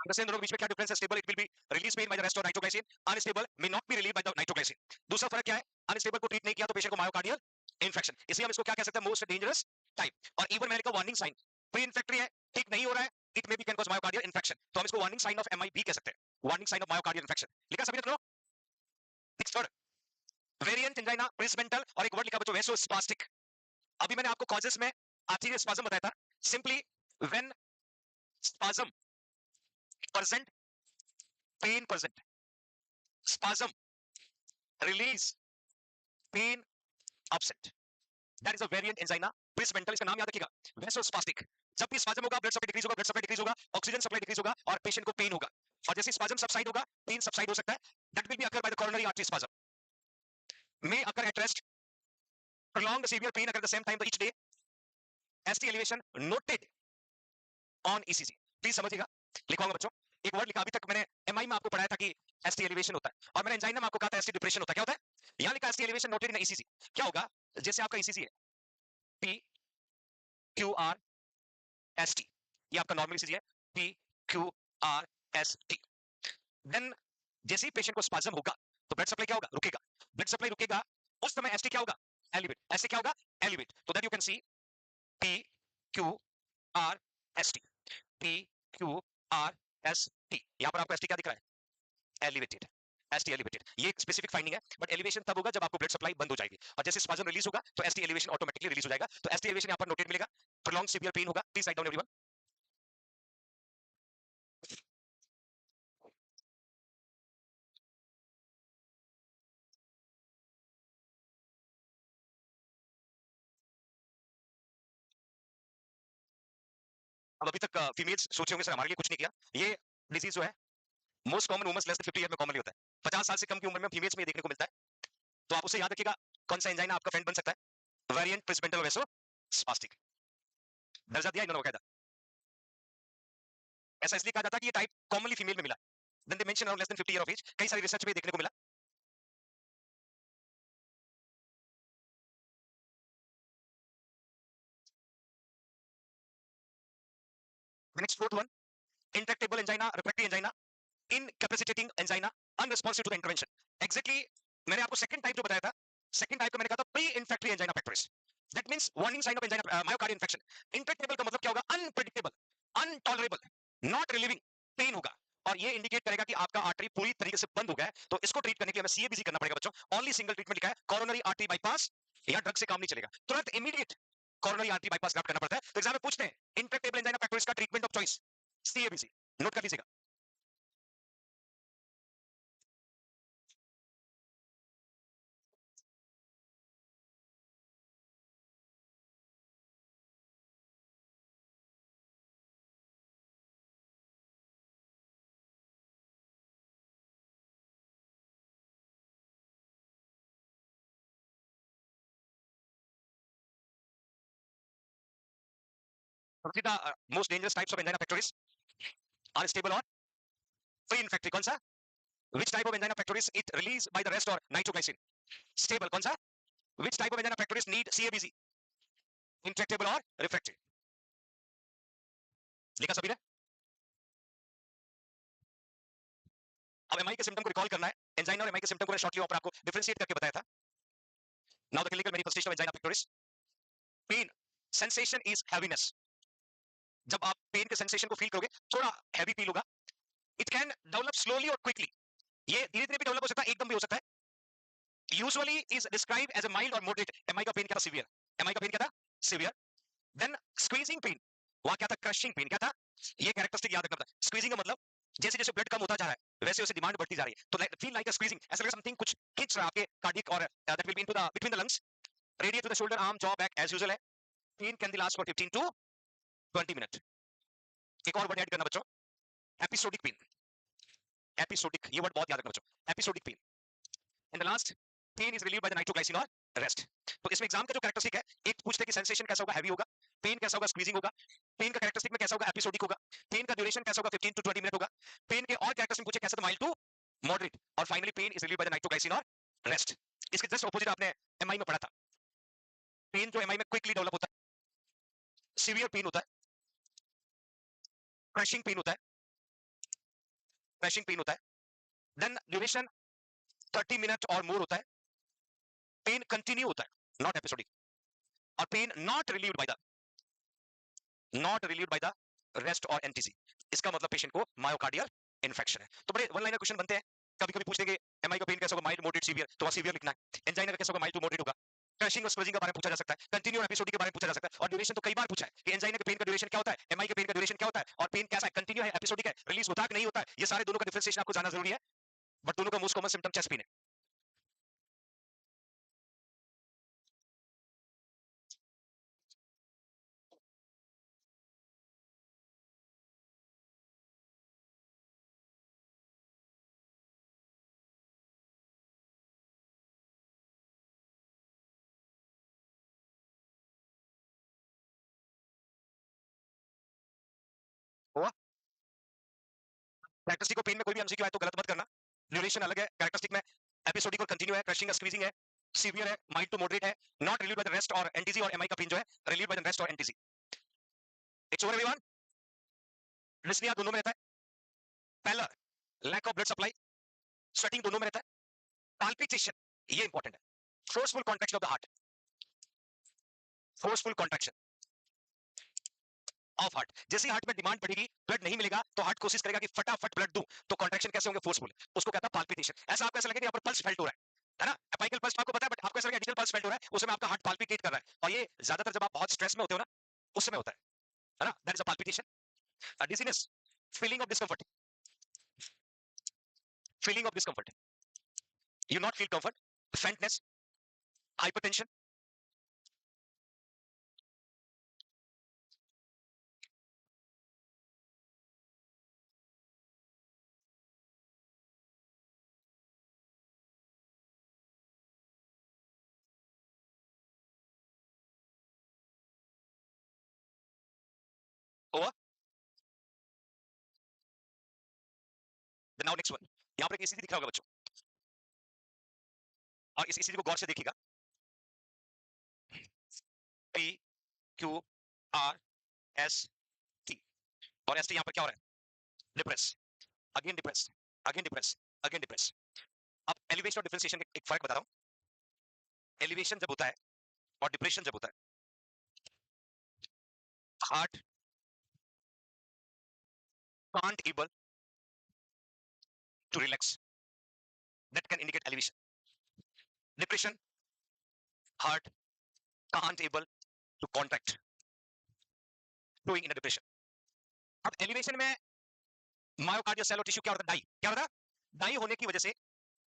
अंडरस्टैंड दोनों के बीच में क्या डिफरेंस है? Stable it will be release pain by the rest of nitroglycerin, unstable may not be relieve by the nitroglycerin. दूसरा फर्क क्या है? अनस्टेबल को ट्रीट नहीं किया तो पेशेंट को मायोकार्डियल इंफेक्शन, इसलिए हम इसको क्या कह सकते हैं? Most dangerous type. और इवन मैंने कहा वार्निंग साइन, प्री इन्फेक्टरी है, ठीक नहीं हो रहा है, it may be can cause myocardial infection, तो हम इसको वार्निंग साइन ऑफ एमआई भी कह सकते हैं, warning sign of myocardial infection. लिखा सभी ने? Next word variant angina Prinzmetal, और एक वर्ड लिखा बच्चों वेसोस्पास्टिक। अभी मैंने आपको कॉजेस में आर्टीरियल स्पाज्म बताया था, simply when spasm present, pain present, spasm, release, pain absent. That is a variant angina presmental। इसका नाम याद रखिएगा, वेसोस्पास्टिक। जब भी स्पाज्म होगा ब्लड सप्लाई डिक्रीज होगा, ऑक्सीजन सप्लाई डिक्रीज होगा और पेशेंट को पेन होगा। और जैसे स्पाज्म सबसाइड होगा, पेन सबसाइड हो सकता है। That will be occur by the coronary artery spasm, may occur at rest, prolonged severe pain occur at the same time each day, ST elevation noted on ECG। Please समझिएगा, लिखवाऊंगा बच्चों। एक word लिखा, अभी तक मैंने एमआई में आपको पढ़ाया था कि एसटी एलिवेशन होता है, और मैंने एंजाइना में आपको कहा था एसटी डिप्रेशन होता है। क्या होता है? यहां लिखा ST elevation noted in ECG. क्या होगा? जैसे आपका ईसीजी है P Q R S T, ये आपका नॉर्मल ईसीजी है P Q R S T. Then जैसे ही पेशेंट को स्पाज्म होगा तो ब्लड सप्लाई क्या होगा? रुकेगा। ब्लड सप्लाई रुकेगा, उस समय एसटी क्या होगा? एलिवेट। ऐसे क्या होगा? एलिवेट। तो that you can see P Q R S T, P Q R S T. यहां पर आपको एसटी क्या दिख रहा है? Elevated, ST elevated. ये एक स्पेसिफिक फाइंडिंग है, बट एलिवेशन तब होगा जब आपको ब्लड सप्लाई बंद हो जाएगी, और जैसे स्पाज्म रिलीज होगा तो एसटी एलिवेशन ऑटोमेटिकली रिलीज हो जाएगा। तो एसटी एलिवेशन यहां पर नोटेड मिलेगा, प्रोलॉन्ग सीवियर पेन होगा। Please write down everyone. अब अभी तक फीमेल्स सोचे होंगे सर हमारे लिए कुछ नहीं किया। ये डिजीज जो है most common womens less than 50 year में कॉमनली होता है। 50 साल से कम की उम्र में फीमेल्स में ये देखने को मिलता है। तो आप उसे याद रखिएगा, कौन सा एंजाइना आपका फ्रेंड बन सकता है? Variant presidential वेसो spastic. दर्जा दिया इन्होंने बकायदा। ऐसा इसलिए कहा जाता है कि ये टाइप कॉमनली फीमेल में मिला। Then they mention around less than 50 year of age, कई सारी रिसर्च में देखने को मिला। Next fourth one, intractable angina, refractory angina, incapacitating angina, unresponsive to the intervention. Exactly मैंने आपको सेकंड टाइप जो बताया था, सेकंड टाइप का मैंने कहा था pre infarctory angina pectoris. That means warning sign of angina myocardial infection. Intractable का मतलब क्या होगा? Unpredictable, untolerable, not relieving, pain होगा और ये इंडिकेट करेगा कि आपका आर्टरी पूरी तरीके से बंद हो गया है। तो इसको ट्रीट करने के लिए हमें सीएबीसी करना पड़ेगा बच्चों। ओनली सिंगल ट्रीटमेंट लिखा है, कोरोनरी आर्टरी बाईपास, या ड्रग से काम नहीं चलेगा, तुरंत immediate coronary artery bypass graft करना पड़ता है। तो एग्जाम में पूछते हैं इंट्रैक्टेबल एंजाइना पेक्टोरिस का ट्रीटमेंट ऑफ चॉइस सीएबीसी, नोट कर लीजिएगा। The most dangerous types of angina pectoris are stable or pre-infectory. कौन सा? Which type of angina pectoris it release by the rest or nitroglycerin? Stable कौन सा? Which type of angina pectoris need CABC? Intractable or refractory? लिखा सभी ने? अब MI के symptom को रिकॉल करना है। एंजाइना और एमआई के सिम्टम को मैंने शॉर्टली ऊपर आपको डिफरेंशिएट करके बताया था। Now the clinical manifestation of angina pectoris, pain sensation is heaviness. जब आप पेन के सेंसेशन को फील करोगे, थोड़ा हैवी फील होगा। इट कैन डेवलप स्लोली और क्विकली, ये धीरे धीरे भी डेवलप हो सकता है, एकदम भी हो सकता है। Usually is describe as a mild और मॉडरेट। एमआई का पेन क्या था? सीवियर। एमआई का पेन क्या था? सीवियर। देन स्क्वीजिंग पेन, वहां क्या था? Crushing pain. क्या था? ये कैरेक्टरिस्टिक याद रखना पड़ता है। स्क्वीजिंग का मतलब जैसे जैसे ब्लड कम होता जा रहा है वैसे वैसे डिमांड बढ़ती जा रही है। तो फील लाइक अ स्क्वीजिंग, ऐसा लगेगा समथिंग कुछ खींच रहा है आपके कार्डियक, और that will be into the between the lungs, radiate to the shoulder, arm, jaw, back as usual है। Pain can last for 15 to 20 minute. एक और वर्ड ऐड करना बच्चों, एपिसोडिक पेन। एपिसोडिक, ये वर्ड बहुत याद रखना बच्चों, episodic pain. And the last, pain is relieved by the nitroglycerin और रेस्ट। तो इसमें एग्जाम का जो कैरेक्टरिस्टिक है, एक पूछते हैं कि सेंसेशन कैसा होगा? हैवी होगा। पेन कैसा होगा? स्क्वीजिंग होगा। पेन का कैरेक्टरिस्टिक में कैसा होगा? एपिसोडिक होगा। पेन का ड्यूरेशन कैसा होगा? 15 टू 20 मिनट होगा। पेन के और कैरेक्टरिस्टिक पूछे कैसा था? Mild to moderate. और finally pain is relieved by the nitroglycerin और रेस्ट। इसके जस्ट ऑपोजिट आपने एमआई में पढ़ा था। पेन जो एमआई में क्विकली डेवलप होता है, सीवियर पेन होता है, क्रशिंग पेन होता है, क्रशिंग पेन होता है। देन ड्यूरेशन 30 मिनट और मोर होता है। पेन कंटिन्यू होता है, नॉट एपिसोडिक। और pain not relieved by the rest और एनटीसी। इसका मतलब पेशेंट को मायोकार्डियल इन्फेक्शन है। तो बड़े वन लाइनर क्वेश्चन बनते हैं। कभी कभी पूछते हैं कि एमआई का पेन कैसा होगा? Mild, moderate, severe. तो वहां सीवियर लिखना है। एंजाइना का कैसा होगा? माइल्ड टू मॉडरेट होगा। क्रशिंग और स्क्वीजिंग के बारे में पूछा जा सकता है। कंटिन्यू और एपिसोडिक के बारे में पूछा जा सकता है। और ड्यूरेशन तो कई बार पूछा है कि एंजाइना के पेन का ड्यूरेशन क्या होता है, एमआई के पेन का ड्यूरेशन क्या होता है, और पेन कैसा है? कंटिन्यू है, एपिसोडिक है, रिलीज होता है कि नहीं होता है। ये सारे दोनों का डिफरेंशिएशन आपको जानना जरूरी है। बट दोनों का most common symptom chest pain है। हुआ? कैरेक्टरिस्टिक को पेन में कोई भी एमसीक्यू आए तो गलत मत करना। ड्यूरेशन अलग है, कैरेक्टरिस्टिक में एपिसोडिक और कंटिन्यू है, क्रशिंग स्क्वीजिंग है, सीवियर है, माइल्ड टू मॉडरेट है, not relieved by the rest और एनटीसी। और एमआई का पेन जो है रिलीव्ड बाय द रेस्ट और NTC. It's over everyone. Dyspnoea दोनों में रहता है। Pallor, lack of blood supply, sweating दोनों में रहता है। पाल्पिटेशन, ये इंपॉर्टेंट है। Forceful contraction of the heart, forceful contraction of heart. जैसे हार्ट में डिमांड बढ़ेगी, ब्लड नहीं मिलेगा, तो हार्ट कोशिश करेगा कि फटाफट ब्लड दूं। तो कॉन्ट्रैक्शन कैसे होंगे? फोर्सफुल। उसको कहता है पाल्पिटेशन। ऐसा आपको ऐसा लगे यहाँ पर पल्स फेल्ट हो रहा है ना? अपाइकल पल्स आपको पता है, बट आपको ऐसा लगे एडिशनल पल्स फेल्ट हो रहा है, उस समय आपका हार्ट पाल्पिटेट कर रहा है। और ये ज्यादातर जब आप बहुत स्ट्रेस में होते हो ना, उस समय होता है ना? That is a palpitation. Dizziness, feeling of discomfort, feeling of discomfort, you not feel comfort, faintness, hypertension, Over. Then now next one. यहाँ पर एक ECG दिख रहा होगा बच्चों, और इस ECG को गौर से देखिएगा. P Q R S T, और ST यहाँ पर क्या हो रहा है? Depress. Again depress. Again depress. Again depress. अब एलिवेशन और डिफरेंशिएशन में एक फर्क बता रहा हूं. एलिवेशन जब होता है और डिप्रेशन जब होता है, heart can't able to relax, that can indicate elevation. Depression, heart can't able to contract, showing in a depression. अब एलिवेशन में मायोकार्डियल सेल और टिश्यू क्या होता है? डाई. क्या होता है? डाई होने की वजह से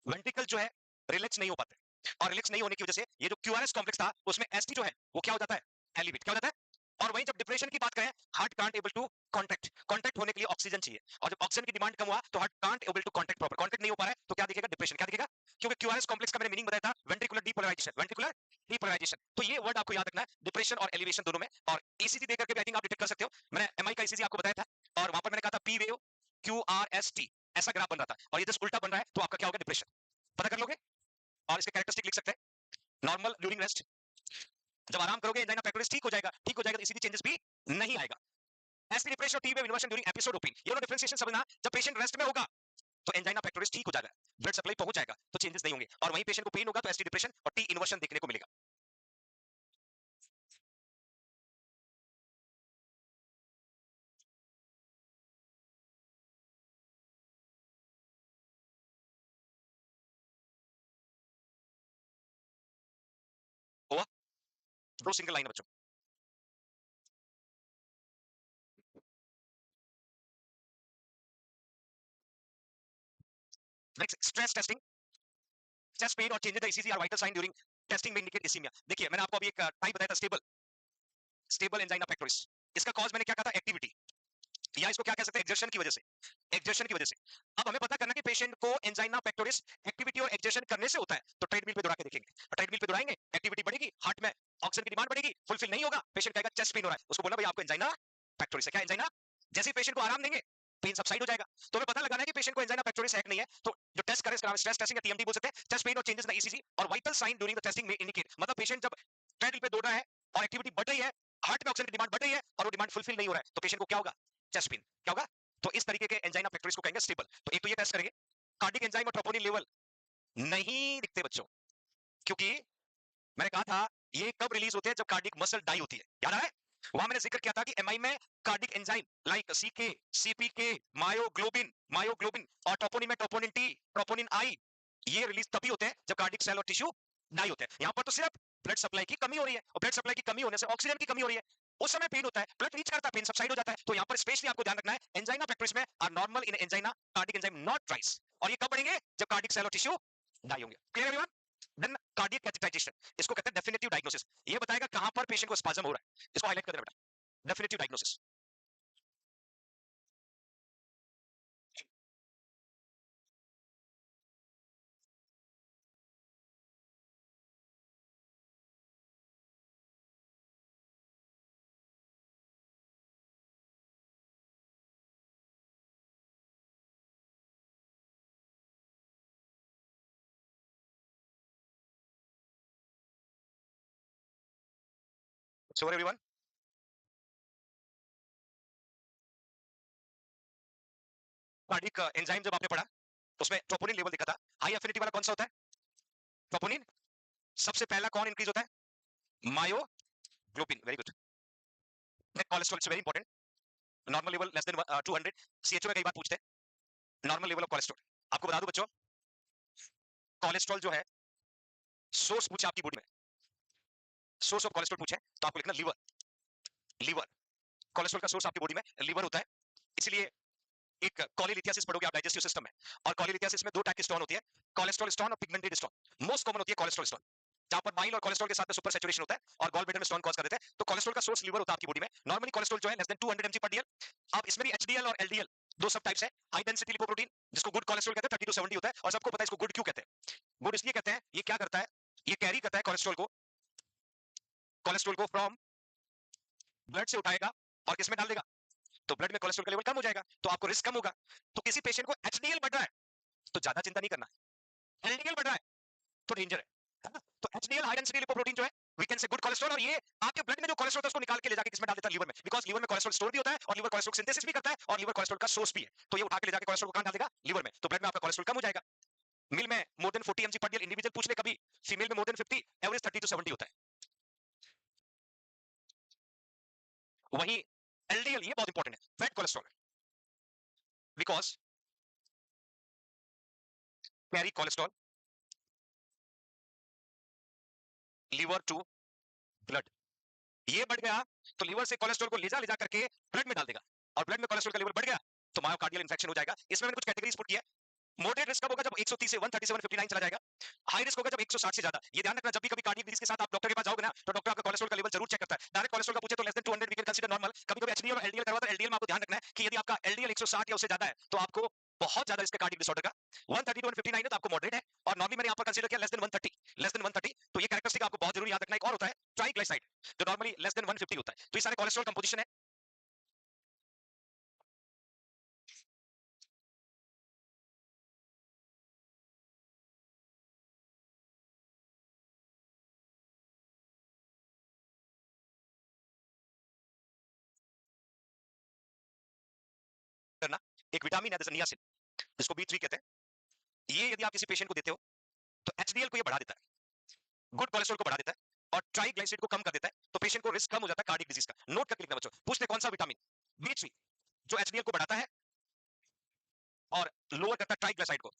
वेंट्रिकल जो है रिलैक्स नहीं हो पाते, और रिलैक्स नहीं होने की वजह से ये जो क्यूआरएस कॉम्प्लेक्स था उसमें एसटी जो है वो क्या हो जाता है? एलिवेट. क्या हो जाता है? और वहीं जब डिप्रेशन की बात करें, heart can't able to contact. Contact होने के लिए ऑक्सीजन चाहिए, और जब ऑक्सीजन की डिमांड कम हुआ तो heart can't able to contact proper. Contact नहीं हो पा रहा है तो क्या दिखेगा? डिप्रेशन. क्या दिखेगा? क्योंकि क्यूआरएस कॉम्प्लेक्स का मैंने मीनिंग बताया था, वेंट्रिकुलर डीपोलराइजेशन. Ventricular depolarisation. तो ये वर्ड आपको याद रखना है, डिप्रेशन और एलिवेशन दोनों में. और ईसीजी देख करके भी आई थिंक आप डिटेक्ट कर सकते हो. मैंने एमआई का ईसीजी आपको बताया था, और वहां पर मैंने कहा था पी वेव क्यूआरएसटी, ऐसा ग्राफ बन रहा था, और ये जस्ट उल्टा बन रहा है, तो आपका क्या होगा? डिप्रेशन. पता कर लोगे? और इसके कैरेक्टरिस्टिक लिख सकते हैं. नॉर्मल ड्यूरिंग रेस्ट, जब आराम करोगे एंजाइना पेक्टोरिस ठीक हो जाएगा. ठीक हो जाएगा तो ईसीजी चेंजेस भी नहीं आएगा. एसटी डिप्रेशन और T wave inversion during episode open, ये दोनों डिफरेंशिएशन समझना. जब पेशेंट रेस्ट में होगा तो एंजाइना पेक्टोरिस ठीक हो जाएगा, ब्लड सप्लाई पहुंच जाएगा, तो चेंजेस नहीं होंगे. और वहीं पेशेंट को पेन होगा तो एसटी डिप्रेशन और टी इन्वर्शन देखने को मिलेगा. हुआ? दो सिंगल लाइन है बच्चों. Next, stress testing. Chest pain और changes the ECG are vital sign during testing में इंडिकेट इसीमिया. देखिए मैंने आपको अभी एक टाइप बताया था, स्टेबल, स्टेबल एंजाइना पेक्टोरिस. इसका कॉज मैंने क्या कहा था? एक्टिविटी, या इसको क्या कह सकते हैं? एक्सर्शन की वजह से. एक्सर्शन की वजह से. अब हमें पता करना कि पेशेंट को एंजाइना पेक्टोरिस एक्टिविटी और एक्सर्शन करने से होता है, तो ट्रेडमिल पे दौड़ा के देखेंगे. ट्रेडमिल पे दौड़ाएंगे, एक्टिविटी बढ़ेगी, हार्ट में ऑक्सीजन की डिमांड बढ़ेगी, फुलफिल नहीं होगा, पेशेंट कहेगा चेस्ट पेन हो रहा है, उसको बोलना भाई आपको एंजाइना पेक्टोरिस है. क्या एंजाइना? जैसे ही पेशेंट को आराम देंगे पेन सबसाइड हो जाएगा. तो हमें पता लगाना है कि पेशेंट को एंजाइना पेक्टोरिस है कि नहीं है. तो जो टेस्ट करें स्ट्रेस टेस्टिंग या टीएमटी बोल सकते हैं. चेस्ट पेन और चेंजेस इन ईसीजी और vital sign during the testing में इंडिकेट, मतलब पेशेंट जब ट्रेडमिल पे दौड़ रहा है और एक्टिविटी बढ़ रही है, हार्ट में ऑक्सीजन की डिमांड बढ़ रही है और वो डिमांड फुलफिल नहीं हो रहा है, तो पेशेंट को क्या होगा? Chest pen. क्या होगा? तो इस तरीके के एंजाइना पेक्टोरिस को कहेंगे स्टेबल. तो एक तो ये टेस्ट करेंगे. कार्डिक एंजाइम और ट्रोपोनिन लेवल नहीं दिखते बच्चों, क्योंकि मैंने कहा था ये कब रिलीज होते हैं? जब कार्डिक मसल डाई होती है. याद आ रहा है? वहां मैंने जिक्र किया था कि एमआई में cardiac enzyme like CK, CPK, myoglobin, myoglobin, और ट्रोपोनिन में ट्रोपोनिन टी, ट्रोपोनिन आई, ये रिलीज तभी होते हैं जब कार्डिक सेल और टिश्यू डाई होते हैं. यहां पर तो सिर्फ ब्लड सप्लाई की कमी हो रही है, और ब्लड सप्लाई की कमी होने से ऑक्सीजन की कमी हो रही है, उस समय पेन होता है, ब्लड रीच करता है, पेन सबसाइड हो जाता है. तो यहां पर स्पेशली आपको ध्यान रखना है, एंजाइना पेक्टोरिस में are normal in angina, cardiac enzyme not rise. और ये कब बढ़ेंगे? जब कार्डिक सेल और टिश्यू डाई होंगे. Clear everyone? Then cardiac catheterization, इसको कहते हैं डेफिनेटिव डायग्नोसिस. ये बताएगा कहां पर पेशेंट को स्पाज्म हो रहा है. इसको हाईलाइट कर देना बेटा, definitive diagnosis. Sure everyone? Cardiac enzyme जब आपने पढ़ा तो उसमें ट्रोपोनिन लेवल दिखा था. हाई एफिनिटी वाला कौन सा होता है? ट्रोपोनिन. सबसे पहला कौन इंक्रीज होता है? Myoglobin. Very good. Cholesterol is very important. Normal level less than 200. CHO में कई बार पूछते हैं नॉर्मल लेवल ऑफ कोलेस्ट्रॉल. आपको बता दूं बच्चों, कोलेस्ट्रॉल जो है सोर्स पूछे आपकी बॉडी में, सोर्स ऑफ कोलेस्ट्रॉल पूछे तो आपको लिखना लीवर. लीवर. कोलेस्ट्रॉल का सोर्स आपकी बॉडी में लीवर होता है. इसलिए एक कॉलीलिथियासिस पढ़ोगे आप डाइजेस्टिव सिस्टम में, और कॉलीलिथियासिस में दो टाइप की स्टोन होती है, कोलेस्ट्रॉल स्टोन और पिगमेंटेड स्टोन. मोस्ट कॉमन होती है कोलेस्ट्रॉल स्टोन, जहां पर बाइल और कोलेस्ट्रॉल के साथ में सुपर सैचुरेशन होता है और गॉल ब्लैडर में स्टोन कॉज कर देते हैं. तो कोलेस्ट्रॉल का सोर्स लीवर होता है आपकी बॉडी में. नॉर्मली कोलेस्ट्रॉल जो है लेस देन 200 mg पर डीएल. अब इसमें भी एचडीएल और एलडीएल दो सब टाइप्स है. हाई डेंसिटी लिपोप्रोटीन जिसको गुड कोलेस्ट्रॉल कहते हैं 30 to 70 होता है, और सबको पता है इसको गुड क्यों कहते हैं. गुड इसलिए कहते हैं, ये क्या करता है? ये कैरी करता है कोलेस्ट्रॉल को, कोलेस्ट्रॉल को फ्रॉम ब्लड से उठाएगा और किसमें डाल देगा? तो ब्लड में कोलेस्ट्रॉल का लेवल कम हो जाएगा, तो आपको रिस्क कम होगा। तो किसी पेशेंट को एचडीएल बढ़ रहा है तो ज्यादा चिंता नहीं करना, एलडीएल बढ़ रहा है तो डेंजर है ना? तो एचडीएल हाई डेंसिटी लिपोप्रोटीन जो है we can say good cholesterol, और ये आपके ब्लड में जो कोलेस्ट्रॉल है उसको निकाल के ले जाके किसमें डाल देता है, लिवर में, बिकॉज लिवर में कोलेस्ट्रॉल स्टोर भी होता है और लिवर कोलेस्ट्रॉल सिंथेसिस भी करता है और लिवर कोलेस्ट्रॉल का सोर्स भी है, तो ये उठा के ले जाके कोलेस्ट्रॉल को कहां डाल देगा, लिवर में, तो ब्लड में आपका कोलेस्ट्रॉल कम हो जाएगा। मिल में more than 40 mg per day individual पूछ ले कभी, फीमेल में मोर देन 50, एवरेज 30 to 70 होता है। वही एलडीएल ये बहुत इंपॉर्टेंट है, fat cholesterol, because carry cholesterol liver to blood, ये बढ़ गया तो लीवर से कोलेस्ट्रॉल को ले जा करके ब्लड में डाल देगा, और ब्लड में कोलेस्ट्रॉल का लेवल बढ़ गया तो मायोकार्डियल इंफेक्शन हो जाएगा। इसमें मैंने कुछ कैटेगरीज पुट किया है। मॉडरेट रिस्क कब होगा, जब 130 से 137 59 चला जाएगा। हाई रिस्क होगा जब 160 से ज्यादा। ये ध्यान रखना, जब भी कभी कार्डियक डिजीज के साथ आप डॉक्टर के पास जाओगे ना तो डॉक्टर आपका कोलेस्ट्रॉल का लेवल जरूर चेक करता है। डायरेक्ट कोलेस्ट्रॉल का पूछे तो less than 200 we can consider normal. कभी कभी एचडीएल और एलडीएल करवाता है, एलडीएल में आपको ध्यान रखना है कि यदि आपका एलडीएल 160 या उससे ज्यादा है तो आपको बहुत ज्यादा रिस्क है कार्डियक डिसऑर्डर का। 130 to 159 है तो आपको मॉडरेट है, और नॉर्मली मैंने यहाँ पर कंसीडर किया लेस देन 130, लेस देन 130, तो ये कैरेक्टरिस्टिक आपको बहुत जरूरी याद रखना है। एक और होता है ट्राइग्लिसराइड जो नॉर्मली लेस देन 150 होता है, तो ये सारे कोलेस्ट्रॉल कंपोजिशन है। करना, एक विटामिन है जैसे नियासिन, जिसको B3 कहते हैं, ये यदि आप किसी पेशेंट को देते हो तो एचडीएल को ये बढ़ा देता है, गुड कोलेस्ट्रॉल को बढ़ा देता है और ट्राइग्लिसराइड को कम कर देता है, तो पेशेंट को रिस्क कम हो जाता है कार्डियक डिजीज का। नोट करके लिखना बच्चों, पूछते कौन सा विटामिन, B3, जो एचडीएल को बढ़ाता है और लोअर करता है ट्राइग्लिसराइड को।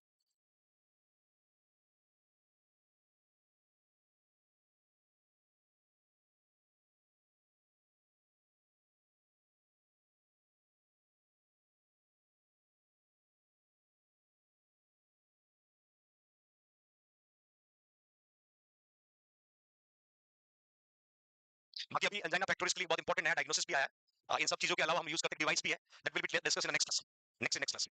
बाकी अभी एंजाइना पेक्टोरिस के लिए बहुत इंपॉर्टेंट है, डायग्नोसिस भी आया है। इन सब चीजों के अलावा हम यूज करते डिवाइस भी है, that will be discuss in next class, next class.